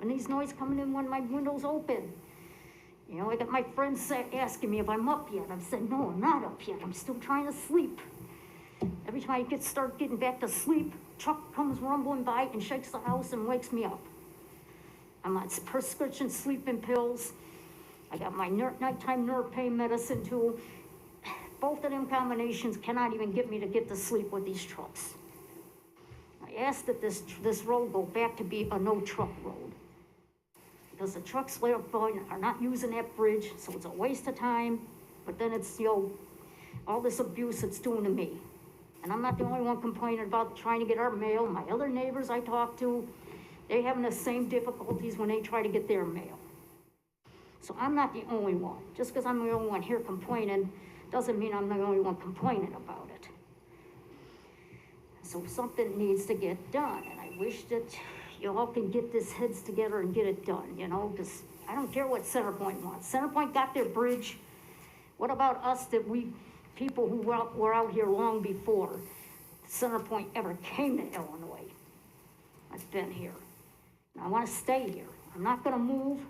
and these noise coming in when my window's open. You know, I got my friends asking me if I'm up yet. I said, no, I'm not up yet. I'm still trying to sleep. Every time I start getting back to sleep, truck comes rumbling by and shakes the house and wakes me up. I'm on prescription sleeping pills. I got my nighttime nerve pain medicine too. Both of them combinations cannot even get me to get to sleep with these trucks. I asked that this road go back to be a no-truck road. Because the trucks are not using that bridge, so it's a waste of time. But then it's, you know, all this abuse it's doing to me. And I'm not the only one complaining about trying to get our mail. My other neighbors I talk to, they're having the same difficulties when they try to get their mail. So I'm not the only one. Just because I'm the only one here complaining doesn't mean I'm the only one complaining about it. So something needs to get done, and I wish that you all can get this heads together and get it done, you know, because I don't care what Centerpoint wants. Centerpoint got their bridge. What about us people who were out here long before Centerpoint ever came to Illinois? I've been here, and I want to stay here. I'm not gonna move.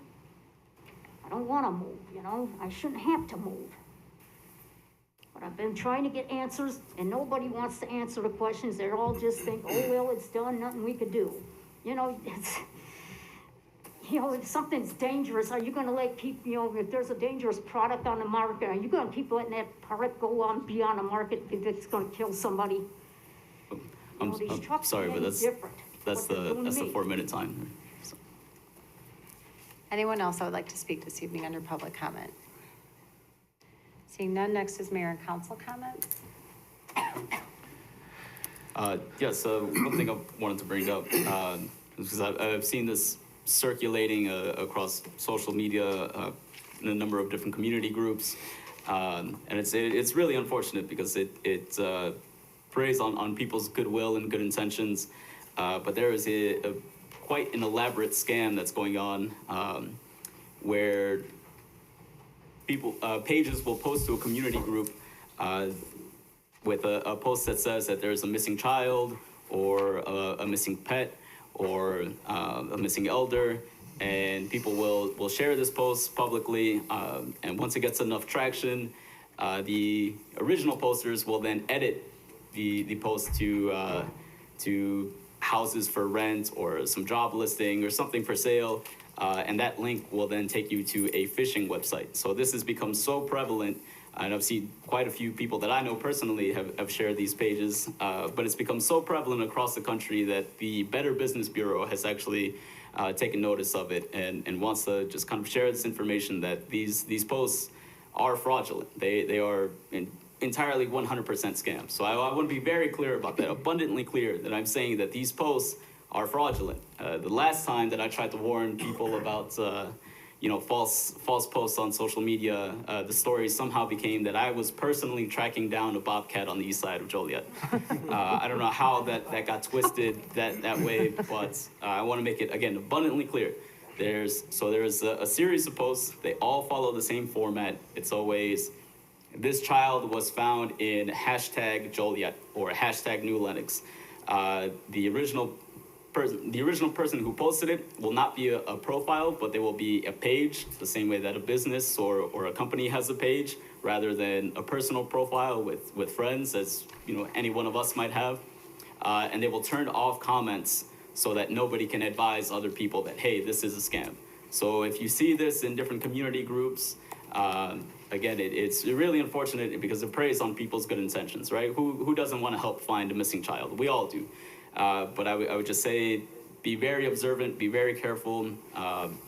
I don't want to move, you know, I shouldn't have to move. But I've been trying to get answers, and nobody wants to answer the questions. They all just think, oh, well, it's done, nothing we could do. You know, if something's dangerous, are you going to let people, you know, if there's a dangerous product on the market, are you going to keep letting that product go on beyond the market if it's going to kill somebody? I'm sorry, but that's the 4-minute time. So. Anyone else that would like to speak this evening under public comment? Seeing none, next is mayor and council comments. Yes, one thing I wanted to bring up, because I've seen this circulating across social media in a number of different community groups, and it's really unfortunate because it preys on people's goodwill and good intentions, but there is quite an elaborate scam that's going on where pages will post to a community group with a post that says that there's a missing child or a missing pet or a missing elder, and people will share this post publicly, and once it gets enough traction, the original posters will then edit the post to houses for rent or some job listing or something for sale. And that link will then take you to a phishing website. So this has become so prevalent, and I've seen quite a few people that I know personally have shared these pages, but it's become so prevalent across the country that the Better Business Bureau has actually taken notice of it and wants to just kind of share this information that these posts are fraudulent. They are entirely 100% scams. So I want to be very clear about that, abundantly clear, that I'm saying that these posts are fraudulent. The last time that I tried to warn people about, false posts on social media, the story somehow became that I was personally tracking down a bobcat on the east side of Joliet. I don't know how that got twisted that way, but I want to make it, again, abundantly clear. There's a series of posts. They all follow the same format. It's always, this child was found in hashtag Joliet or hashtag New Lenox. The original person who posted it will not be a profile, but there will be a page, the same way that a business or a company has a page, rather than a personal profile with friends, as any one of us might have. And they will turn off comments so that nobody can advise other people that, hey, this is a scam. So if you see this in different community groups, again, it's really unfortunate because it preys on people's good intentions, right? Who doesn't want to help find a missing child? We all do. But I would just say, be very observant, be very careful,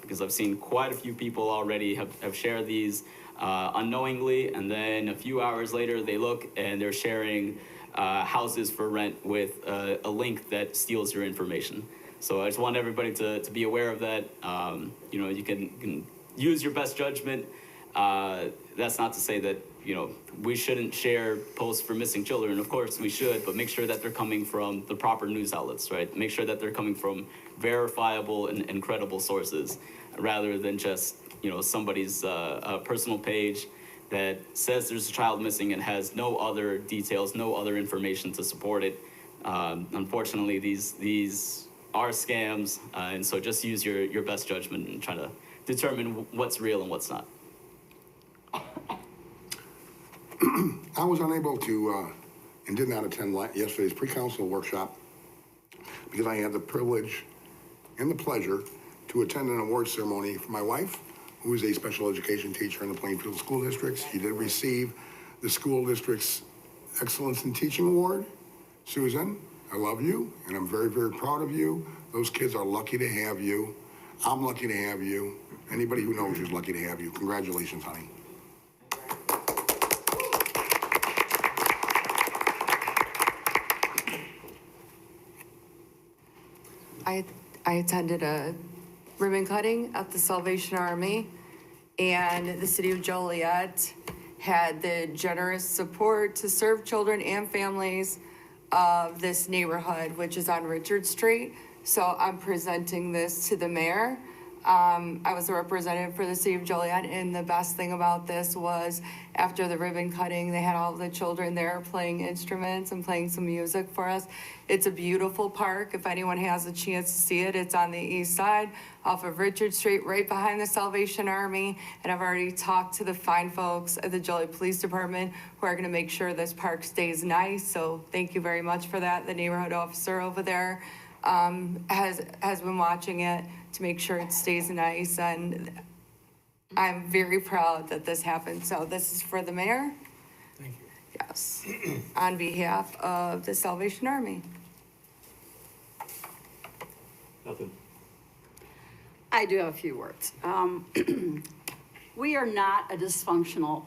because I've seen quite a few people already have shared these unknowingly, and then a few hours later they look and they're sharing houses for rent with a link that steals your information. So I just want everybody to be aware of that. You can use your best judgment. That's not to say that we shouldn't share posts for missing children. Of course we should, but make sure that they're coming from the proper news outlets, right? Make sure that they're coming from verifiable and credible sources, rather than just somebody's personal page that says there's a child missing and has no other details, no other information to support it. Unfortunately, these are scams, and so just use your best judgment and try to determine what's real and what's not. I was unable to, and did not attend yesterday's pre-council workshop because I had the privilege and the pleasure to attend an award ceremony for my wife, who is a special education teacher in the Plainfield School District. She did receive the school district's Excellence in Teaching Award. Susan, I love you, and I'm very, very proud of you. Those kids are lucky to have you. I'm lucky to have you. Anybody who knows you is lucky to have you. Congratulations, honey. I attended a ribbon cutting at the Salvation Army, and the city of Joliet had the generous support to serve children and families of this neighborhood, which is on Richard Street. So I'm presenting this to the mayor. I was a representative for the city of Joliet, and the best thing about this was after the ribbon cutting, they had all the children there playing instruments and playing some music for us. It's a beautiful park. If anyone has a chance to see it, it's on the east side off of Richard Street, right behind the Salvation Army. And I've already talked to the fine folks at the Joliet Police Department who are gonna make sure this park stays nice. So thank you very much for that. The neighborhood officer over there has been watching it to make sure it stays nice, and I'm very proud that this happened. So this is for the mayor. Thank you. Yes, on behalf of the Salvation Army. Nothing. I do have a few words. We are not a dysfunctional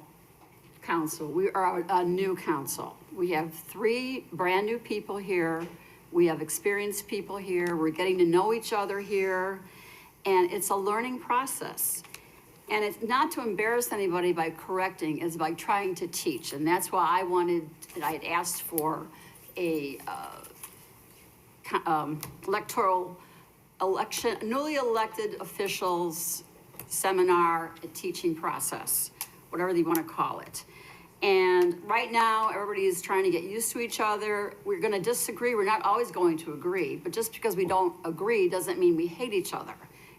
council. We are a new council. We have 3 brand new people here. We have experienced people here. We're getting to know each other here. And it's a learning process. And it's not to embarrass anybody by correcting, it's by trying to teach. And that's why I had asked for a newly elected officials seminar, a teaching process, whatever you want to call it. And right now, everybody is trying to get used to each other. We're going to disagree. We're not always going to agree. But just because we don't agree doesn't mean we hate each other.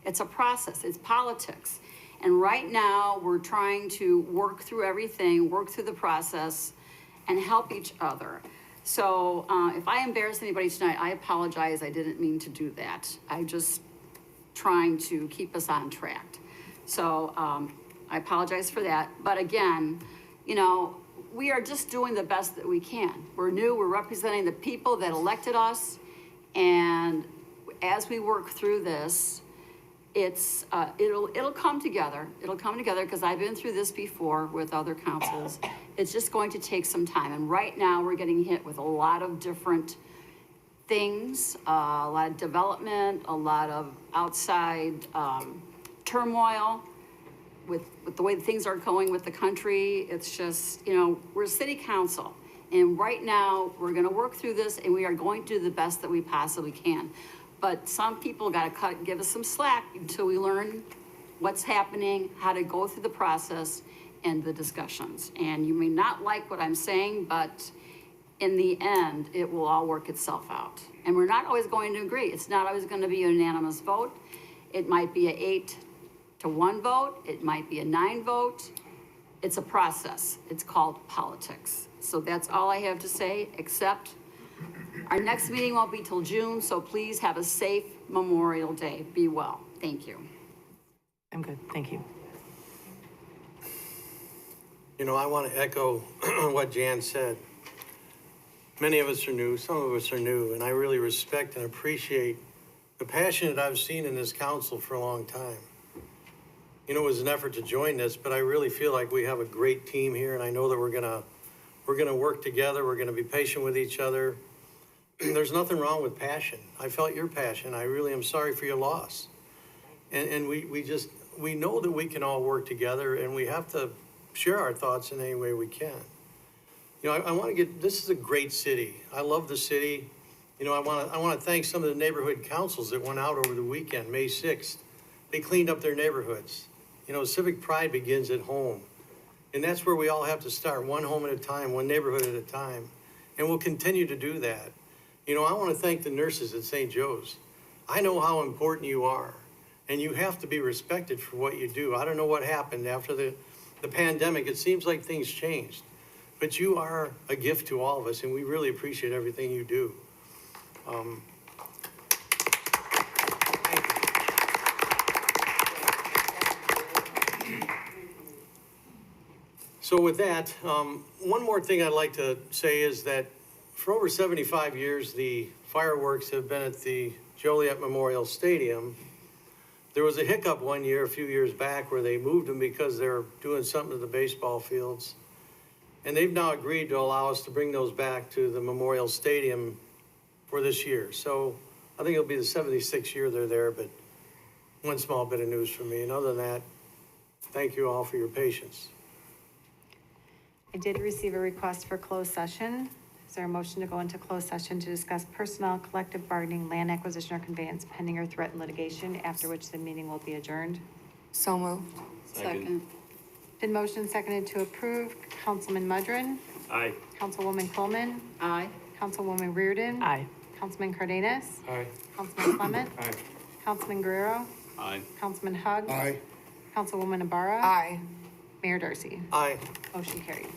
It's a process. It's politics. And right now, we're trying to work through everything, work through the process, and help each other. So if I embarrass anybody tonight, I apologize. I didn't mean to do that. I'm just trying to keep us on track. So I apologize for that. But again, we are just doing the best that we can. We're new. We're representing the people that elected us. And as we work through this, it'll come together. It'll come together because I've been through this before with other councils. It's just going to take some time. And right now we're getting hit with a lot of different things, a lot of development, a lot of outside turmoil with the way things are going with the country. It's just, you know, we're a city council. And right now, we're gonna work through this and we are going to do the best that we possibly can. But some people gotta give us some slack until we learn what's happening, how to go through the process and the discussions. And you may not like what I'm saying, but in the end, it will all work itself out. And we're not always going to agree. It's not always gonna be a unanimous vote. It might be a 8-1 vote. It might be a 9 vote. It's a process. It's called politics. So that's all I have to say, except our next meeting won't be till June, so please have a safe Memorial Day. Be well. Thank you. I'm good, thank you. You know, I want to echo what Jan said. Many of us are new, some of us are new, and I really respect and appreciate the passion that I've seen in this council for a long time. You know, it was an effort to join this, but I really feel like we have a great team here, and I know that we're gonna work together, we're gonna be patient with each other. There's nothing wrong with passion. I felt your passion. I really am sorry for your loss. And we know that we can all work together, and we have to share our thoughts in any way we can. You know, I want to this is a great city. I love the city. You know, I want to thank some of the neighborhood councils that went out over the weekend, May 6th. They cleaned up their neighborhoods. You know, civic pride begins at home. And that's where we all have to start, one home at a time, one neighborhood at a time. And we'll continue to do that. You know, I want to thank the nurses at St. Joe's. I know how important you are, and you have to be respected for what you do. I don't know what happened after the pandemic. It seems like things changed. But you are a gift to all of us, and we really appreciate everything you do. Thank you. So with that, one more thing I'd like to say is that for over 75 years, the fireworks have been at the Joliet Memorial Stadium. There was a hiccup one year, a few years back, where they moved them because they're doing something to the baseball fields. And they've now agreed to allow us to bring those back to the Memorial Stadium for this year. So I think it'll be the 76th year they're there, but one small bit of news from me. And other than that, thank you all for your patience. I did receive a request for closed session. Is there a motion to go into closed session to discuss personnel, collective bargaining, land acquisition, or conveyance pending or threatened litigation, after which the meeting will be adjourned? So moved. Second. Been motion seconded to approve. Councilman Mudrin? Aye. Councilwoman Coleman? Aye. Councilwoman Reardon? Aye. Councilman Cardenas? Aye. Councilman Clement? Aye. Councilman Guerrero? Aye. Councilman Hug? Aye. Councilwoman Ibarra? Aye. Mayor Darcy? Aye. Motion carried.